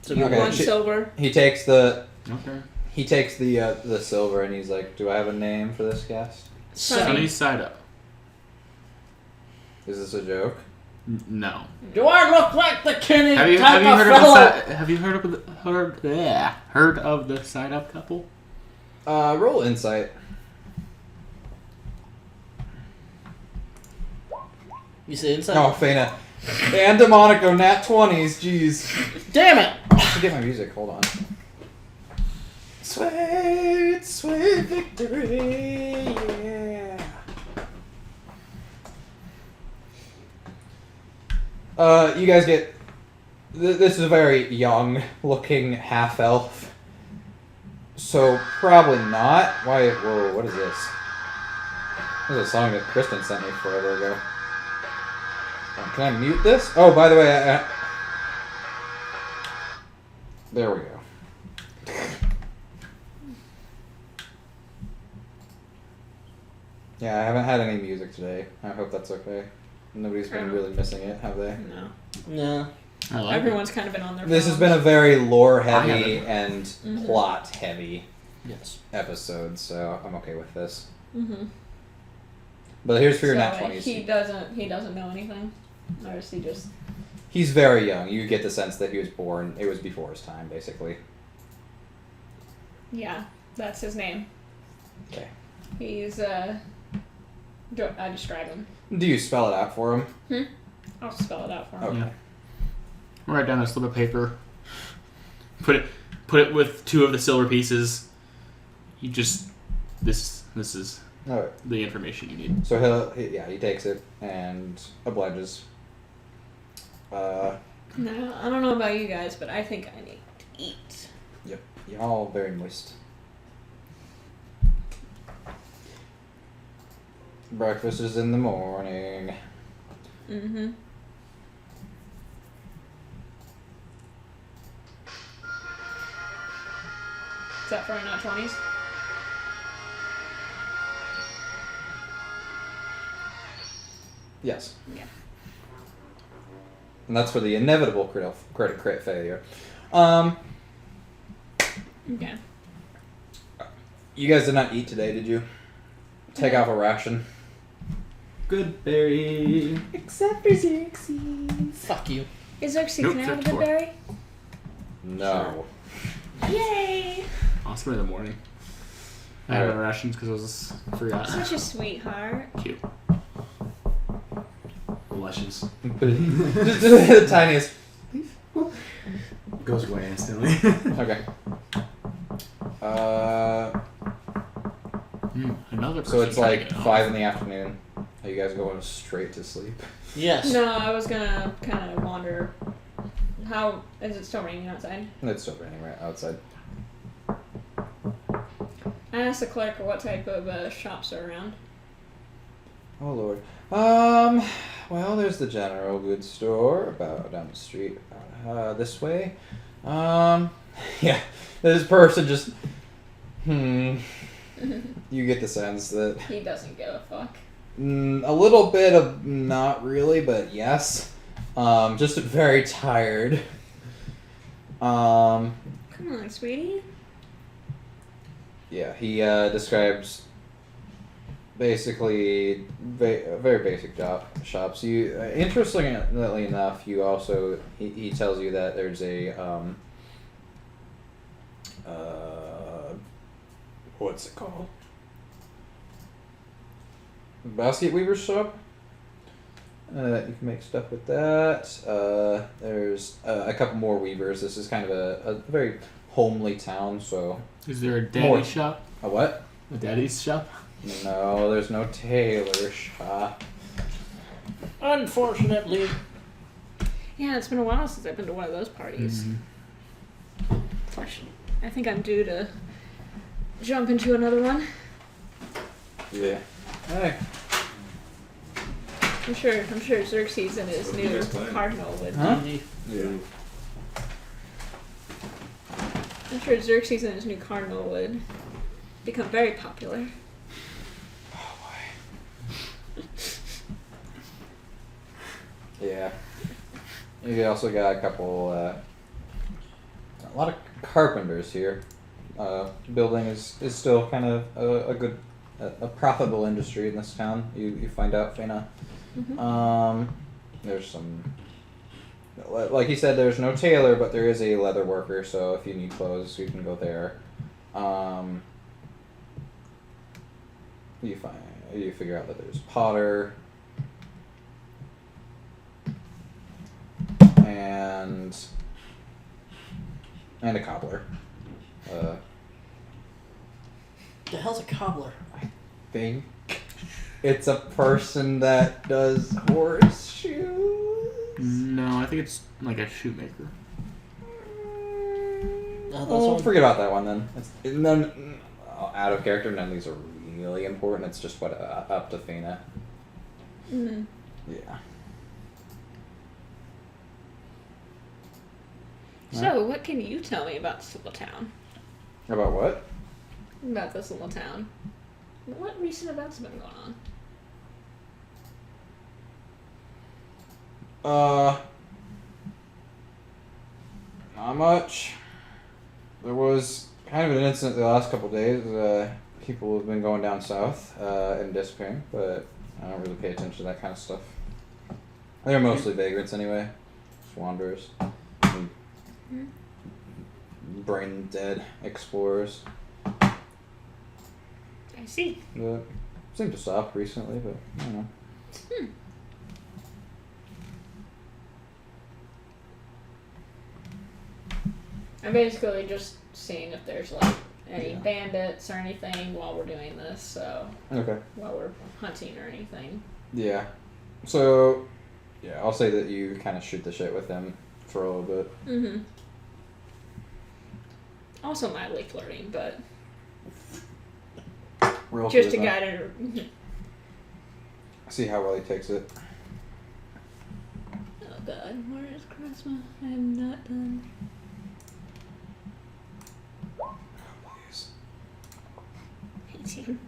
So Okay. One silver. He takes the Okay. the silver and he's like, "Do I have a name for this guest? Sunny's side up. Is this a joke?" No. Do I look like the Kenny Have you type of heard of fellow? heard of the side up couple? Roll insight. You say inside? Oh, Fana. And Demonico, nat 20s. Jeez. Damn it! I have to get my music. Hold on. Sweet, sweet victory. Yeah. You guys get. This is a very young-looking half-elf. So probably not. Why? Whoa! What is this? This is a song that Kristen sent me forever ago. Can I mute this? Oh, by the way, there we go. Yeah, I haven't had any music today. I hope that's okay. Nobody's been really missing it, have they? No. No. I like Everyone's kind of been on their This has phones. been a very lore-heavy I and plot-heavy Yes. episode, so I'm okay with this. Mm-hmm. But here's for your So nat 20s. he doesn't know anything, or is he just? He's very young. You get the sense that he was born. It was before his time, basically. Yeah, that's his name. Okay. He's I describe him. Do you spell it out for him? I'll spell it out for him. Okay. Yeah. Write down a slip of paper. Put it with 2 of the silver pieces. You just this is Alright. the information you need. So he takes it and obliges. No, I don't know about you guys, but I think I need to eat. Yep. Y'all very moist. Breakfast is in the morning. Mm-hmm. Is that for our nat 20s? Yes. Yeah. And that's for the inevitable crit failure. Okay. You guys did not eat today, did you? Take off a ration. Good berry. Except for Xerxes. Fuck you. Is Xerxes Nope, can I have a good 54. berry? No. Yay! I'll spend it in the morning. I have rations because I forgot. Such a sweetheart. Cute. Luscious. The tiniest. Goes away instantly. Okay. Another. So it's person trying like to get 5 in the afternoon. Are you guys going straight to sleep? Yes. No, I was gonna kind of wander. How is it still raining outside? It's still raining right outside. I asked the clerk what type of shops are around. Oh lord. Well, there's the general goods store about down the street, about this way. Yeah, this person just. You get the sense that He doesn't give a fuck. a little bit of not really, but yes. Just very tired. Come on, sweetie. Yeah, he describes basically very basic shops. You interestingly enough, you also he tells you that there's a what's it called? Basket weaver shop. You can make stuff with that. There's a couple more weavers. This is kind of a very homely town, so... Is there a daddy shop? A what? A daddy's shop? No, there's no tailor shop. Unfortunately. Yeah, it's been a while since I've been to one of those parties. Mm-hmm. I think I'm due to jump into another one. Yeah. Hey. I'm sure Xerxes and his What are you new guys playing? cardinal would. Huh? Yeah. I'm sure Xerxes and his new cardinal would become very popular. Yeah. You also got a couple, a lot of carpenters here. Building is still kind of a good, a profitable industry in this town. You find out, Fena. Mm-hmm. There's some, like you said, there's no tailor, but there is a leather worker. So if you need clothes, you can go there. You figure out that there's potter. And a cobbler. The hell's a cobbler? Think it's a person that does horseshoes. No, I think it's like a shoemaker. Oh, forget about that one then. None out of character. None of these are really important. It's just what up to Fena. Mm-hmm. Yeah. So, what can you tell me about this little town? About what? About this little town. What recent events have been going on? Not much. There was kind of an incident the last couple of days. People have been going down south and disappearing, but I don't really pay attention to that kind of stuff. They're mostly vagrants anyway. Just wanderers. Brain dead explorers. I see. But seemed to stop recently, but I don't know. I'm basically just seeing if there's like any Yeah. bandits or anything while we're doing this, so Okay. while we're hunting or anything. Yeah. So, yeah, I'll say that you kind of shoot the shit with him for a little bit. Mm-hmm. Also mildly flirting, but Real just to charisma. guide her. See how well he takes it. Oh god, where is charisma? I am not done. Please. 18.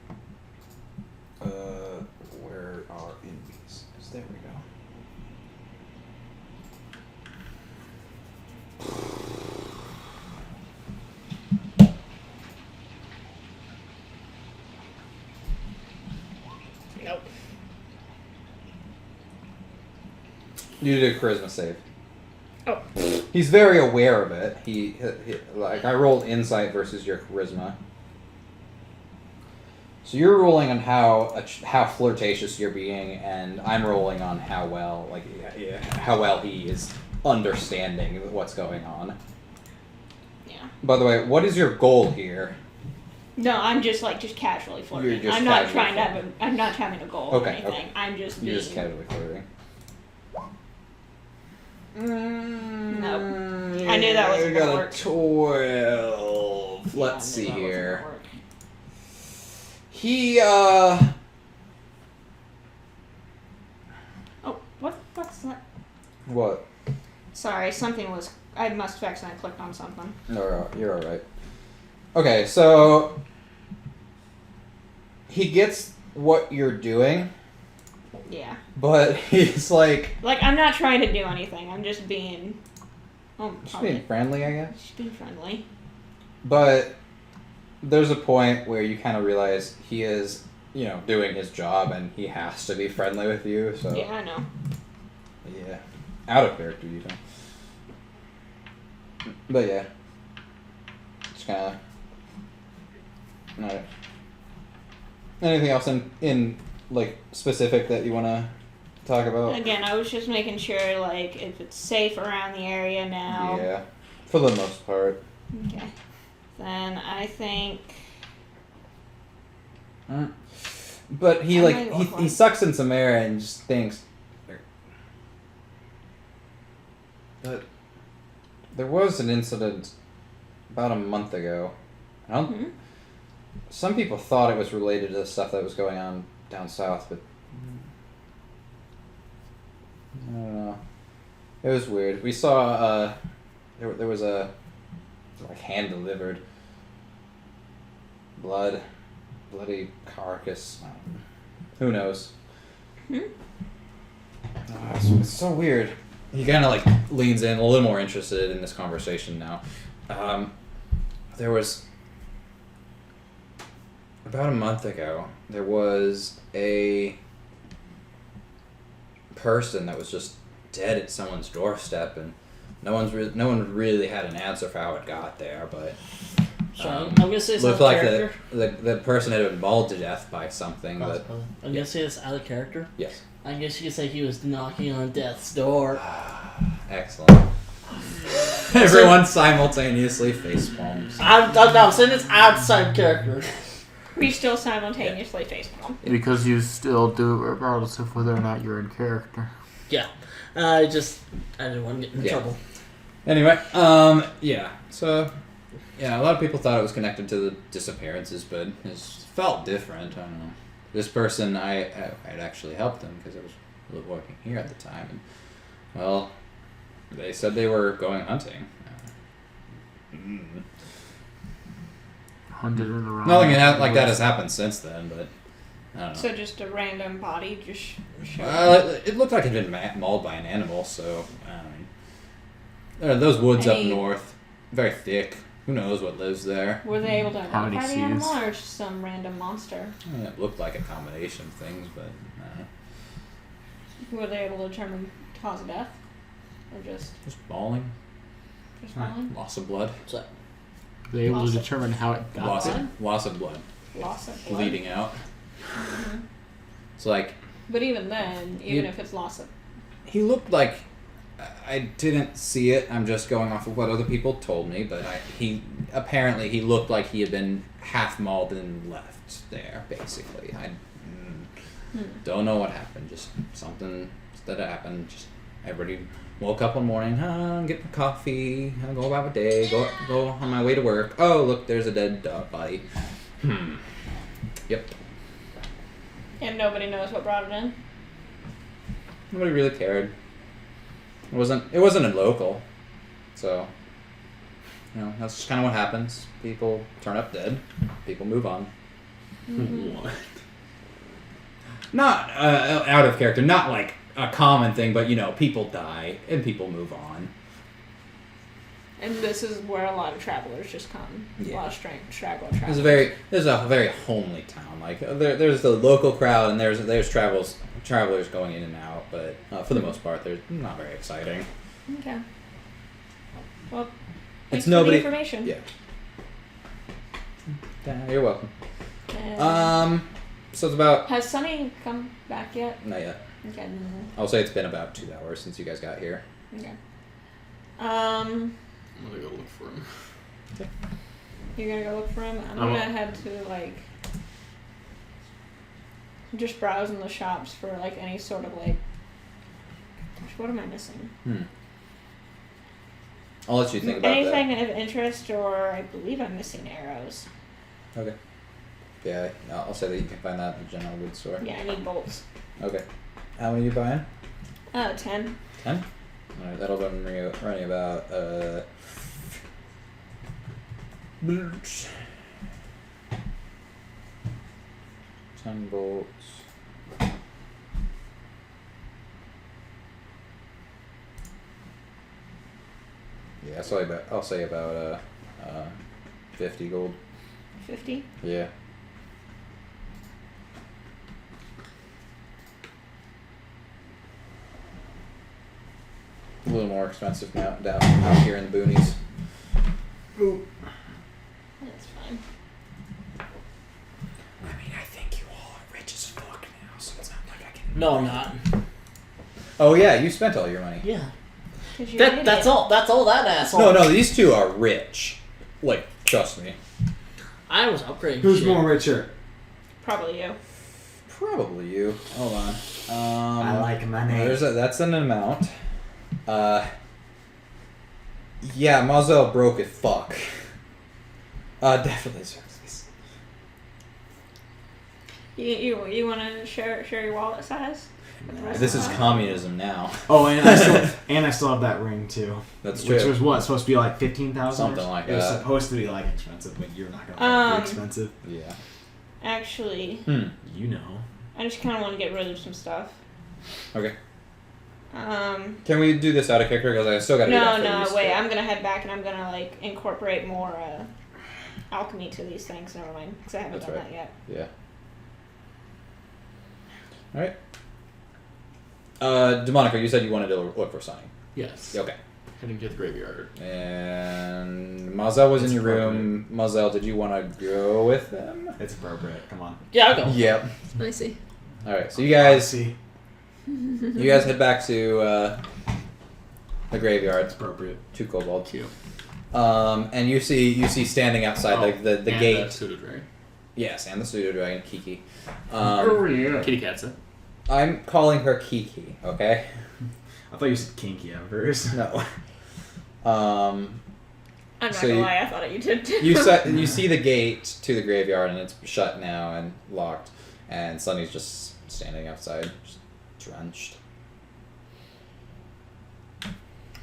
Where are enemies? There we go. Nope. You did a charisma save. Oh. He's very aware of it. He like I rolled insight versus your charisma. So you're rolling on how flirtatious you're being, and I'm rolling on how well how well he is understanding what's going on. Yeah. By the way, what is your goal here? No, I'm just casually flirting. You're just I'm not casually trying to flirting. I'm not having a goal or Okay, anything. okay. I'm just You're being. just casually flirting. No. I knew that wasn't I got gonna a work. 12. Yeah, I Let's knew see that wasn't here. gonna work. He Oh, what's that? What? Sorry, something was. I must have accidentally clicked on something. No, you're alright. Okay, so he gets what you're doing, Yeah. but he's like Like, I'm not trying to do anything. I'm just being. just being friendly, I guess. Just being friendly. But there's a point where you kind of realize he is, doing his job and he has to be friendly with you. So Yeah, I know. yeah, out of character, you know. But yeah, just kind of Alright. Anything else in like specific that you want to talk about? Again, I was just making sure, like, if it's safe around the area now. Yeah, for the most part. Okay. Then I think. But he I like might walk he on. sucks in some air and just thinks. But there was an incident about a month ago. I don't. Hmm? Some people thought it was related to the stuff that was going on down south, but I don't know. It was weird. We saw there was a like hand delivered bloody carcass. Who knows? Hmm? It's so weird. He kind of like leans in a little more interested in this conversation now. There was about a month ago. There was a person that was just dead at someone's doorstep, and no one really had an answer for how it got there. But So I'm gonna say it's out looked of like character. the person had been mauled to death by something. But I'm gonna say it's out of character. yes, I guess you could say he was knocking on death's door. excellent. Everyone simultaneously face palms. I'm saying it's outside character. We still simultaneously facepalm. Because you still do it regardless of whether or not you're in character. Yeah. I didn't want to get in Yeah. trouble. Anyway, yeah. So, yeah, a lot of people thought it was connected to the disappearances, but it felt different. I don't know. This person, I had actually helped them because I was working here at the time, and well, they said they were going hunting. Hunted in the wrong. Nothing like that has happened since then, but I don't know. So just a random body just showed It looked like it had been mauled by an animal, so those woods up Any- north, very thick. Who knows what lives there? Were they able to How many identify the animal seeds? or just some random monster? It looked like a combination of things, but Were they able to determine cause of death? Or just bawling, falling? loss of blood, So, Were they able Loss to of- determine how it got loss there? of, loss of blood, Loss of blood? bleeding out. Mhm. It's like But even then, even You- if it's loss of... he looked like. I didn't see it. I'm just going off of what other people told me, but he looked like he had been half mauled and left there. Basically, I don't know what happened. Just something that happened. Just everybody woke up one morning, get my coffee, go about my day, go on my way to work. Oh, look, there's a dead dog body. Yep. And nobody knows what brought it in? Nobody really cared. It wasn't a local, so that's just kind of what happens. People turn up dead. People move on. What? Not out of character. Not like a common thing, but people die and people move on. And this is where a lot of travelers just come. Yeah. A lot of straggler travelers. There's a very homely town. Like there's the local crowd and there's travelers going in and out, but for the most part, they're not very exciting. Okay. Well, It's thanks for nobody. the information. Yeah. Yeah, you're welcome. And So it's about has Sunny come back yet? not yet. Okay. I'll say it's been about 2 hours since you guys got here. Okay. I'm gonna go look for him. You're gonna go look for him? I'm I'm gonna a- head to, like, just browse in the shops for, like, any sort of, like, gosh, what am I missing? I'll let you think about that. Anything of interest, or I believe I'm missing arrows. Okay. Yeah, I'll say that you can find that in the general goods store. Yeah, I need bolts. Okay. How many are you buying? 10. 10? Alright, that'll run you about 10 volts. Yeah, I'll say about 50 gold. 50? Yeah. A little more expensive now down out here in the boonies. That's fine. No, I'm not. Oh yeah, you spent all your money. Yeah. 'Cause you're an That's idiot. all. That's all that asshole. No, these two are rich. Like, trust me. I was upgrading. Who's shit. more richer? Probably you. Probably you. Hold on. I like my name. That's an amount. Yeah, Mazel broke as fuck. Definitely Xerxes. You want to share your wallet size? This is communism now. Oh, and I still have that ring too. That's Which true. was what, supposed to be like 15,000? Something like It was that. supposed to be like expensive, but you're not gonna be expensive. Yeah. Actually, You know. I just kind of want to get rid of some stuff. Okay. Can we do this out of character? Because I still gotta do that for No, these wait. two. I'm gonna head back and I'm gonna like incorporate more alchemy to these things. Never mind, because I haven't That's done right. that yet. Yeah. Alright. DeMonica, you said you wanted to look for Sonny. Yes. Okay. Heading to the graveyard. And Mazel was in your room. Mazel, did you want to go with them? It's appropriate. Come on. Yeah, I'll go. Yep. I see. Alright, so you guys See, head back to the graveyard. it's appropriate. 2 kobold. Cute. And you see standing outside the and gate. suited, right? Yes, and the pseudo dragon Kiki. Yeah. Kitty cat's it. I'm calling her Kiki, okay? I thought you said kinky at first. No. I'm not So gonna you- lie. I thought you did. You see the gate to the graveyard, and it's shut now and locked. And Sunny's just standing outside, just drenched.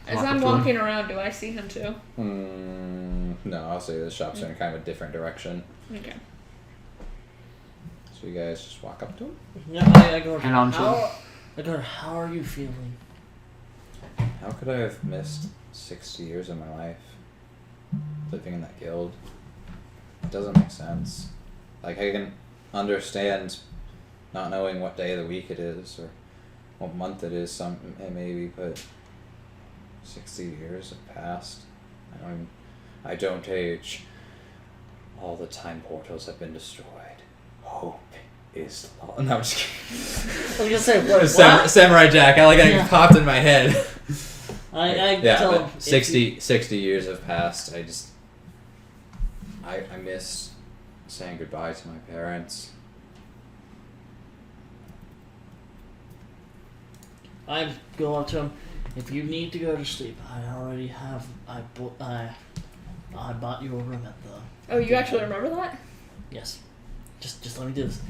As Walk I'm up to him. walking around, do I see him too? No, I'll say the shop's in kind of a different direction. Okay. So you guys just walk up to him. Yeah, I go. Head on to How? I go. How are you feeling? How could I have missed 60 years of my life living in that guild? It doesn't make sense. Like, I can understand not knowing what day of the week it is or what month it is, maybe, but 60 years have passed. I don't age. All the time portals have been destroyed. Hope is lost. No, I'm just kidding. I was gonna say what? Samurai Jack. I like that. It popped in my head. I Yeah, tell but him 60 years have passed. I miss saying goodbye to my parents. I go up to him. If you need to go to sleep, I already have. I bought you a room at the. Oh, you actually remember that? Yes. Just let me do this.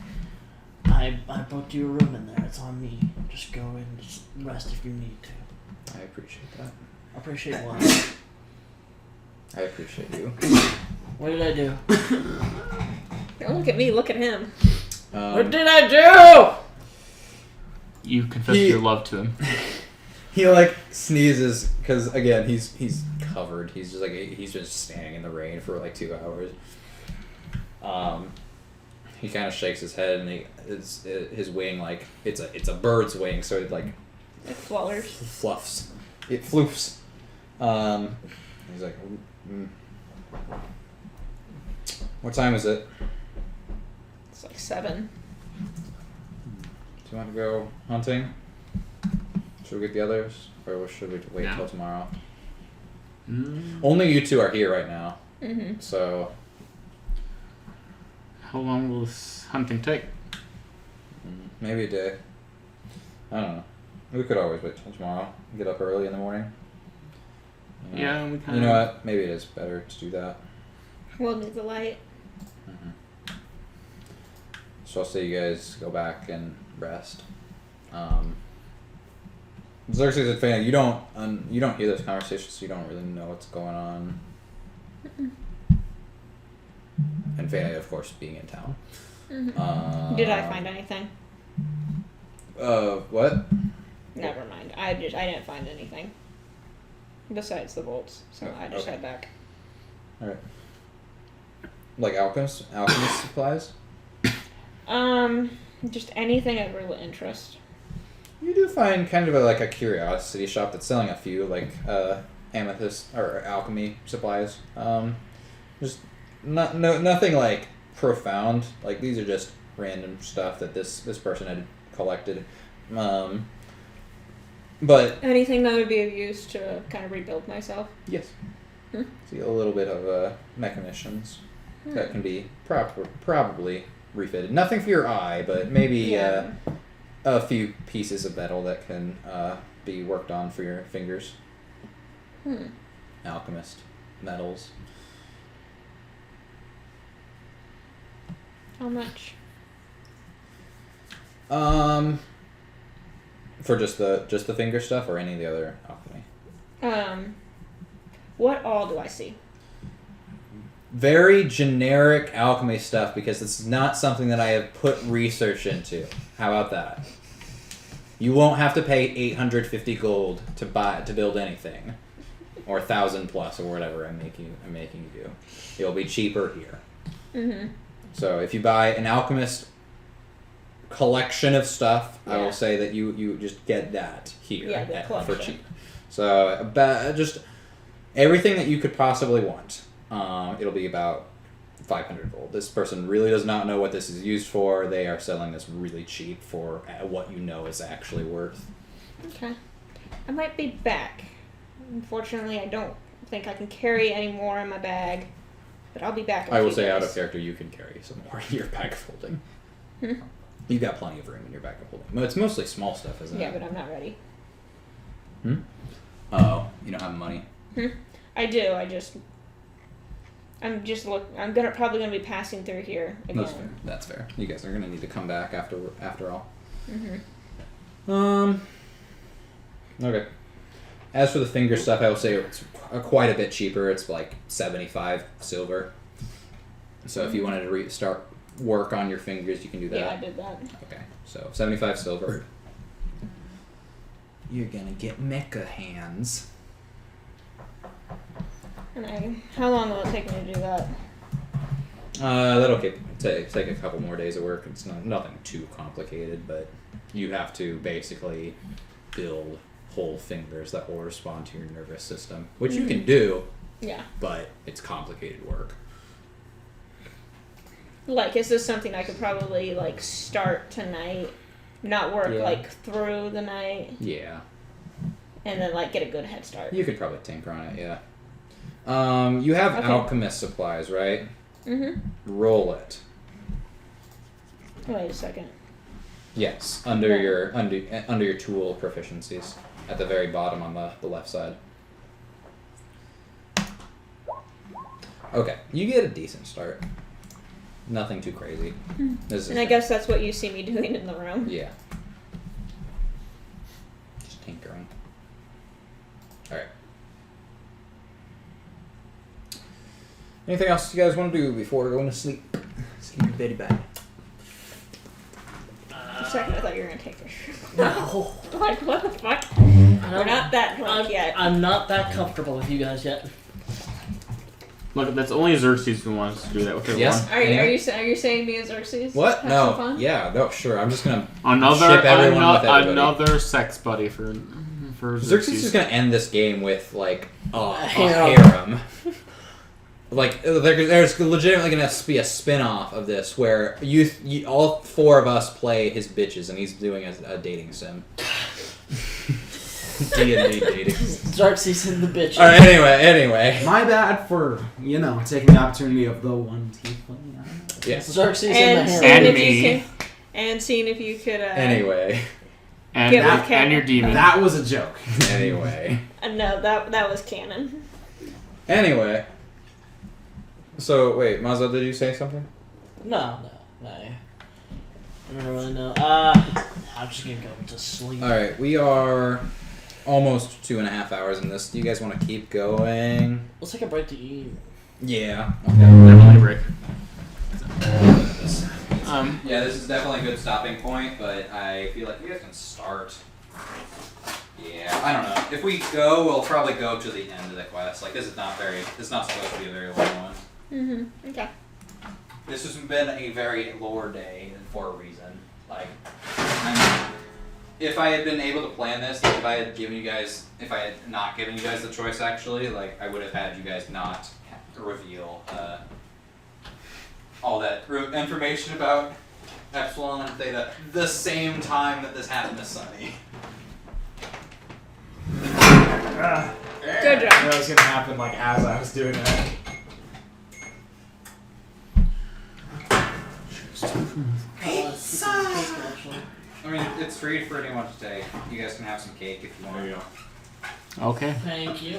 I booked you a room in there. It's on me. Just go in, just rest if you need to. I appreciate that. I appreciate what. I appreciate you. What did I do? Don't look at me. Look at him. What did I do? You confess your love to him. He like sneezes because again he's covered. He's just like he's just standing in the rain for like 2 hours. He kind of shakes his head and his wing like it's a bird's wing, so it like It flutters. fluffs. It floofs. He's like, what time is it? It's like 7. Do you want to go hunting? Should we get the others, or should we wait No. till tomorrow? Mm. Only you two are here right now, Mm-hmm. so How long will this hunting take? maybe a day. I don't know. We could always wait till tomorrow. Get up early in the morning. You know? Yeah, we kind You of. know what? Maybe it is better to do that. We'll need the light. So I'll say you guys go back and rest. Xerxes and Fana, you don't hear those conversations, so you don't really know what's going on. And Fana, of course, being in town. Mm-hmm. Did I find anything? What? Never mind. I didn't find anything. Besides the bolts, so I just Okay. head back. Alright. Like alchemist supplies? Just anything of real interest. You do find kind of a curiosity shop that's selling a few amethyst or alchemy supplies. Just nothing profound. Like these are just random stuff that this person had collected. But Anything that would be of use to kind of rebuild myself. yes, Hmm. see a little bit of mechanicians that can be probably refitted. Nothing for your eye, but maybe Yeah. a few pieces of metal that can be worked on for your fingers. Alchemist metals. How much? For just the finger stuff or any of the other alchemy. What all do I see? Very generic alchemy stuff because this is not something that I have put research into. How about that? You won't have to pay 850 gold to build anything, or 1,000 plus, or whatever I'm making you do. It'll be cheaper here. Mm-hmm. So if you buy an alchemist collection of stuff, I Yeah. will say that you just get that here Yeah, the for collection. cheap. So just everything that you could possibly want. It'll be about 500 gold. This person really does not know what this is used for. They are selling this really cheap for what you know it's actually worth. Okay. I might be back. Unfortunately, I don't think I can carry any more in my bag, but I'll be back. In I a will few say, days. out of character, you can carry some more in your bag of holding. You've got plenty of room in your bag of holding. But it's mostly small stuff, isn't Yeah, it? but I'm not ready. Oh, you don't have money. I do. I'm probably gonna be passing through here again. That's fair. That's fair. You guys are gonna need to come back after all. Mm-hmm. Okay. As for the finger stuff, I will say it's quite a bit cheaper. It's like 75 silver. So if you wanted to start work on your fingers, you can do that. Yeah, I did that. Okay. So 75 silver. You're gonna get mecha hands. And how long will it take me to do that? That'll take a couple more days of work. It's nothing too complicated, but you have to basically build whole fingers that will respond to your nervous system, which you can do, Yeah. but it's complicated work. Like, is this something I could probably like start tonight, not work Yeah. like through the night, Yeah, and then like get a good head start? you could probably tinker on it. Yeah. You have Okay. alchemist supplies, right? Mm-hmm. Roll it. Wait a second. Yes, under your tool proficiencies at the very bottom on the left side. Okay, you get a decent start. Nothing too crazy. This is And I guess that's what you see me doing in the room. yeah. Just tinkering. All right. Anything else you guys want to do before going to sleep? Sleep your beddy bag. For a second, I thought you were gonna take a shit. No. Like, what the fuck? I We're don't- not that drunk yet. I'm not that comfortable with you guys yet. Look, that's only Xerxes who wants to do that with everyone. Yes. Are you saying me as Xerxes? What? Have No. some fun? Yeah. No. Sure. I'm just gonna Another ship everyone with everybody. another sex buddy for Xerxes is gonna end this game with like a harem. harem. Like there's legitimately gonna be a spin-off of this where you all four of us play his bitches and he's doing a dating sim. D&D dating. Xerxes and the bitch. All right. Anyway. My bad for, taking the opportunity of the one tiefling. Yes. Xerxes And and the seeing harem. And if me. you can, and seeing if you could. Anyway. and Get with and your demon. That was a joke. Anyway. No, that was canon. Anyway. So wait, Mazda, did you say something? No. I don't really know. I'm just gonna go to sleep. All right, we are almost 2.5 hours in this. Do you guys want to keep going? Let's take a break to eat. Yeah. Definitely break. Yeah, this is definitely a good stopping point, but I feel like you guys can start. Yeah, I don't know. If we go, we'll probably go to the end of the quest. Like, this is not supposed to be a very long one. Mm-hmm. Okay. This has been a very lore day for a reason. Like, if I had been able to plan this, like if I had not given you guys the choice, actually, like I would have had you guys not reveal all that information about Epsilon and Theta, the same time that this happened to Sunny. Good job. That was gonna happen like as I was doing that. I mean, it's free for anyone to take. You guys can have some cake if you want. There you go. Okay. Thank you.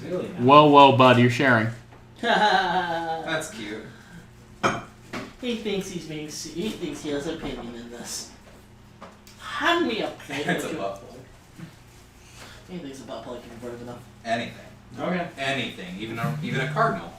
Really? Whoa, bud, you're sharing. That's cute. He thinks he's being. He thinks he has opinion in this. Hand me a plate. It's a with your- butt plug. He thinks about play converted enough. Anything. Okay. Anything. Even a cardinal.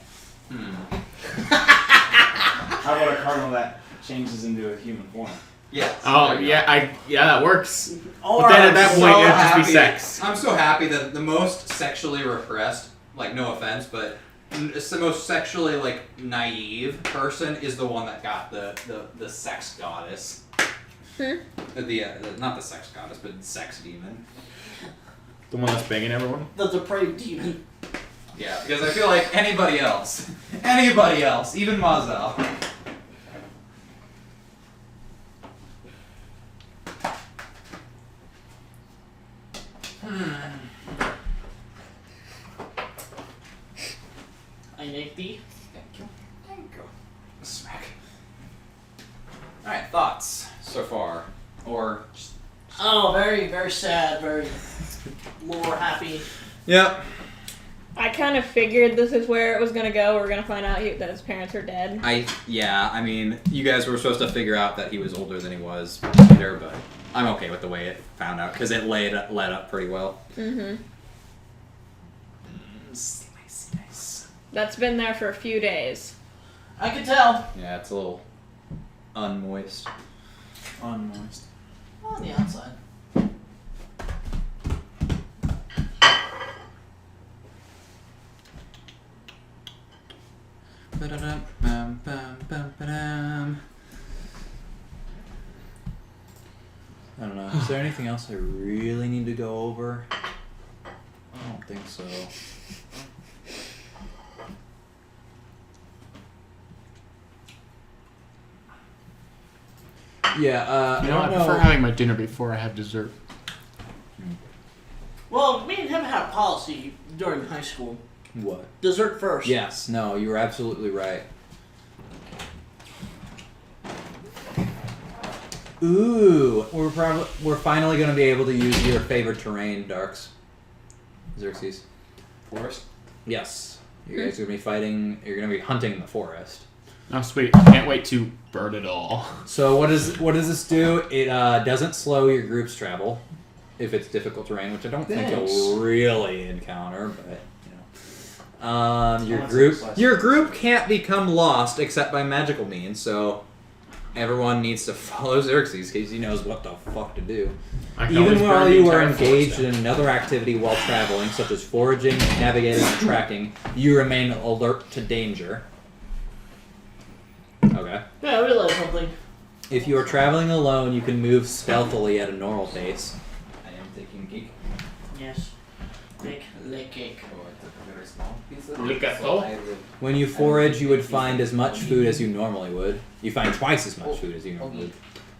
How about a cardinal that changes into a human form? Yes. Oh, There you yeah, that works. Or But then at that I'm point, so it'd just be happy- sex. I'm so happy that the most sexually repressed, like no offense, but it's the most sexually like naive person is the one that got the sex goddess. The not the sex goddess, but sex demon. The one that's banging everyone? the depraved demon. Yeah, because I feel like anybody else, even Mazel. I make thee. Thank you. Smack. Alright, thoughts so far? Or just... Oh, very, very sad. Very more happy. Yep. I kind of figured this is where it was gonna go. We're gonna find out that his parents are dead. I mean, you guys were supposed to figure out that he was older than he was later, but I'm okay with the way it found out, because it led up pretty well. Mm-hmm. Slice dice. That's been there for a few days. I can tell. Yeah, it's a little unmoist. Unmoist. On the outside. I don't know. Is there anything else I really need to go over? I don't think so. Yeah, You know, I prefer having my dinner before I have dessert. Well, me and him had a policy during high school. What? Dessert first. Yes, no, you were absolutely right. Ooh, we're finally going to be able to use your favorite terrain, Darks. Xerxes. Forest? Yes. You guys are going to be fighting, you're going to be hunting the forest. Oh, sweet. I can't wait to burn it all. So what does this do? It doesn't slow your group's travel if it's difficult terrain, which I don't think you'll really encounter, but you know. Your group can't become lost except by magical means, so everyone needs to follow Xerxes because he knows what the fuck to do. Even while you are engaged in another activity while traveling, such as foraging, navigating, and tracking, you remain alert to danger. Okay. Yeah, I realized something. If you are traveling alone, you can move stealthily at a normal pace. I am taking geek. Yes. Make le cake. When you forage, you would find as much food as you normally would. You find twice as much food as you normally would.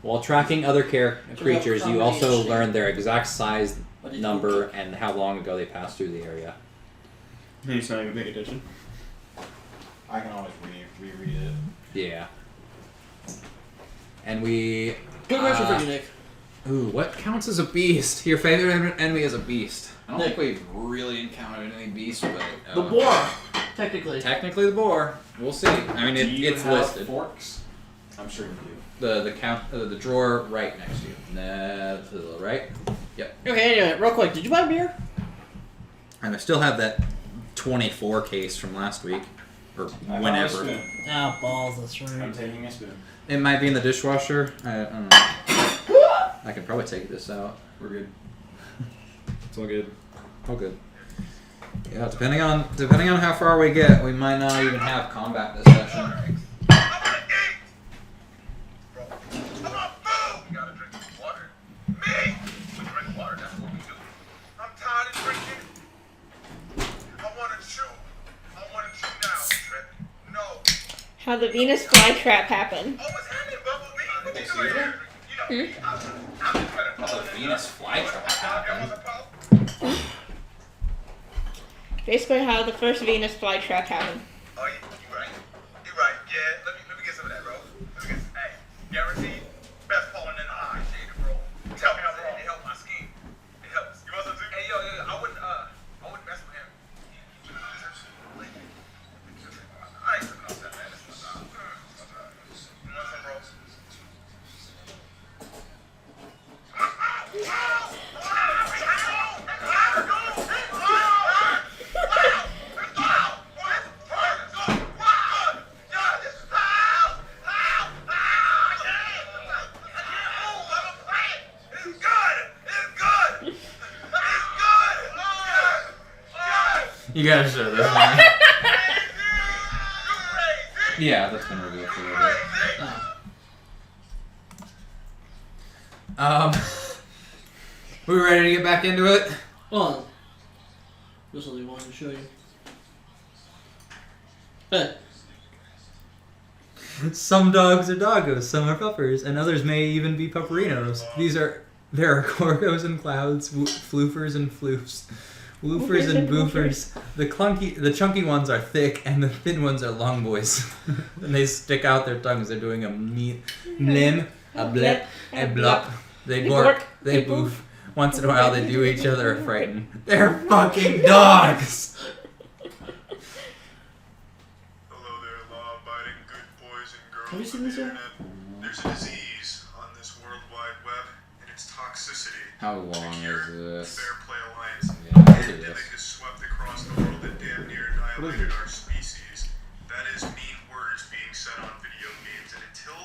While tracking other creatures, you also learn their exact size, number, and how long ago they passed through the area. He's not even paying attention. I can always reread it. Yeah. And we... Good question for you, Nick. Ooh, what counts as a beast? Your favorite enemy is a beast. I don't Nick. think we've really encountered any beasts, but... The boar, technically. Technically the boar. We'll see. I mean, Do you it's have listed. forks? I'm sure you do. The drawer right next to you. Nah, to the right. Yep. Okay, anyway, real quick, did you buy beer? And I still have that 24 case from last week. Or I found a whenever. spoon. Ah, balls, that's I'm right. taking a spoon. It might be in the dishwasher. I don't know. I can probably take this out. We're good. It's all good. Oh, good. Yeah, depending on how far we get, we might not even have combat this session. How the Venus flytrap happened. How the Venus flytrap happened. Basically, how the first Venus flytrap happened. Oh, you're right. You're right. Yeah, let me get some of that, bro. Let me get some. Hey, guaranteed, best pollen in the eye, shade, bro. Tell me I'm wrong. It helps my skin. It helps. You want some too? Hey, yo, I wouldn't mess with him. I ain't tripping off that, man. That's my dog. You want some, bro? You gotta show this one. Yeah, that's been revealed for a little bit. We ready to get back into it? Well, this is what I wanted to show you. Hey. Some dogs are doggos, some are puppers, and others may even be pupperinos. There are corgos and clouds, floofers and floofs. Woofers and boofers. The chunky ones are thick, and the thin ones are long boys. And they stick out their tongues. They're doing a mlim, a blip, a blup. They bork, they boof. Once in a while, they do each other a frighten. They're fucking dogs. Hello there, law-abiding good boys and girls. Have you seen this yet? There's a disease on this World Wide Web, and its toxicity. How long is this? Fair Play Alliance. Yeah, look at Pandemic this. has swept across the world and damn near annihilated our species. That is mean words being said on video games, and until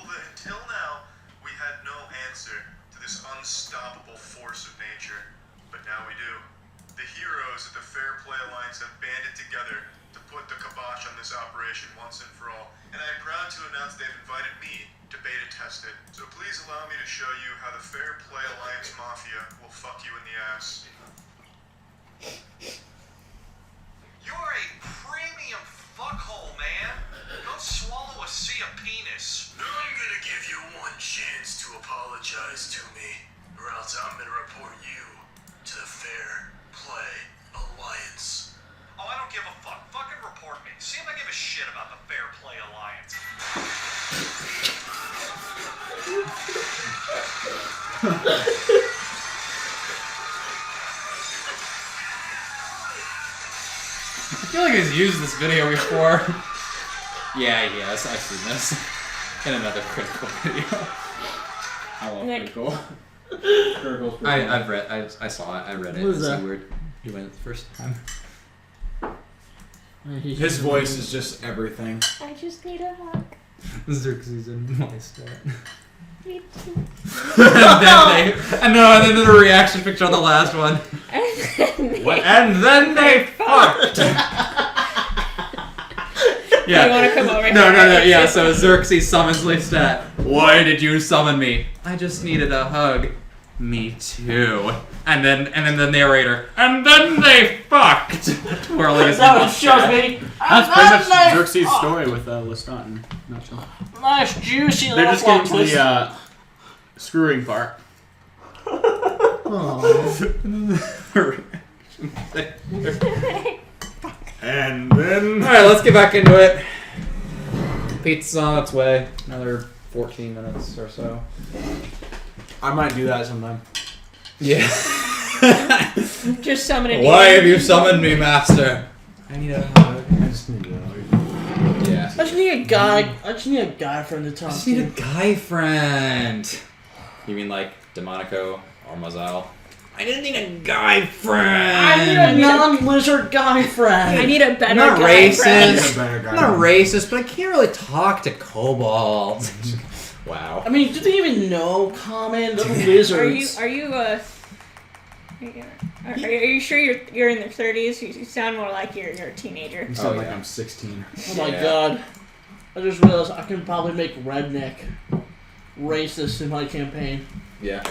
now, we had no answer to this unstoppable force of nature. But now we do. The heroes of the Fair Play Alliance have banded together to put the kibosh on this operation once and for all, and I am proud to announce they've invited me to beta test it. So please allow me to show you how the Fair Play Alliance Mafia will fuck you in the ass. You're a premium fuckhole, man. Go swallow a sea of penis. I'm gonna give you one chance to apologize to me, or else I'm gonna report you to the Fair Play Alliance. Oh, I don't give a fuck. Fucking report me. See if I give a shit about the Fair Play Alliance. I feel like he's used this video before. Yeah, he has. I've seen this. In another critical video. I love Nick. critical. I saw it. I read it. What is It's that? so weird. You went it the first time. His voice is just everything. I just need a hug. Xerxes and my stat. Me too. and then the reaction picture on the last one. And then they fucked. Yeah. You want to come over No, here? yeah, so Xerxes summons Lestat. Why did you summon me? I just needed a hug. Me too. And then the narrator. And then they fucked. Twirling his mustache. me. That's pretty much Xerxes' story with Lestat in a nutshell. Nice juicy They're little just getting to twist. the screwing part. And then... Alright, let's get back into it. Pizza's on its way. Another 14 minutes or so. I might do that sometime. Yeah. Just summon a Why have demon. you summoned me, master? I need a hug. I just need to. Yeah. I just need a guy. I just need a guy friend to I talk just need a to. guy friend. You mean like Demonico or Mazal? I just need a guy friend. I need a non-lizard guy friend. I need a better I'm not guy friend. racist. I'm not racist, but I can't really talk to kobolds. Wow. I mean, do they even know common little lizards? Are you sure you're in their 30s? You sound more like you're a teenager. You sound Oh, like yeah. I'm 16. Oh my Yeah. god. I just realized I can probably make redneck racist in my campaign. Yeah.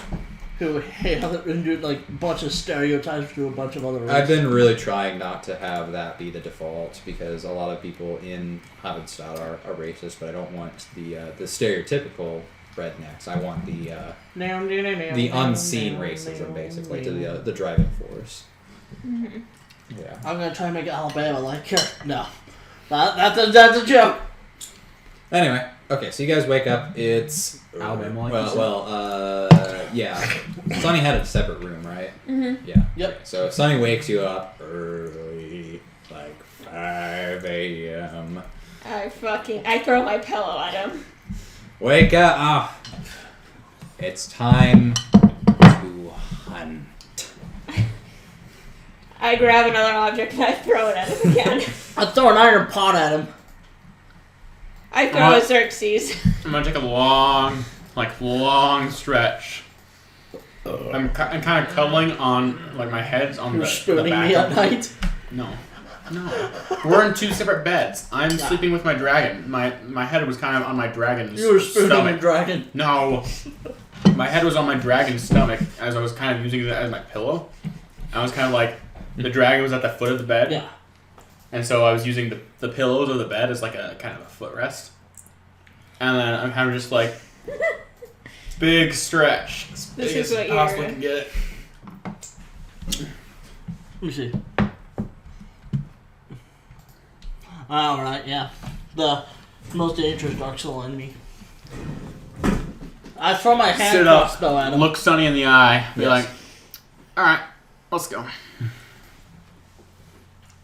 Who hate other and do like a bunch of stereotypes to a bunch of other races. I've been really trying not to have that be the default because a lot of people in Havenstad are racist, but I don't want the stereotypical rednecks. I want the unseen racism, basically, to the driving force. Mm-hmm. Yeah. I'm gonna try and make Alabama like her. No. That's a joke. Anyway, okay, so you guys wake up. It's Alabama, like you well, yeah. Sonny had a separate room, right? Mm-hmm. Yeah. Yep. Okay, so Sonny wakes you up early, like 5 a.m. I throw my pillow at him. Wake up! Ah, it's time to hunt. I grab another object and I throw it at him again. I throw an iron pot at him. I throw a Xerxes. I'm gonna take a long stretch. I'm kind of cuddling on, like, my head's on You're the spooning back me of at night. No. We're in 2 separate beds. I'm sleeping with my dragon. My head was kind of on my dragon's You were spooning stomach. the dragon. No. My head was on my dragon's stomach as I was kind of using it as my pillow. I was kind of like, the dragon was at the foot of the bed. Yeah. And so I was using the pillows of the bed as like a kind of a footrest. And then I'm kind of just like, big stretch. As big is as what I possibly you're- can get it. Let me see. Alright, yeah. The most dangerous dark soul enemy. I throw my hand Sit up, crossbow at him. look Sonny in the eye, be Yes. like, alright, let's go.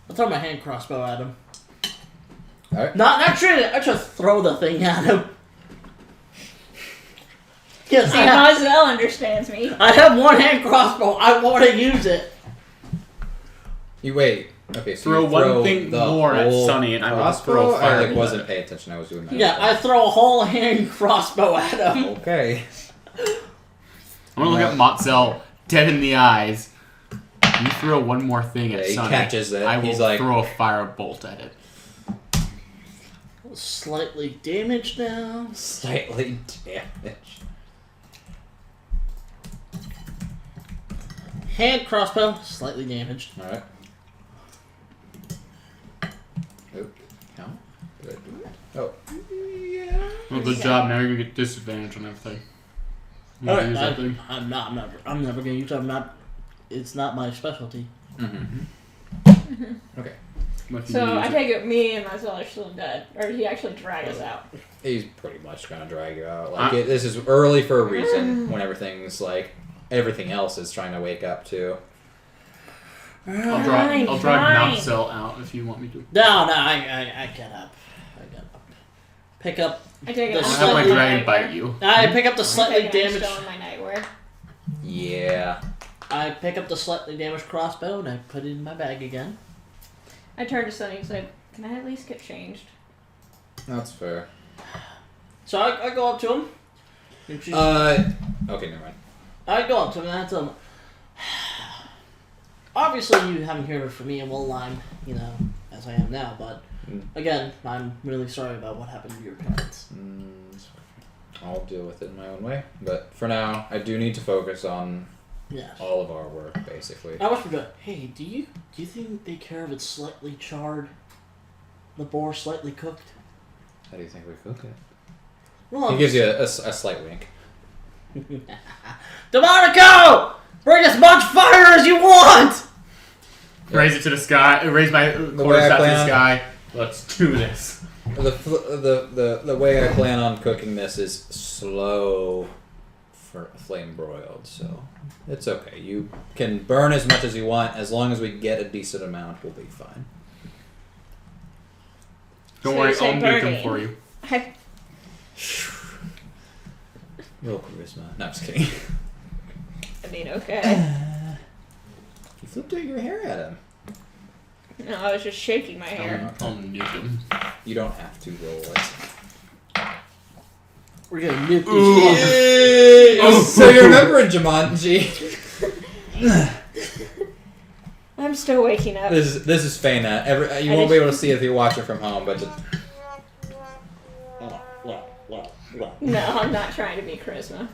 I throw my hand crossbow at him. Alright. Not shoot it, I just throw the thing at him. Yes, See, Moselle understands me. I have one hand crossbow. I want to use it. You wait. Okay, so Throw you one thing the more at whole Sonny and I will crossbow? throw fire. I wasn't paying attention. I was doing that. Yeah, I throw a whole hand crossbow at him. Okay. I'm gonna look at Motzel dead in the eyes. You throw one more thing at Yeah, he Sonny. catches it. I will He's like- throw a fire bolt at it. Slightly damaged now. Slightly damaged. Hand crossbow, slightly damaged. Alright. Oh, count? Did I do it? Oh. Yeah. Well, good job. Now you're gonna get disadvantage on everything. You Alright, use that thing? I'm never gonna use it. It's not my specialty. Mm-hmm. Okay. But you So use I it. take it me and Moselle are still dead. Or he actually drag us out. He's pretty much gonna drag you out. Like this is early for a reason. When everything's like everything else is trying to wake up too. I'll Fine, drag fine. Motzel out if you want me to. No, I get up. I get up. Pick up. I take it. The I'll I'm have my slightly- dragon bite you. I pick up the I'm slightly taking it, I'm damaged. still in my nightwear. Yeah. I pick up the slightly damaged crossbow and I put it in my bag again. I turn to Sonny and say, "Can I at least get changed?" That's fair. So I go up to him. And she's- Okay, never mind. I go up to him and I tell him, obviously you haven't heard from me and well I'm, as I am now, but again, I'm really sorry about what happened to your parents. I'll deal with it in my own way. But for now, I do need to focus on Yes. all of our work, basically. I whispered to her, hey, do you think they care if it's slightly charred? The boar slightly cooked? How do you think we cook it? Well, He gives you a slight wink. Demonico! Bring as much fire as you want! Raise it to the sky. Raise my way quarterstaff I to the plan- sky. Let's do this. The way I plan on cooking this is slow for flame broiled, so it's okay. You can burn as much as you want as long as we get a decent amount. We'll be fine. Don't So worry, you say I'll nuke burning. them for you. Real charisma. No, I'm just kidding. I mean, okay. You flipped your hair at him. No, I was just shaking my hair. I'll nuke him. You don't have to roll it. We're gonna nuke Ooh. these Oh, so you remember in Jumanji? I'm still waking up. This is Faina. You won't be able to see it if you watch it from home, but just, No, I'm not trying to be charisma.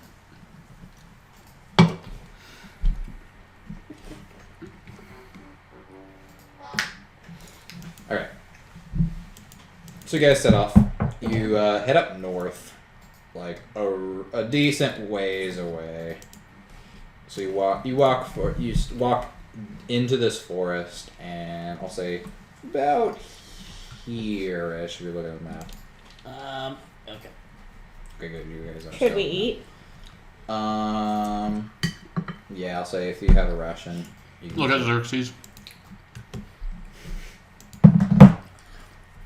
alright. So you guys set off. You head up north, like a decent ways away. So you walk into this forest, and I'll say about here-ish if you're looking at the map. Okay. Okay, good. You guys are. Should we eat? Yeah, I'll say if you have a ration. You can Look at eat. Xerxes.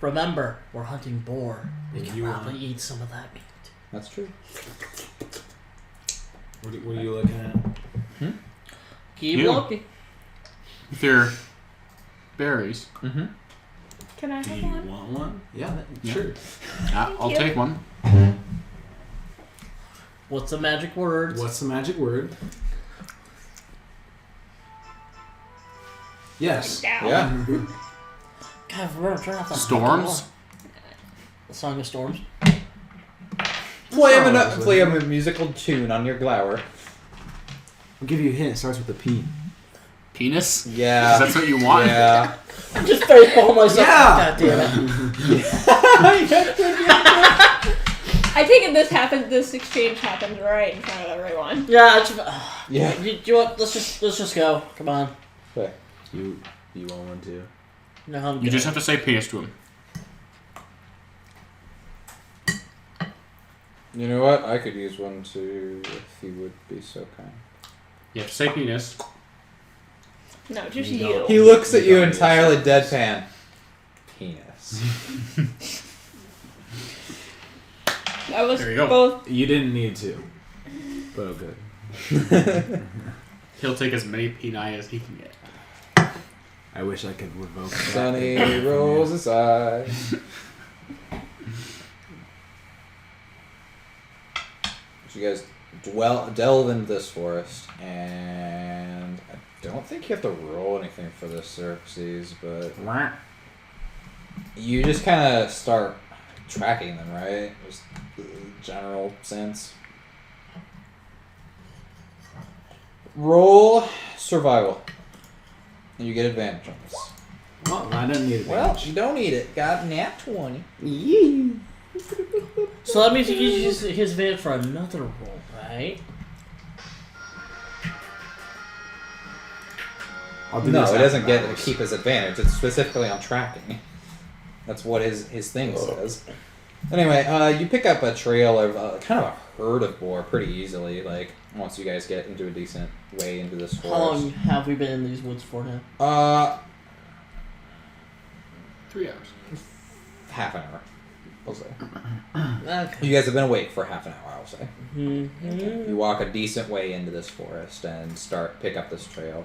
Remember, we're hunting boar. We If can you probably want- eat some of that meat. That's true. What are you looking at? Keep You. looking. If they're berries, Mm-hmm. Can I Do have you one? want one? Yeah, Yeah. sure. I'll you. take one. What's the magic word? What's the magic word? Yes. Down. Yeah. God, remember, turn off that Storms? fucking light. The Song of Storms. Play a musical tune on your glower. I'll give you a hint. It starts with a P. Penis? Yeah. That's what you want? Yeah. I'm just very calling myself. Yeah! God damn it. I think if this exchange happens right in front of everyone. Yeah. Yeah. You know what? Let's just go. Come on. Okay. You want one too? No, I'm You good. just have to say penis to him. You know what? I could use one too if you would be so kind. You have to say penis. No, just You you. don't. He looks at you You don't entirely need to say deadpan. Penis. That was There you go. both. You didn't need to. But okay. He'll take as many peni as he can get. I wish I could revoke that. Sunny rolls his eyes. So you guys delve into this forest, and I don't think you have to roll anything for this, Xerxes, but you just kind of start tracking them, right? Just the general sense. Roll survival. And you get advantage on this. Well, I didn't need Well, you don't need it. Got nat 20. So that means he uses his advantage for another roll, right? I'll do No, this it after doesn't get to hours. keep his advantage. It's specifically on tracking. That's what his thing says. Anyway, you pick up a trail of kind of a herd of boar pretty easily. Like once you guys get into a decent way into this forest. How long have we been in these woods for now? 3 hours. Half an hour. I'll say. Okay. You guys have been awake for half an hour. I'll say. Mm-hmm. You walk a decent way into this forest and pick up this trail.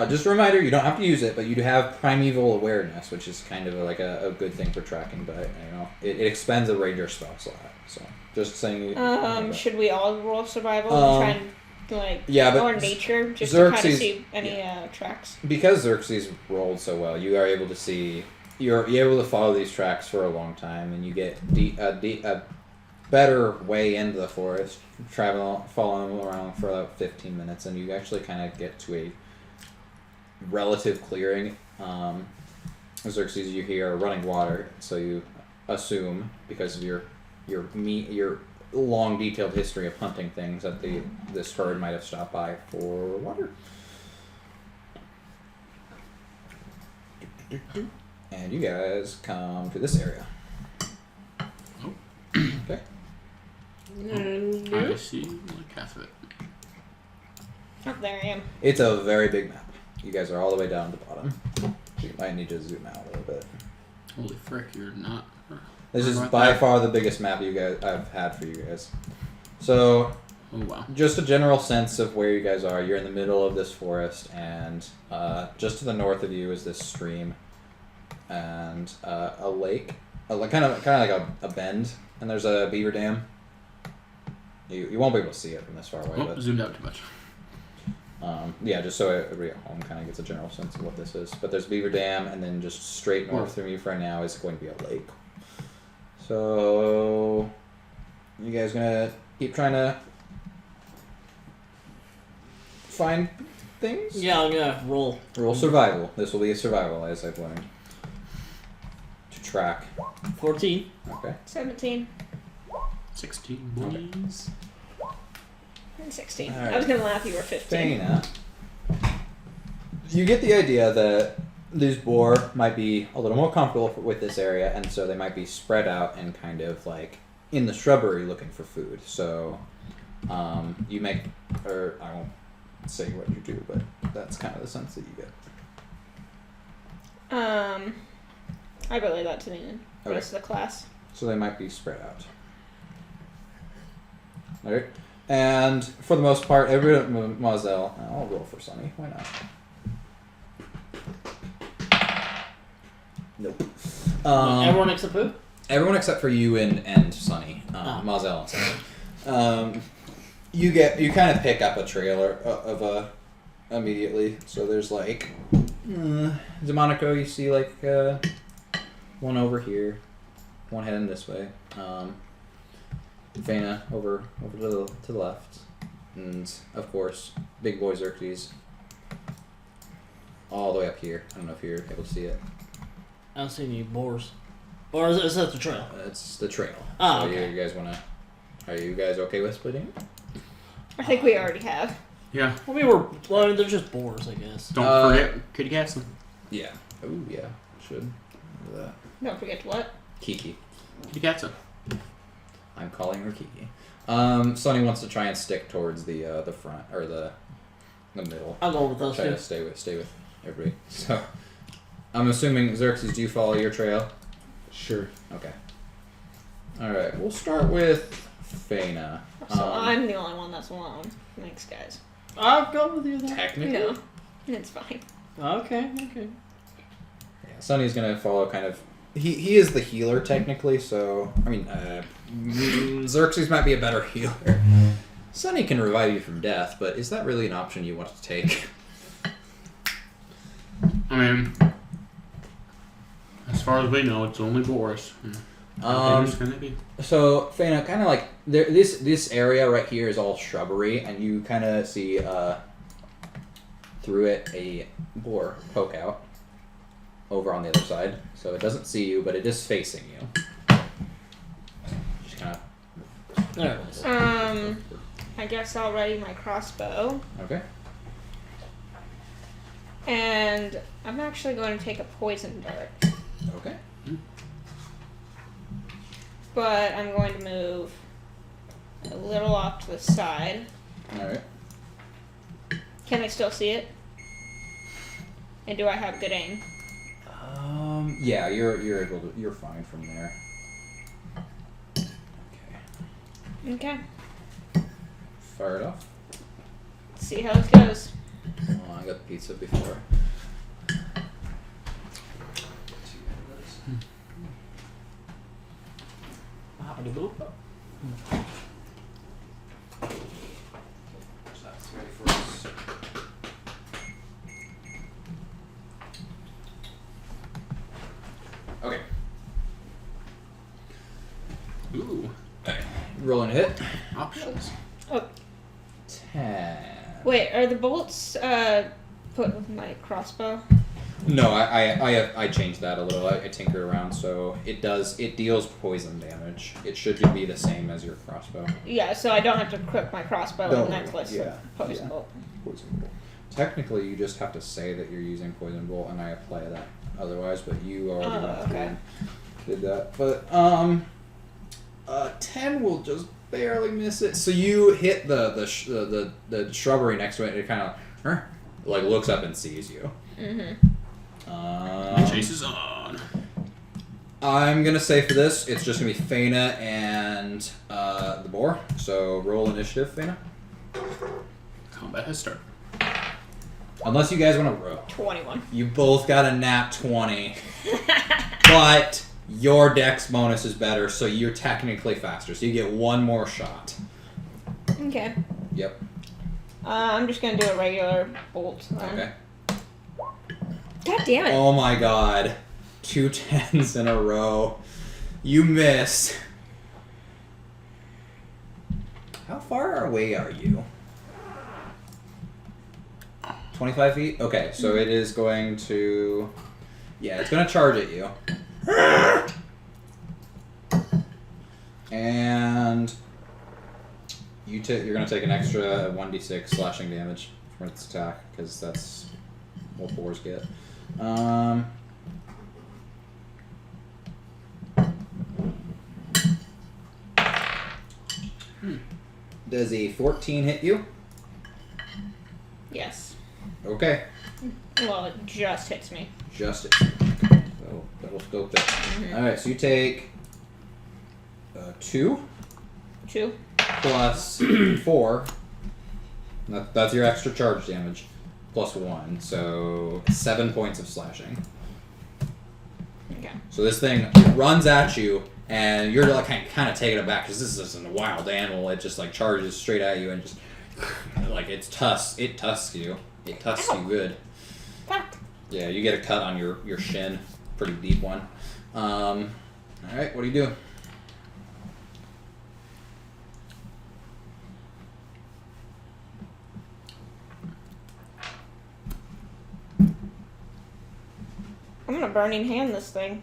Just a reminder, you don't have to use it, but you do have primeval awareness, which is kind of like a good thing for tracking. But you know, it expends a ranger spell slot. So just saying. Should we all roll survival and try and yeah, but or nature just to kind of Xerxes- see any tracks? Because Xerxes rolled so well, you are able to see. You're able to follow these tracks for a long time, and you get a better way into the forest, following them around for about 15 minutes, and you actually kind of get to a relative clearing. Xerxes, you hear running water, so you assume because of your long detailed history of hunting things that this herd might have stopped by for water. And you guys come to this area. Okay. Mm-hmm. I see like half of it. Oh, there I am. It's a very big map. You guys are all the way down at the bottom. You might need to zoom out a little bit. Holy frick, you're not. This is Right by there. far the biggest map I've had for you guys. So, Oh wow. just a general sense of where you guys are. You're in the middle of this forest, and just to the north of you is this stream, and a lake, kind of like a bend, and there's a beaver dam. You won't be able to see it from this far away, Oh, but zoomed out too much. yeah, just so everybody at home kind of gets a general sense of what this is. But there's beaver dam, and then just straight north from you for now is going to be a lake. So, you guys gonna keep trying to find things? Yeah, I'm gonna roll. Roll survival. This will be a survival, as I've learned. To track. 14. Okay. 17 16 boys. and 16. All right. I was gonna laugh. You were 15. Dana. You get the idea that these boar might be a little more comfortable with this area, and so they might be spread out and kind of like in the shrubbery looking for food. So you make, or I won't say what you do, but that's kind of the sense that you get. I relay that to the rest of the class. So they might be spread out. Alright. And for the most part, Mademoiselle, I'll roll for Sunny. Why not? Nope. Everyone except who? Everyone except for you and Sunny. Mademoiselle and Sunny. You kind of pick up a trail of immediately. So there's like Demonico, you see like one over here, one heading this way. Vena over to the left, and of course Big Boy Xerxes all the way up here. I don't know if you're able to see it. I don't see any boars. Or is that the trail? It's the trail. Oh, So okay. you guys wanna? Are you guys okay with splitting? I think we already have. Yeah. Well, they're just boars, I guess. Don't forget Kitty Castle. Yeah. Oh yeah. Should do that. Don't forget to what? Kiki. Kitty Castle. I'm calling her Kiki. Sonny wants to try and stick towards the front or the middle. I'll go with those Try two. to stay with everybody. So I'm assuming Xerxes, do you follow your trail? Sure. Okay. All right. We'll start with Fena. So I'm the only one that's alone. Thanks, guys. I'll go with you then. Technically. No, it's fine. Okay. Yeah, Sonny's gonna follow kind of. He is the healer technically, so I mean, Xerxes might be a better healer. Sonny can revive you from death, but is that really an option you want to take? I mean, as far as we know, it's only Boris. It's gonna be. So Fena, kind of like this area right here is all shrubbery, and you kind of see through it a boar poke out over on the other side. So it doesn't see you, but it is facing you. Just kind of. There it is. I guess I'll ready my crossbow, Okay. and I'm actually going to take a poison dart. Okay. But I'm going to move a little off to the side. All right. Can I still see it? And do I have good aim? Yeah, you're able to. You're fine from there. Okay. Okay. Fire it off. Let's see how this goes. Oh, I got the pizza before. Hoppity boop. So that's ready for us. Okay. Ooh. Rolling a hit. Options. Oh, 10. wait, are the bolts put with my crossbow? No, I changed that a little. I tinkered around, so it deals poison damage. It should be the same as your crossbow. Yeah, so I don't have to equip my crossbow Don't and worry, necklace yeah, with poison yeah. bolt. Poison bolt. Technically, you just have to say that you're using poison bolt, and I apply that otherwise. But you already went through okay. and did that. But 10 will just barely miss it. So you hit the shrubbery next to it, and it kind of like looks up and sees you. Mm-hmm. Chase is on. I'm gonna say for this, it's just gonna be Fena and the boar. So roll initiative, Fena. Combat has started. Unless you guys want to row. 21. You both got a nat 20, but your dex bonus is better, so you're technically faster. So you get one more shot. Okay. Yep. I'm just gonna do a regular bolt then. Okay. God damn it. Oh my god. 2 10s in a row. You miss. How far away are you? 25 feet? Okay, so it is going to... Yeah, it's going to charge at you. And you're going to take an extra 1d6 slashing damage from its attack, because that's what boars get. Does a 14 hit you? Yes. Okay. Well, it just hits me. Just it. So that'll scope that. Mm-hmm. Alright, so you take 2 2. plus 4. That's your extra charge damage. Plus 1. So 7 points of slashing. Okay. So this thing runs at you, and you're like kind of taken aback because this isn't a wild animal. It just like charges straight at you and just like it tusks you. It tusks you good. Fuck. Yeah, you get a cut on your shin, pretty deep one. All right, what do you do? I'm gonna burning hand this thing.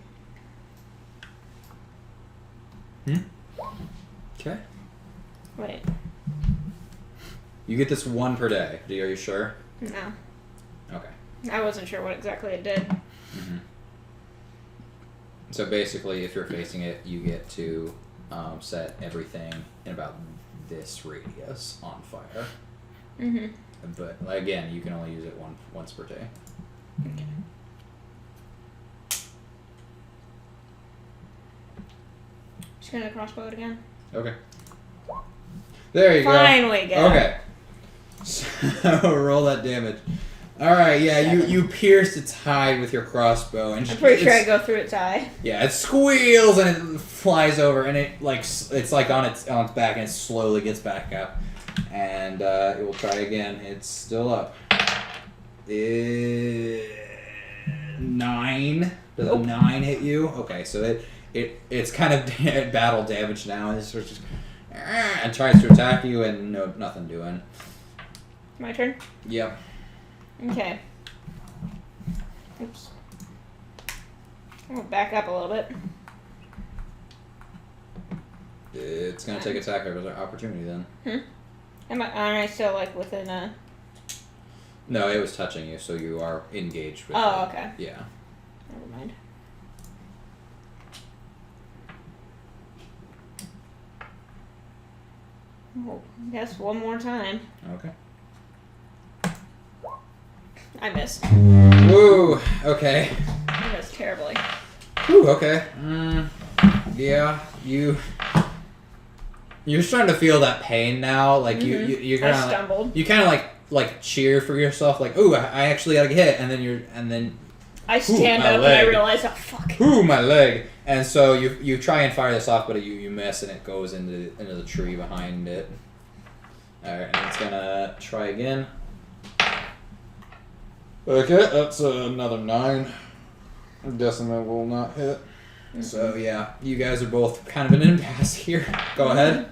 Okay. Wait. You get this 1 per day. Are you sure? No. Okay. I wasn't sure what exactly it did. Mm-hmm. So basically, if you're facing it, you get to set everything in about this radius on fire. Mm-hmm. But again, you can only use it once per day. Okay. Just gonna crossbow it again. Okay. There you Finally, go. get Okay. So roll that damage. All right, yeah, you pierced its hide with your crossbow, and I'm pretty sure I go through its eye. Yeah, it squeals and it flies over, and it's like on its back, and it slowly gets back up, and it will try again. It's still up. 9. Does a 9 hit you? Okay, so it's kind of battle damage now, and it's sort of just and tries to attack you, and nothing doing. My turn? Yep. Okay. Oops. I'm gonna back up a little bit. It's gonna take attack opportunity then. Aren't I still like within a... No, it was touching you, so you are engaged with Oh, it. okay. Yeah. Never mind. Oh, I guess one more time. Okay. I missed. Woo! Okay. I missed terribly. Whew, okay. Yeah, you're starting to feel that pain now. Like you're kind I of stumbled. you kind of like cheer for yourself. Like, ooh, I actually got a hit, and then I stand my up and leg. I realize, oh fuck. ooh, my leg. And so you try and fire this off, but you miss, and it goes into the tree behind it. All right, and it's gonna try again. Okay, that's another 9. I'm guessing that will not hit. Mm-hmm. So yeah, you guys are both kind of an impasse here. Go ahead.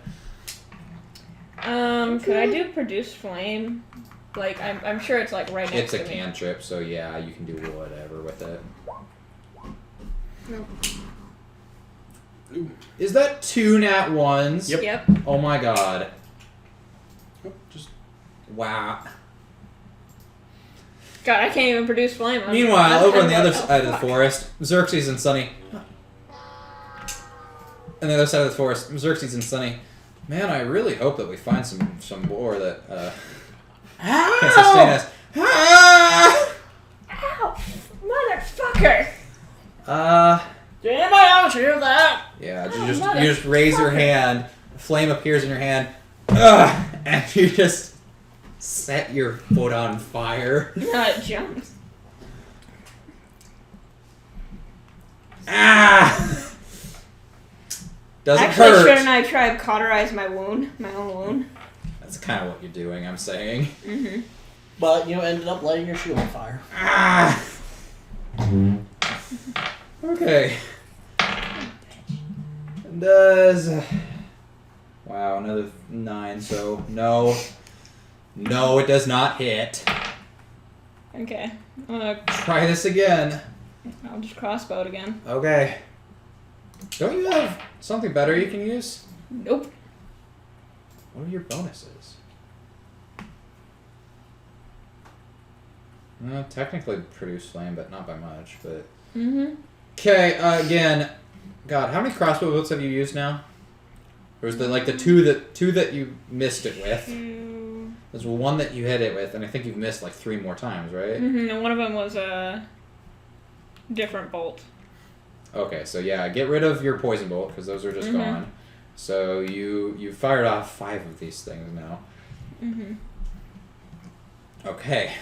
Could I do produce flame? Like, I'm sure it's like right next It's to a me. cantrip, so yeah, you can do whatever with it. Nope. Is that 2 nat 1s? Yep. Oh my god. Just Wow. God, I can't even produce flame. Meanwhile, over on the other oh, side of the fuck. forest, Xerxes and Sunny. On the other side of the forest, Xerxes and Sunny. Man, I really hope that we find some boar that can sustain us. Ah! Ow! Motherfucker! Did anybody else hear that? Yeah, Oh, you just raise your hand, a flame appears in your hand, and you just set your foot on fire. No, it jumps. Ah! Doesn't Actually, hurt. shouldn't I try and cauterize my wound? My own wound? That's kind of what you're doing, I'm saying. Mm-hmm. But you ended up lighting your shield on fire. Ah! Okay. Does... Wow, another 9, so no. No, it does not hit. Okay. I'm gonna. Try this again. I'll just crossbow it again. Okay. Don't you have something better you can use? Nope. What are your bonuses? Technically produce flame, but not by much. But okay, again, God, how many crossbow bolts have you used now? Or was the two that you missed it with? There's one that you hit it with, and I think you've missed like 3 more times, right? And one of them was a different bolt. Okay, so yeah, get rid of your poison bolt because those are just gone. So you fired off 5 of these things now. Okay.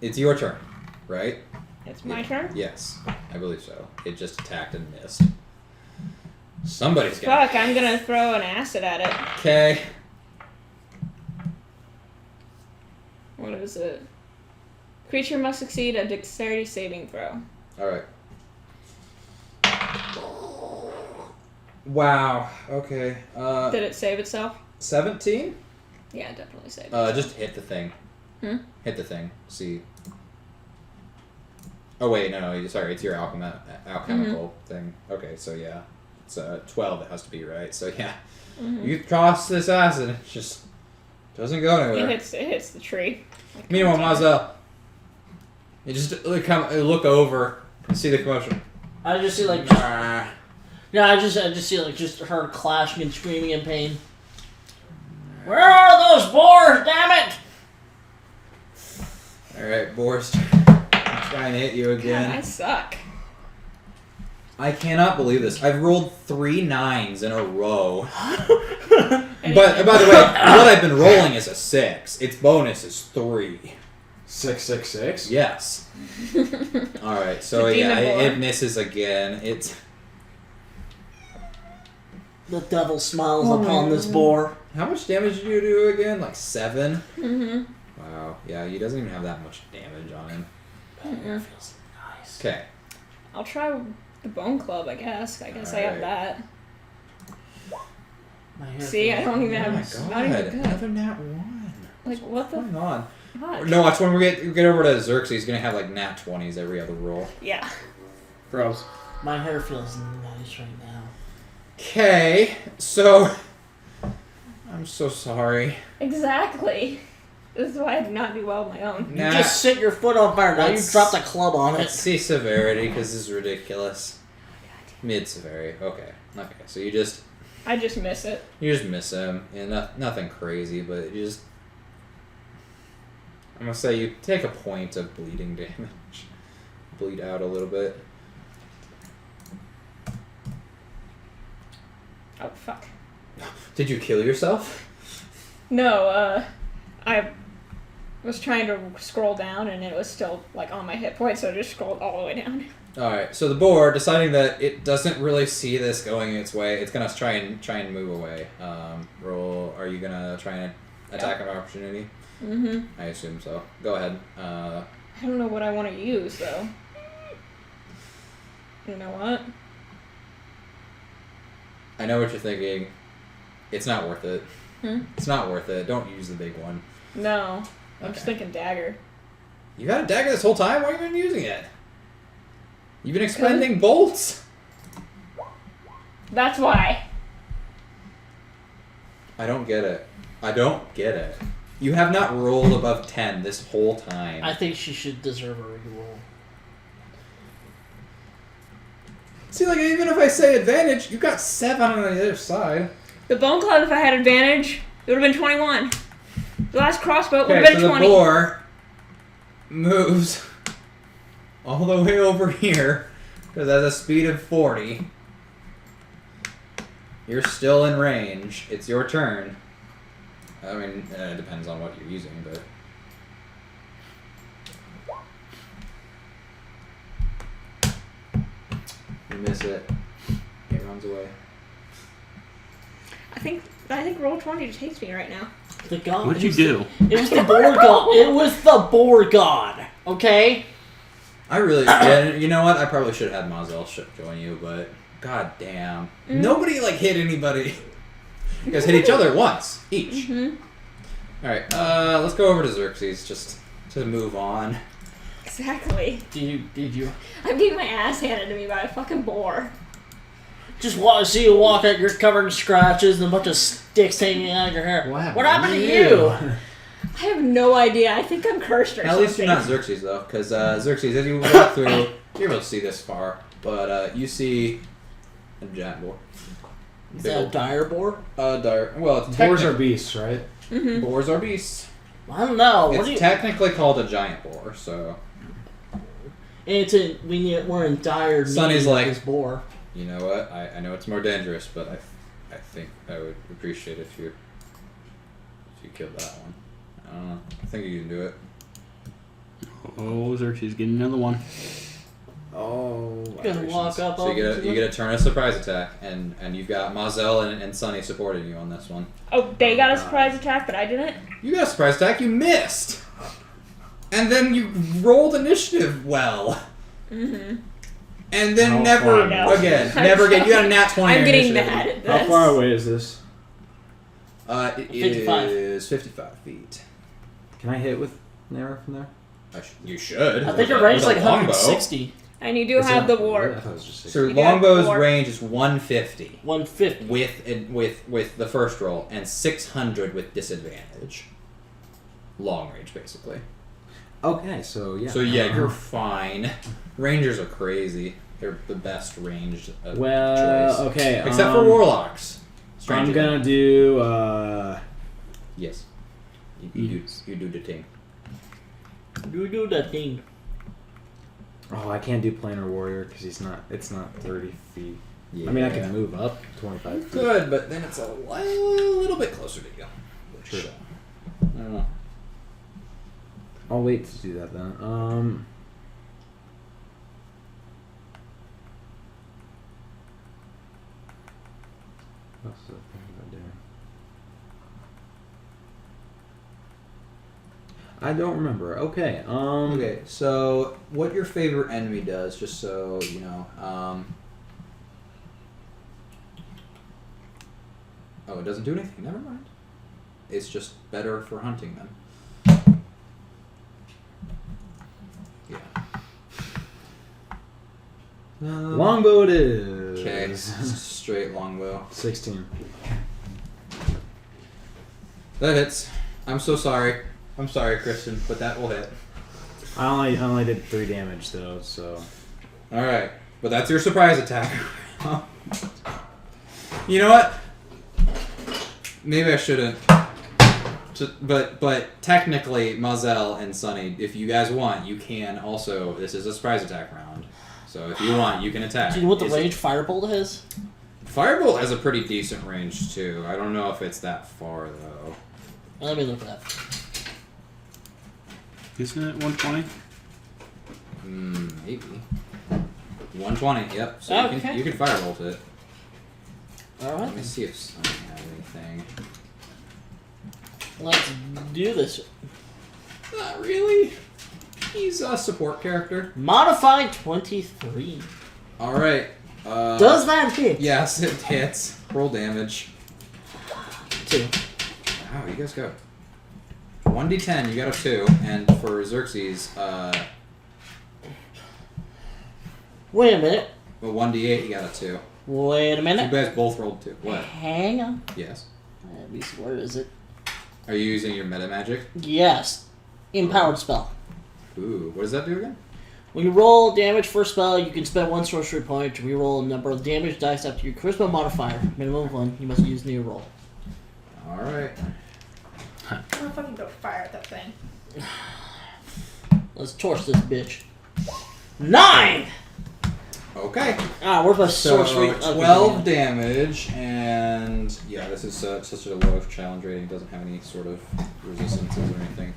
It's your turn, right? It's my turn? Yes, I believe so. It just attacked and missed. Somebody's gonna... Fuck, I'm gonna throw an acid at it. Okay. What is it? Creature must succeed a dexterity saving throw. Alright. Wow. Okay. Did it save itself? 17? Yeah, it definitely saved itself. Just hit the thing. Hit the thing. See. Oh wait, no, sorry, it's your alchemical thing. Okay, so yeah, it's 12. It has to be right. So yeah, you toss this acid, it just doesn't go anywhere. It hits the tree. Meanwhile, Mazel, you just look over and see the commotion. I just see like, I just see like just her clashing and screaming in pain. Where are those boars? Damn it! All right, Boris, trying to hit you again. God, I suck. I cannot believe this. I've rolled 3 9s in a row. But by the way, what I've been rolling is a 6. Its bonus is 3. 666. Yes. All right. So The yeah, demon boar. it misses again. It's The devil smiles upon this boar. how much damage did you do again? Like 7. Mm-hmm. Wow. Yeah, he doesn't even have that much damage on him. Feels nice. Okay. I'll try the bone club, I guess. I guess I have Alright. that. My hair See, I feels don't even Oh my have. god! Not even good. Another nat 1. Like what What's the going on? fuck? No, watch when we get over to Xerxes. He's gonna have like nat 20s every other roll. Yeah. Gross. My hair feels nice right now. Okay, so I'm so sorry. Exactly. This is why I do not do well on my own. You just set your foot on fire. Now you Let's- dropped a club on Let's it. see severity because this is ridiculous. Mid severity. Okay. Okay. So you just I just miss it. miss him, and nothing crazy, but you just. I'm gonna say you take a point of bleeding damage, bleed out a little bit. Oh fuck. Did you kill yourself? No, I was trying to scroll down and it was still like on my hit point, so I just scrolled all the way down. All right. So the boar, deciding that it doesn't really see this going its way, it's gonna try and move away. Roll. Are you gonna try and attack of opportunity? Mm-hmm. I assume so. Go ahead. I don't know what I want to use though. You know what? I know what you're thinking. It's not worth it. Hmm? It's not worth it. Don't use the big one. No. I'm Okay. just thinking dagger. You had a dagger this whole time? Why have you been using it? You've been expending bolts? That's why. I don't get it. I don't get it. You have not rolled above 10 this whole time. I think she should deserve a reroll. See, like, even if I say advantage, you got 7 on the other side. The bone club, if I had advantage, it would have been 21. The last crossbow would have Okay, been so 20. the boar moves all the way over here because it has a speed of 40. You're still in range. It's your turn. I mean, it depends on what you're using, but... You miss it. It runs away. I think roll 20 just hates me right now. The god. What did you do? It was the boar god. It was the boar god. Okay. I really... Yeah, you know what? I probably should have had Mazel join you, but... God damn. Nobody, like, hit anybody. You guys hit each other once, each. Mm-hmm. Alright, let's go over to Xerxes just to move on. Exactly. Did you I'm getting my ass handed to me by a fucking boar. just see you walk out? You're covered in scratches and a bunch of sticks hanging out of your hair. What happened to you? I have no idea. I think I'm cursed or At something. least you're not Xerxes, though, because Xerxes, as you walk through, you're able to see this far, but you see a giant boar. Is that a dire boar? Dire. Well, it's Boars are beasts, right? Mm-hmm. boars are beasts. I don't know. It's technically called a giant boar, so We're in dire need Sonny's of like- this boar. you know what? I know it's more dangerous, but I think I would appreciate if you killed that one. I don't know. I think you can do it. Oh, Xerxes getting another one. Oh. You're gonna walk up. So you get a turn of surprise attack, and you've got Mazel and Sonny supporting you on this one. Oh, they got a surprise attack, but I didn't? You got a surprise attack. You missed, and then you rolled initiative well, Mm-hmm. and then How never far? again. Never again. You got a nat 20. I'm on getting initiative. mad at this. How far away is this? It 55. is 55 feet. Can I hit with an arrow from there? You should. I think your With a- range is with like a longbow. 160, And you do Is have it? the I warp. thought it was just 60. So You got longbow's four. range is 150 150. with the first roll, and 600 with disadvantage. Long range, basically. Okay, so yeah. So yeah, you're fine. Rangers are crazy. They're the best ranged Well, choice. okay. Except for warlocks. Strange I'm gonna do. Yes. You do the thing. You do that thing. Oh, I can't do planar warrior because he's not. It's not 30 feet. Yeah. I mean, I can move up 25 feet. Good, but then it's a little bit closer to you. Which, True. I don't know. I'll wait to do that then. What's the thing about doing? I don't remember. Okay. Okay, so what your favorite enemy does, just so you know. Oh, it doesn't do anything. Never mind. It's just better for hunting them. Yeah. Longbow it is. Okay, straight longbow. 16. That hits. I'm so sorry. I'm sorry, Kristen, but that will hit. I only did 3 damage though, so. All right, but that's your surprise attack. You know what? Maybe I shouldn't. But technically, Mazel and Sonny, if you guys want, you can also. This is a surprise attack round, so if you want, you can attack. Do you know what the Is range Firebolt has? Firebolt has a pretty decent range too. I don't know if it's that far though. Let me look at that. Isn't it 120? Maybe. 120. Yep. So Okay. you can firebolt it. All Let right, me see if Sonny has anything. let's do this. Not really. He's a support character. Modified 23. All right. Does that hit? Yes, it hits. Roll damage. 2. Wow, you guys got 1d10. You got a 2, and for Xerxes, Wait a minute. 1d8. You got a 2. Wait a You minute. guys both rolled 2. What? Hang on. Yes. At least where is it? Are you using your meta magic? Yes. Empowered spell. Ooh, what does that do again? When you roll damage for a spell, you can spend 1 sorcery point to reroll a number of damage dice up to your charisma modifier. Minimum of 1. You must use new roll. All right. I'm gonna fucking go fire at that thing. Let's torch this bitch. 9! Okay. Ah, where's my So sorcery? Okay, 12 damage, and yeah, this is such a low challenge rating. Doesn't have any sort of resistances or anything.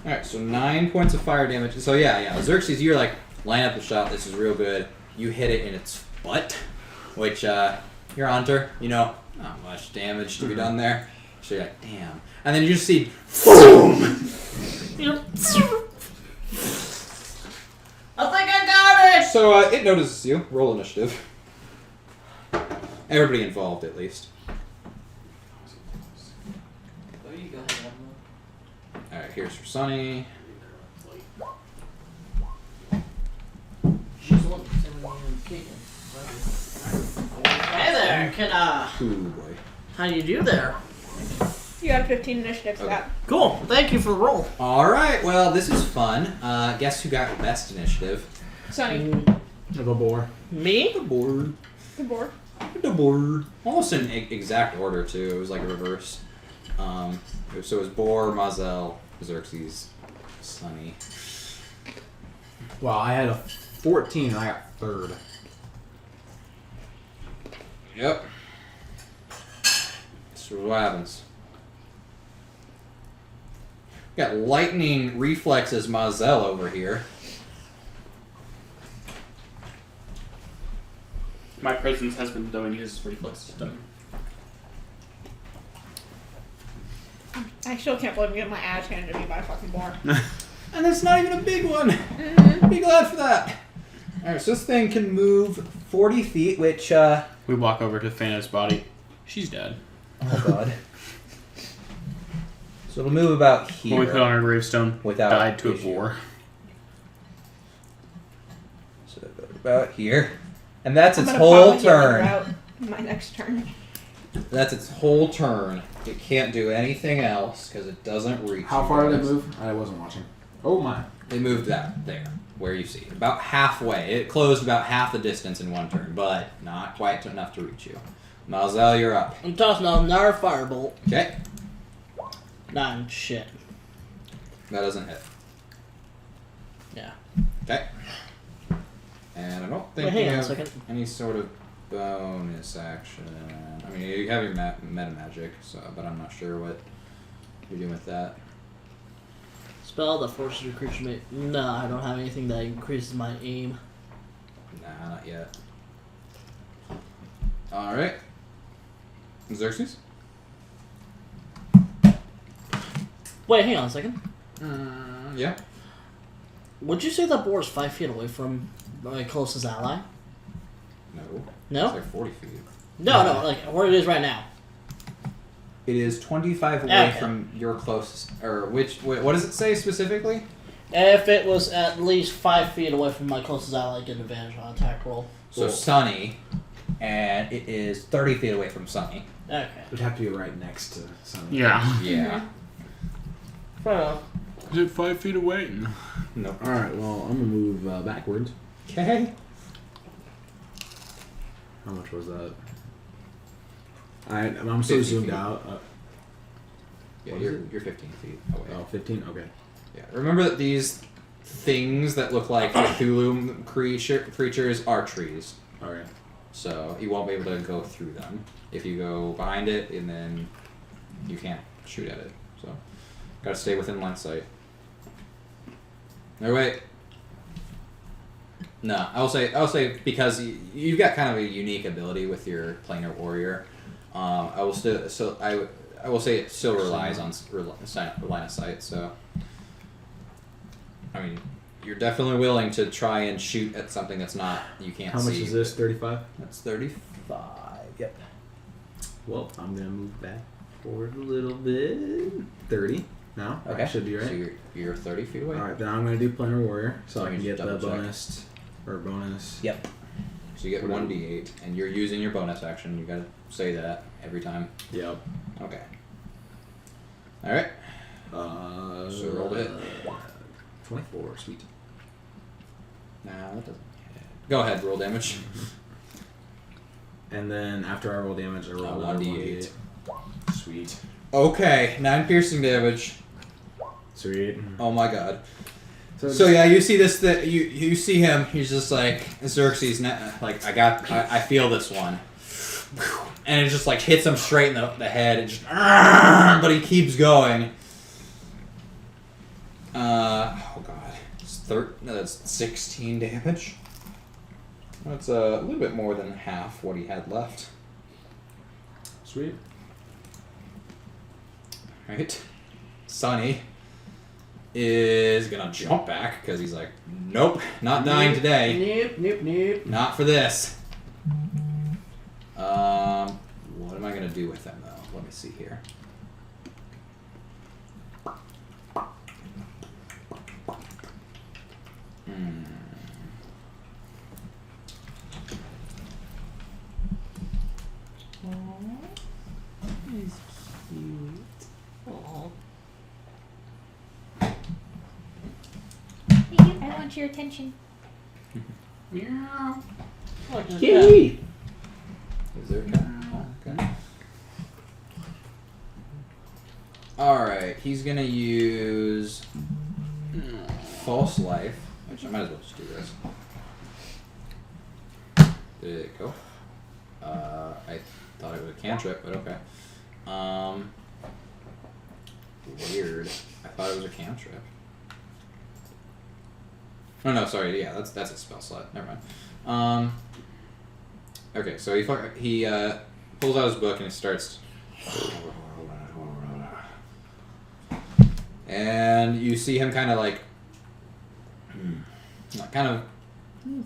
All right, so 9 points of fire damage. So yeah. Xerxes, you're like line up the shot. This is real good. You hit it in its butt, which you're a hunter. You know, not much damage to be done there. So you're like, damn. And then you just see, boom. I think I got it! So it notices you. Roll initiative. Everybody involved, at least. Oh, you go ahead. here's for Sunny. Hey there, Ooh boy. how do you do there? You got a 15 initiative for Okay. that. Cool. Thank you for the roll. All right. Well, this is fun. Guess who got the best initiative? Sonny, I'll go boar. Me? The board. the board. The board. Almost in exact order too. It was like a reverse. So it was Boar, Mazel, Xerxes, Sunny. Wow, I had a 14 and I got third. Yep. So what happens? Got lightning reflexes Mazel over here. My presence has been doing his reflexes. I still can't believe I'm getting my ass handed to me by a fucking boar. And that's not even a big one. Be glad for that. Alright, so this thing can move 40 feet, which, We walk over to Fana's body. She's dead. oh god. So it'll move about here. When we put on our gravestone, Without died to a issue. boar. So about here. And that's I'm its gonna whole probably get her turn. out my next turn. That's its whole turn. It can't do anything else because it doesn't reach. How you far did it guys. move? I wasn't watching. Oh my. It moved that there, where you see it. About halfway. It closed about half the distance in one turn, but not quite enough to reach you. Mazel, you're up. I'm tossing out another firebolt. Okay. 9 shit. That doesn't hit. Yeah. Okay. And I don't think Wait, hang you on a have second. any sort of bonus action. I mean, you have your meta magic, so, but I'm not sure what you're doing with that. Spell that forces your creature to make. No, I don't have anything that increases my aim. Nah, not yet. Alright. Xerxes? Wait, hang on a second. Yeah. Would you say that boar is 5 feet away from my closest ally? No. No? It's like 40 feet. No, like where it is right now. It is 25 away Okay. from your closest, or what does it say specifically? If it was at least 5 feet away from my closest ally, I'd get an advantage on attack roll. So Sunny, and it is 30 feet away from Sunny. Okay. It would have to be right next to something. Yeah. Yeah. Fair enough. Is it 5 feet away? Nope. Alright, well, I'm gonna move backwards. Okay. How much was that? I'm so 50 zoomed feet. out. Yeah, What is you're 15 feet away. Oh, 15? Okay. Yeah. Remember that these things that look like Cthulhu creatures are trees. Alright. So you won't be able to go through them. If you go behind it, and then you can't shoot at it. So gotta stay within line of sight. No, wait. No, I'll say because you've got kind of a unique ability with your planar warrior. I will say it still relies on line of sight. So I mean, you're definitely willing to try and shoot at something that's not you can't see. How much is this? 35? That's 35. Yep. Well, I'm gonna move back forward a little bit. 30 now. Okay. Should be right. So you're 30 feet away. Alright, then I'm gonna do Planar Warrior so So I can you get the double check. bonus. Yep. So you get Whatever. 1d8, and you're using your bonus action. You gotta say that every time. Yep. Okay. All right. So roll to hit. 24, sweet. Nah, that doesn't. Go ahead, roll damage. And then after I roll damage, I roll another 1d8. Sweet. Okay, 9 piercing damage. Sweet. Oh my god. So Yeah, you see this. You see him. He's just like Xerxes. Like I feel this one, and it just like hits him straight in the head. And just, but he keeps going. Oh god, that's 16 damage. That's a little bit more than half what he had left. Sweet. Right, Sonny is gonna jump back because he's like, nope, not dying today. Nope. Not for this. What am I gonna do with them though? Let me see here. want your attention. Meow. Look, there's a cat. Yay! Is there a cat? Oh, okay. Alright, he's gonna use false life. Actually, I might as well just do this. There you go. I thought it was a cantrip, but okay. Weird. I thought it was a cantrip. Oh no, sorry. Yeah, that's a spell slot. Never mind. Okay, so he pulls out his book and he starts. And you see him kind of like, he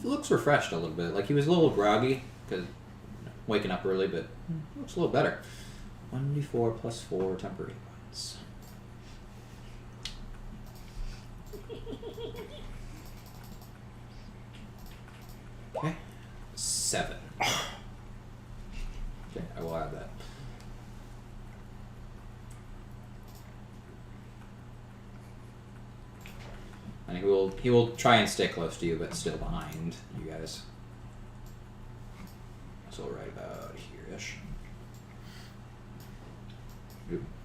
looks refreshed a little bit. Like he was a little groggy because waking up early, but looks a little better. 1d4 plus 4 temporary points. Okay. 7. Okay, I will add that. And he will try and stay close to you, but still behind you guys. So right about here-ish.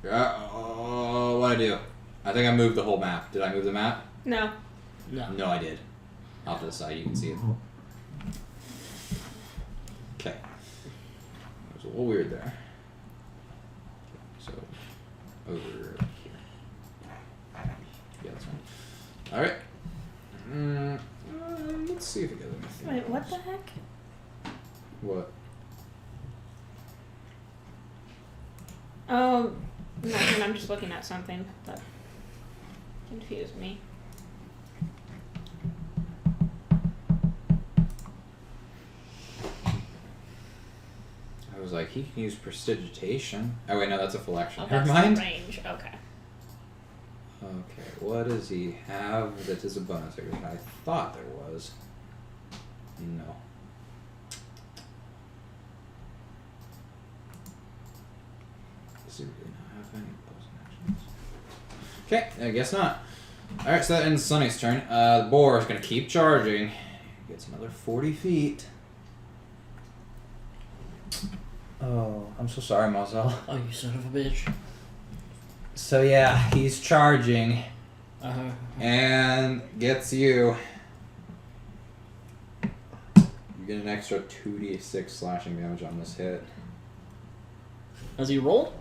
What'd I do? I think I moved the whole map. Did I move the map? No. No. No, I did. Off to the side, you can see it. Okay. It was a little weird there. So, over here. Yeah, that's fine. Alright. Let's see if we get anything. Wait, what the heck? What? Oh, nothing. I'm just looking at something that confused me. I was like, he can use prestidigitation. Oh wait, no, that's a full action. Oh, Never that's mind. the range. Okay. Okay, what does he have that is a bonus action? I thought there was. No. Does he really not have any bonus actions? Okay, I guess not. Alright, so that ends Sunny's turn. The boar is going to keep charging. Gets another 40 feet. Oh, I'm so sorry, Mazel. Oh, you son of a bitch. So yeah, he's charging Uh-huh. and gets you. You get an extra 2d6 slashing damage on this hit. Has he rolled?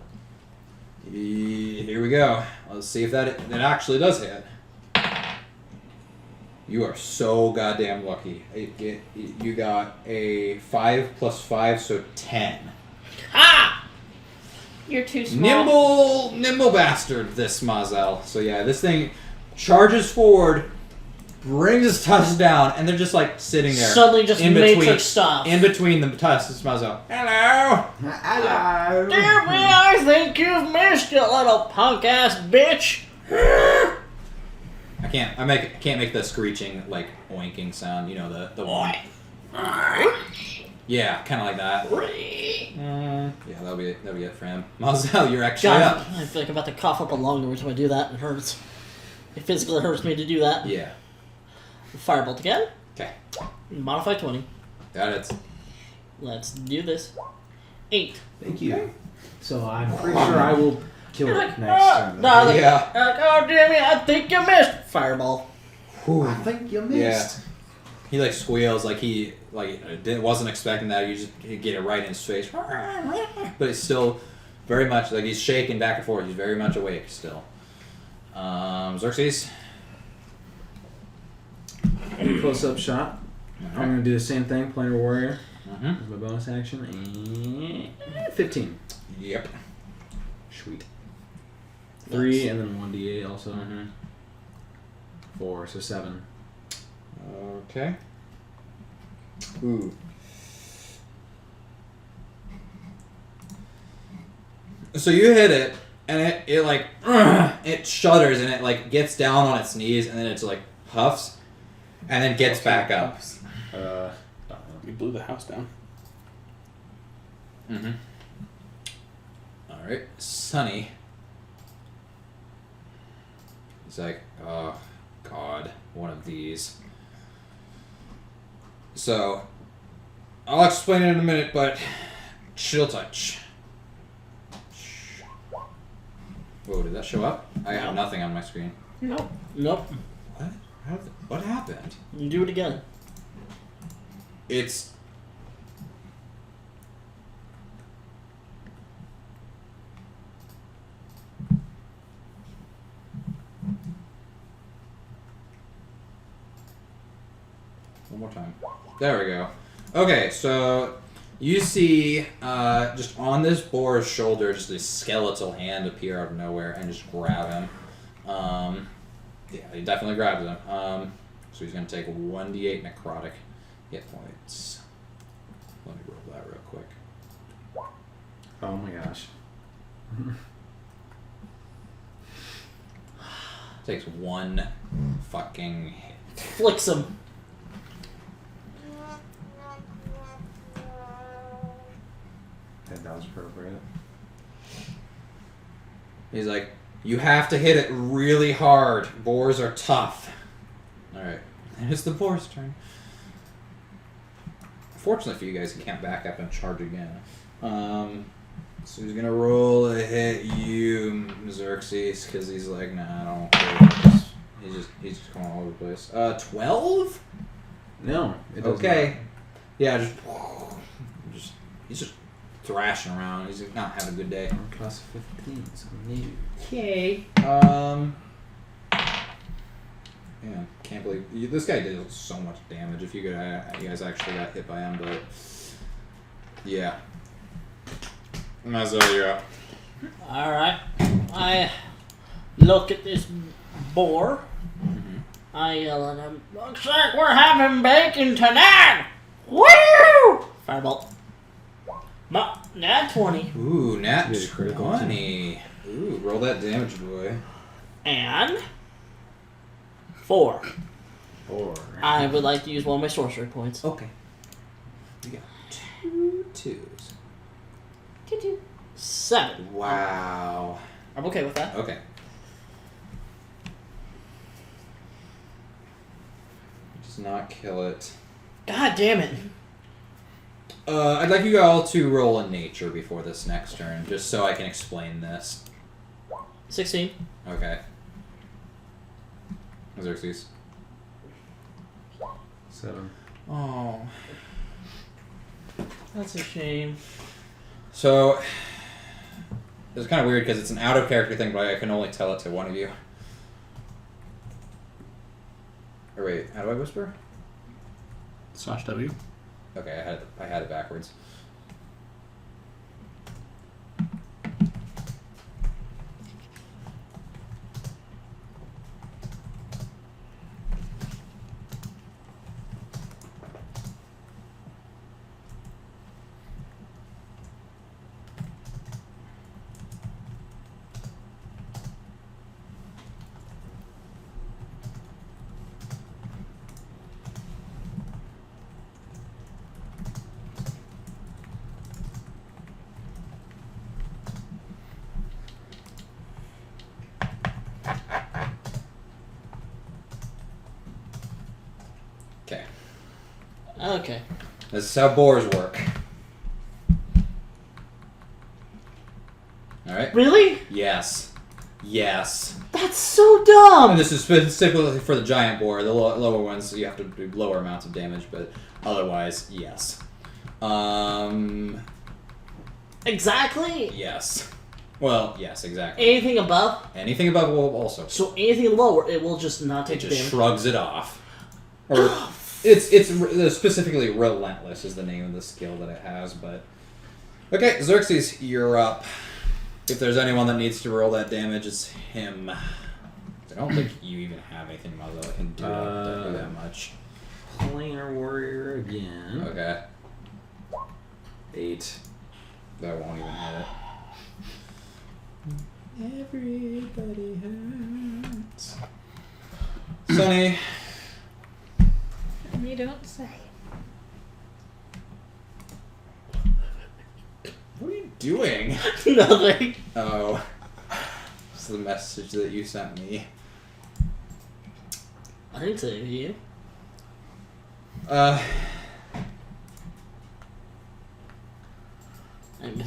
Here we go. Let's see if that actually does hit. You are so goddamn lucky. You got a 5 plus 5, so 10. Ah! You're too small. Nimble bastard, this Mazel. So yeah, this thing charges forward, brings his tusks down, and they're just like sitting there. Suddenly just Matrix stuff. In between the tusks, Mazel. Hello! Hello. Here we are, think you've missed, you little punk ass bitch. I can't make the screeching, like, oinking sound, you know, the one. Yeah, kind of like that. Yeah, that'll be it for him. Mazel, you're actually God, up. I feel like I'm about to cough up a lung every time I do that. It hurts. It physically hurts me to do that. Yeah. Firebolt again. Okay. Modify 20. Got it. Let's do this. 8. Thank you. So I'm pretty sure I will kill it next turn. Yeah. Oh, damn it, I think you missed. Fireball. I think you missed. He like squeals like he wasn't expecting that. You just get it right in his face. But he's still very much like he's shaking back and forth. He's very much awake still. Xerxes. Close up shot. I'm gonna do the same thing, planar warrior. Mm-hmm. With my bonus action. And 15. Yep. Sweet. 3 and then 1d8 also. Mm-hmm. 4, so 7. Okay. Ooh. So you hit it, and it like it shudders and it like gets down on its knees and then it's like huffs, and then gets back up. You blew the house down. Mm-hmm. All right, Sunny. He's like, oh God, one of these. So, I'll explain it in a minute, but chill touch. Whoa, did that show up? I have nothing on my screen. Nope. What? What happened? You do it again. It's... One more time. There we go. Okay, so you see just on this boar's shoulder just a skeletal hand appear out of nowhere and just grab him. Yeah, he definitely grabs him. So he's going to take 1d8 necrotic hit points. Let me roll that real quick. Oh my gosh. Takes 1 fucking hit. Flicks him. That was appropriate. He's like, you have to hit it really hard. Boars are tough. Alright. It's the boar's turn. Fortunately for you guys, he can't back up and charge again. So he's gonna roll a hit you, Xerxes, because he's like, nah, I don't care. He's just going all over the place. 12? No. It does Okay. Yeah, just he's just thrashing around. He's not having a good day. not. Plus 15, so maybe. Okay. Man, can't believe this guy did so much damage. If you guys actually got hit by him, but yeah. Mazel, you're up. Alright. I look at this boar. Mm-hmm. I yell at him, looks like we're having bacon tonight! Woo! Firebolt. Nat 20. Ooh, nat Should be a critical 20. Ooh, roll that damage, boy. And 4. 4. I would like to use one of my sorcery points. Okay. You got 2 twos. 7. Wow. I'm okay with that. Okay. Does not kill it. God damn it. I'd like you all to roll a nature before this next turn, just so I can explain this. 16. Okay. Xerxes. 7. Oh. That's a shame. So, it's kind of weird because it's an out of character thing, but I can only tell it to one of you. Or wait, how do I whisper? /W. Okay, I had it backwards. Okay. This is how boars work. Alright? Really? Yes. Yes. That's so dumb! And this is specifically for the giant boar. The lower ones, you have to do lower amounts of damage, but otherwise, yes. Exactly? Yes. Well, yes, exactly. Anything above? Anything above will also. So anything lower, it will just not It take just damage. shrugs it off. Or it's specifically relentless is the name of the skill that it has, but okay, Xerxes, you're up. If there's anyone that needs to roll that damage, it's him. I don't think you even have anything that can do that much. Planar warrior again. Okay, 8. that won't even hit it. Everybody hurts. Sonny. You don't say. What are you doing? Nothing. Oh. It's the message that you sent me. I didn't say it to you.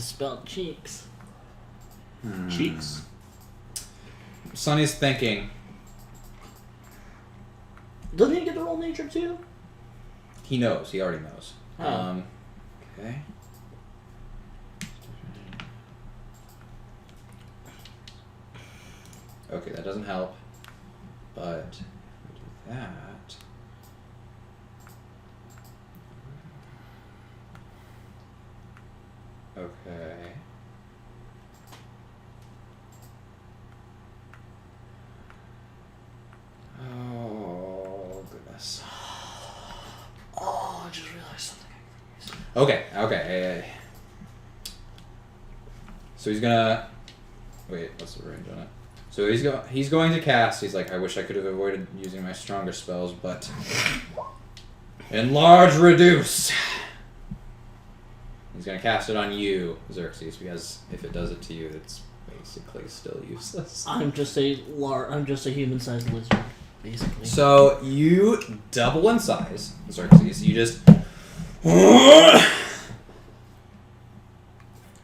spell cheeks. Cheeks. Sonny's thinking. Doesn't he get to roll nature too? He knows. He already knows. Oh. Okay. Okay, that doesn't help. But if we do that. Okay. Oh goodness. Oh, I just realized something. Okay. So he's gonna wait. What's the range on it? So he's going to cast. He's like, I wish I could have avoided using my stronger spells, but enlarge, reduce. He's gonna cast it on you, Xerxes, because if it does it to you, it's basically still useless. I'm just a human-sized lizard, basically. So you double in size, Xerxes. You just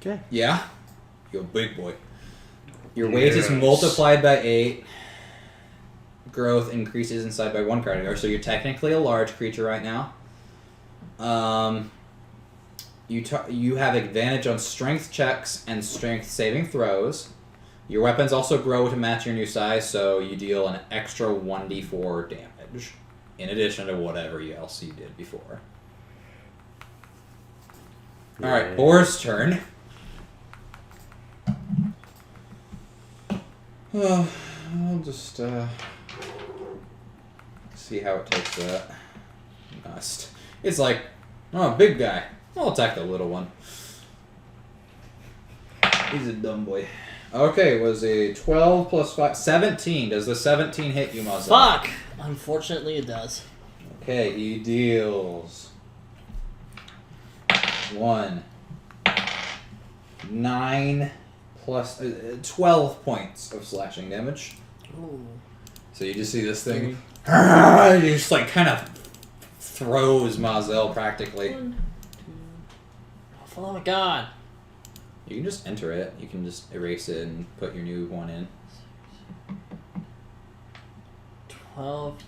Okay. yeah, you're a big boy. Your weight is multiplied by 8. Growth increases inside by 1 credit, so you're technically a large creature right now. You have advantage on strength checks and strength saving throws. Your weapons also grow to match your new size, so you deal an extra 1d4 damage, in addition to whatever else you did before. Alright, Boar's turn. I'll just see how it takes that. It's like, oh, big guy. I'll attack the little one. He's a dumb boy. Okay, it was a 12 plus 5. 17. Does the 17 hit you, Mazel? Fuck! Unfortunately, it does. Okay, he deals 1, 9 plus 12 points of slashing damage. Ooh. So you just see this thing. It just like kind of throws Mazel practically. 1, 2. Oh my god. You can just enter it. You can just erase it and put your new one in. 12.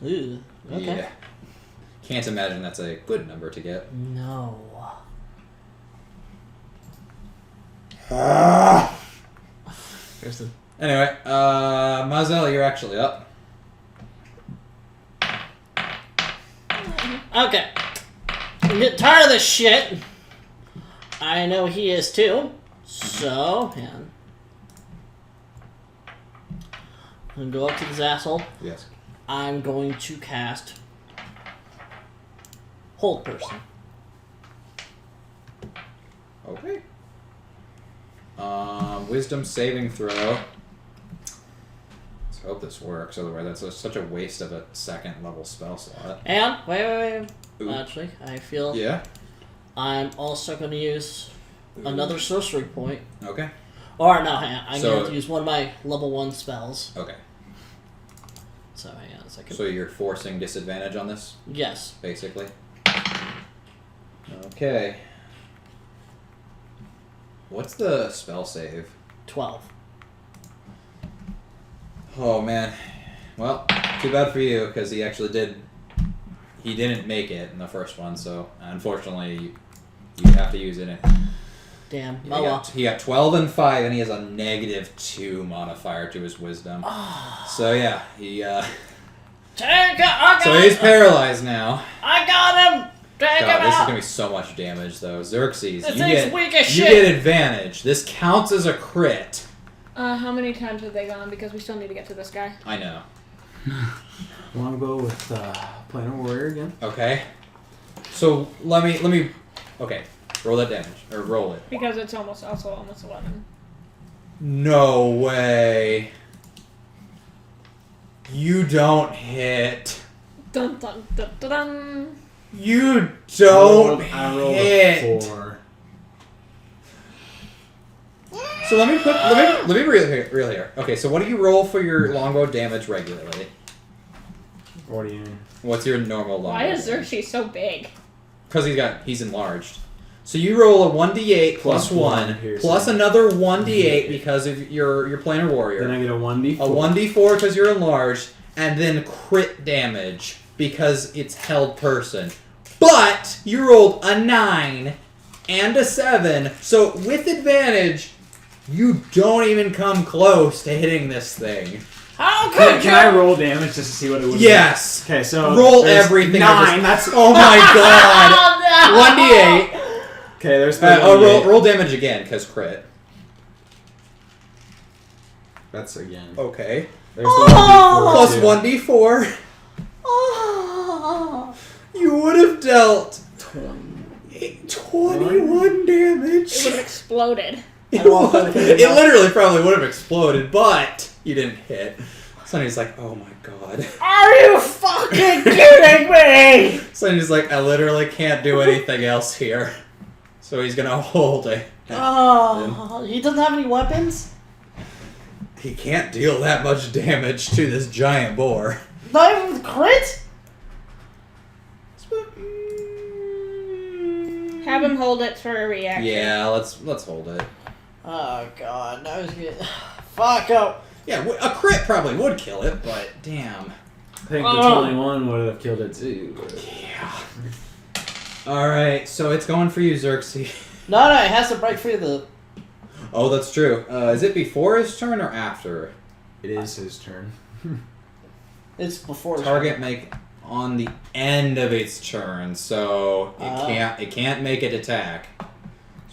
Ooh. Okay. Yeah. Can't imagine that's a good number to get. No. Anyway, Mazel, you're actually up. Okay. I'm getting tired of this shit. I know he is too. So, man. I'm gonna go up to this asshole. Yes. I'm going to cast Hold Person. Okay. Wisdom saving throw. Let's hope this works. Otherwise, that's such a waste of a second level spell slot. And, wait. Ooh. Actually, I feel Yeah. I'm also going to use another sorcery point. Okay. Or, no, hang on. I'm So- going to use one of my level 1 spells. Okay. So, hang on a second. So you're forcing disadvantage on this, Yes. basically. Okay. What's the spell save? 12. Oh man. Well, too bad for you because he actually did. He didn't make it in the first one, so unfortunately, you have to use it. Damn. He got 12 and 5, and he has a -2 modifier to his wisdom. So yeah, he. So he's paralyzed now. I got him! Take him God, this is out! gonna be so much damage though. Xerxes, This you thing's weak as you shit! get advantage. This counts as a crit. How many times have they gone? Because we still need to get to this guy. I know. Longbow with Planar Warrior again. Okay. So let me. Okay, roll that damage or roll it. Because it's almost 11. No way. You don't hit. Dun dun dun dun dun. You don't I rolled hit. a 4. So let me be real here. Okay, so what do you roll for your longbow damage regularly? What do you mean? What's your normal longbow? Why is Xerxes so big? Because he's enlarged. So you roll a 1d8 plus Plus one 1, piercing. plus another 1d8 because of you're playing a warrior. Then I get a 1d4. A 1d4 because you're enlarged, and then crit damage because it's held person. But you rolled a 9 and a 7, so with advantage, you don't even come close to hitting this thing. How Can I roll damage just to see what it would Yes! be? Okay, so Roll there's everything. 9. That's Oh my god! 1d8. okay. There's the 1d8. Roll damage again, because crit. That's again. Okay. There's the 1d4 Plus too. 1d4. Oh. You would have dealt 21 damage. It would have exploded. It literally probably would have exploded, but you didn't hit. Sonny's like, oh my god. Are you fucking kidding me? Sonny's like, I literally can't do anything else here. So he's gonna hold it. Oh, he doesn't have any weapons? He can't deal that much damage to this giant boar. Not even with crit? Have him hold it for a reaction. Yeah, let's hold it. Oh god, that was good. Fuck up. Yeah, a crit probably would kill it, but damn. I think the 21 would have killed it too. Yeah. Alright, so it's going for you, Xerxes. No, it has to break free of the... Oh, that's true. Is it before his turn or after? It is his turn. It's before... Target make on the end of its turn, so it can't make it attack.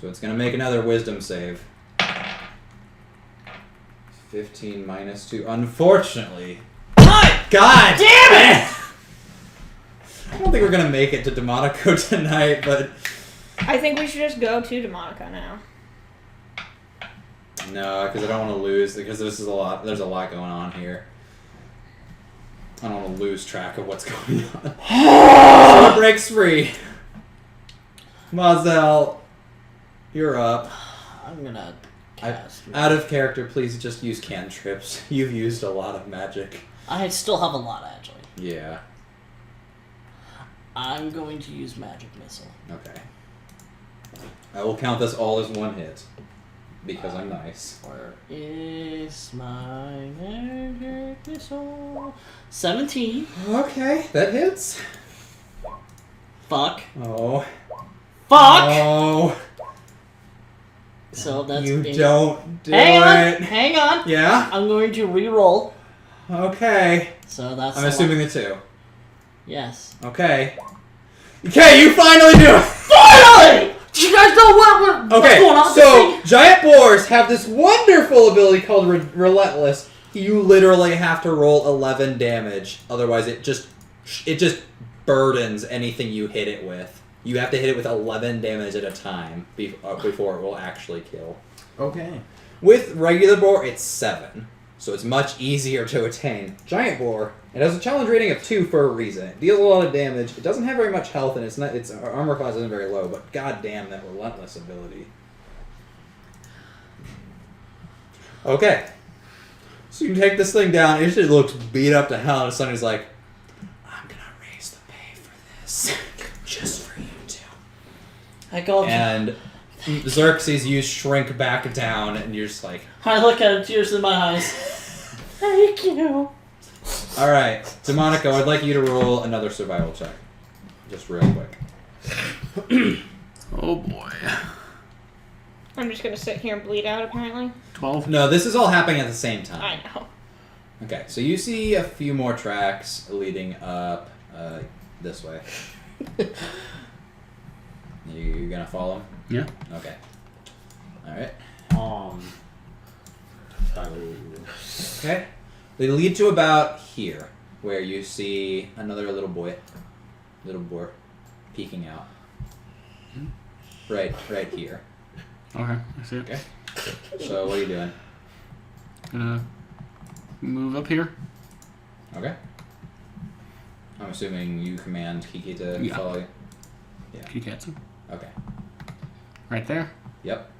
So it's gonna make another wisdom save. 15 minus 2. Unfortunately. God damn it! I don't think we're gonna make it to Demonico tonight, but I think we should just go to Demonica now. no, because I don't want to lose. Because this is a lot. There's a lot going on here. I don't want to lose track of what's going on. So it breaks free. Mazel, you're up. I'm gonna cast... Out of character, please just use cantrips. You've used a lot of magic. I still have a lot, actually. Yeah. I'm going to use Magic Missile. Okay. I will count this all as one hit. Because I'm nice. Where is my Magic Missile? 17. Okay, that hits. Fuck. Oh. Fuck! Oh. So that's... You 8. don't do Hang it. on! Hang on! Yeah? I'm going to re-roll. Okay. So that's... I'm assuming the 2. Yes. Okay. Okay, you finally do it! Finally! Do you guys know what's Okay, going on? so giant boars have this wonderful ability called Relentless. You literally have to roll 11 damage, otherwise it just burdens anything you hit it with. You have to hit it with 11 damage at a time before it will actually kill. Okay. With regular boar, it's 7, so it's much easier to attain. Giant boar, it has a challenge rating of 2 for a reason. It deals a lot of damage. It doesn't have very much health, and its armor class isn't very low. But goddamn, that relentless ability. Okay, so you can take this thing down. It just looks beat up to hell, and Sonny's like, "I'm gonna raise the pay for this, just for you two." I go... And Xerxes, you shrink back down, and you're just like, I look at him, tears in my eyes. Thank you. all right, Demonico, I'd like you to roll another survival check. Just real quick. Oh boy. I'm just gonna sit here and bleed out, apparently. 12. No, this is all happening at the same time. I know. Okay, so you see a few more tracks leading up this way. You gonna follow? Yeah. Okay. Alright. Okay. They lead to about here, where you see another little boy peeking out. Right here. Okay, I see it. Okay. So what are you doing? Gonna move up here. Okay. I'm assuming you command Kiki to Yeah. follow you. Yeah. Kitty Okay. right there. Yep.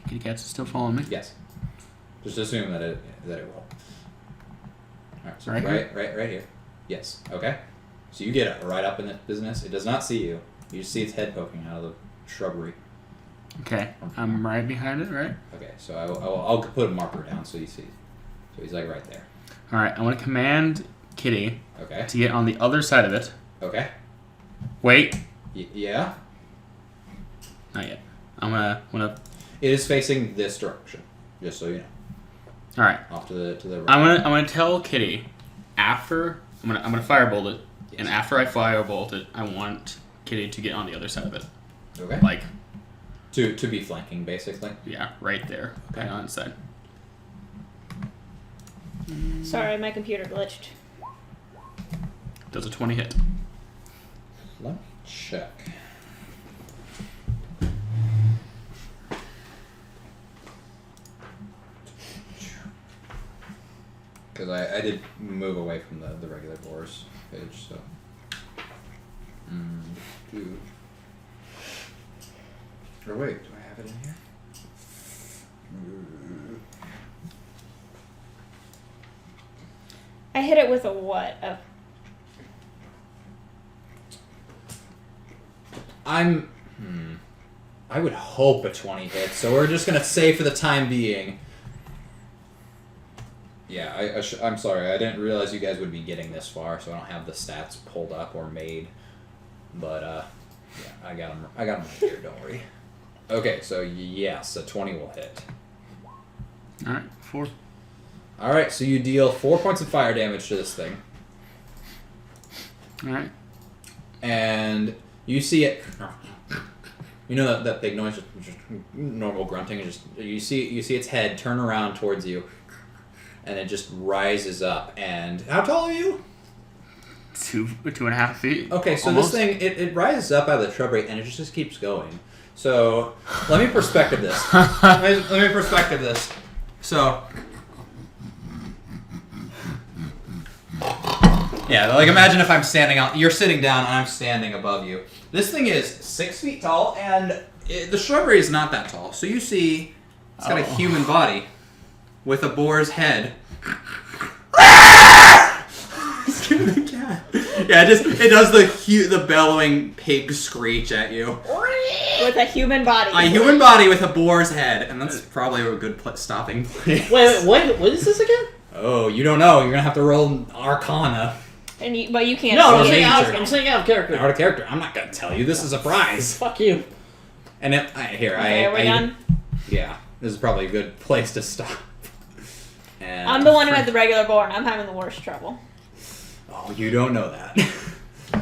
Kitty Cat's still following me. Yes. Just assume that it will. Alright, so Right right here. Yes. Okay. So you get it right up in the business. It does not see you. You just see its head poking out of shrubbery. Okay, I'm right behind it, right? Okay, so I'll put a marker down so you see. So he's like right there. All right, I want to command Kitty Okay. to get on the other side of it. Okay. Wait, Yeah. not yet. I'm gonna. It is facing this direction, just so you know. All right, Off to the right. I'm gonna tell Kitty after I'm gonna firebolt it, Yes. and after I firebolt it, I want Kitty to get on the other side of it, Okay. like To be flanking, basically. yeah, right there, Okay. on its side. Sorry, my computer glitched. Does a 20 hit? Let me check. Because I did move away from the regular BOAR's page, so. Dude. Or wait, do I have it in here? I hit it with a what? I would hope a 20 hits, so we're just gonna say for the time being. Yeah, I'm sorry, I didn't realize you guys would be getting this far, so I don't have the stats pulled up or made. But yeah, I got them right here. Don't worry. Okay, so yes, a 20 will hit. All right, 4. All right, so you deal 4 points of fire damage to this thing, All right. and you see it. You know that big noise, just normal grunting, and just you see its head turn around towards you, and it just rises up. And how tall are you? 2.5 feet. Okay, so almost. this thing it rises up out of the shrubbery, and it just keeps going. So let me perspective this. let me perspective this. So yeah, like imagine if I'm standing out, you're sitting down, and I'm standing above you. This thing is 6 feet tall, and the shrubbery is not that tall. So you see, it's got a human body with a boar's head. Yeah, it does the bellowing pig screech at you. With a human body. A human body with a boar's head, and that's probably a good stopping place. Wait, what is this again? Oh, you don't know. You're gonna have to roll Arcana. But you can't No, see it. I'm saying out of character. Out of character. I'm not gonna tell you. This is a prize. Fuck you. And Okay, are we done? Yeah, this is probably a good place to stop. And I'm the one who had the regular board, and I'm having the worst trouble. Oh, you don't know that.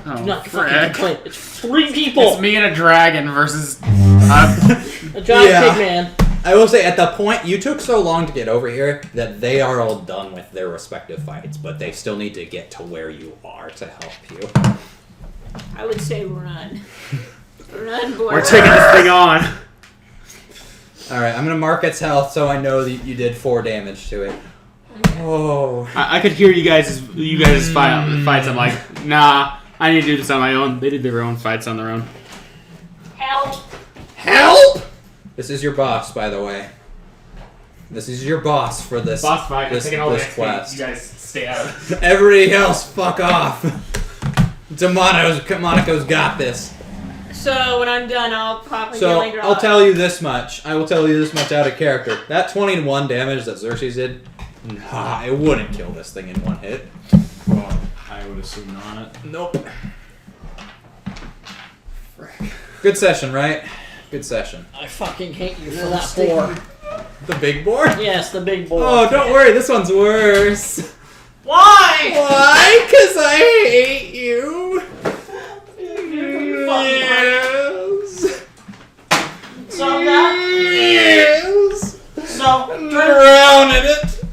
Oh, Do not frick. fucking complain. It's 3 people. It's me and a dragon versus. A giant Yeah. pig man. I will say, at the point, you took so long to get over here that they are all done with their respective fights, but they still need to get to where you are to help you. I would say run. Run, boy. We're taking this thing on. Alright, I'm gonna mark its health so I know that you did 4 damage to it. Oh. I could hear you guys' fights. I'm like, nah, I need to do this on my own. They did their own fights on their own. Help! Help! This is your boss, by the way. This is your boss for this Boss fight. this, I'm taking all the this XP. quest. You guys stay out. Everybody else, fuck off. Monaco's got this. So when I'm done, I'll probably So healing drop. I'll tell you this much. I will tell you this much out of character. That 21 damage that Xerxes did, nah, it wouldn't kill this thing in 1 hit. Well, I would assume not. Nope. Frick. Good session, right? Good session. I fucking hate you for that boar. The big board? Yes, the big boar. Oh, don't worry, this one's worse. Why? Why? 'Cause I hate you. Yes. So that. Yes. So. Drown in it.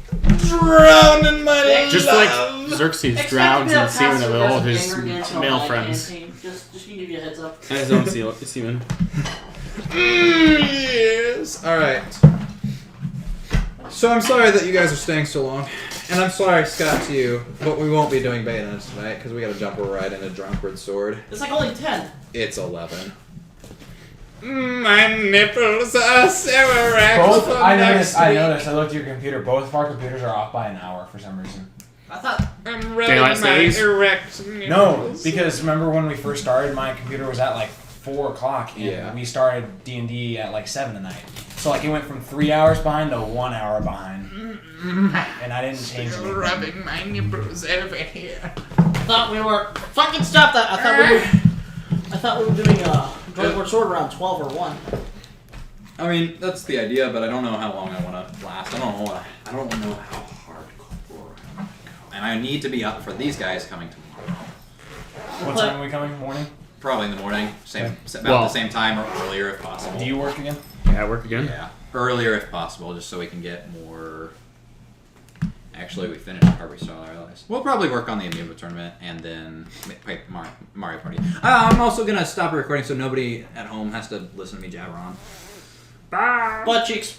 Drown in my Just love. like Xerxes drowns in the semen of all his male friends. Just to give you a heads up. And his own semen. Yes. Alright. So I'm sorry that you guys are staying so long. And I'm sorry, Scott, to you, but we won't be doing Bayonets tonight because we gotta jump right into Drunkard Sword. It's like only 10. It's 11. My nipples are so erect. Both. I next noticed. I week. noticed. I looked at your computer. Both of our computers are off by an hour for some reason. I thought. I'm rubbing Daylight my savings? erect nipples. No, because remember when we first started, my computer was at like 4 o'clock, and Yeah. we started D&D at like 7 tonight. So like it went from 3 hours behind to 1 hour behind, and I didn't change anything. Rubbing my nipples over here. I thought we were fucking stop that. I thought we were doing a Dragonborn sword around 12 or 1. I mean, that's the idea, but I don't know how long I want to last. I don't know how hardcore I want to go. And I need to be up for these guys coming tomorrow. What time are we coming? Morning? Probably in the morning, about Well- the same time or earlier if possible. Do you work again? Yeah, work again. Yeah, earlier if possible, just so we can get more. Actually, we finished Harvey Star, I realized. We'll probably work on the Amiibo tournament and then play Mario Party. I'm also gonna stop recording so nobody at home has to listen to me jabber on. Butt cheeks.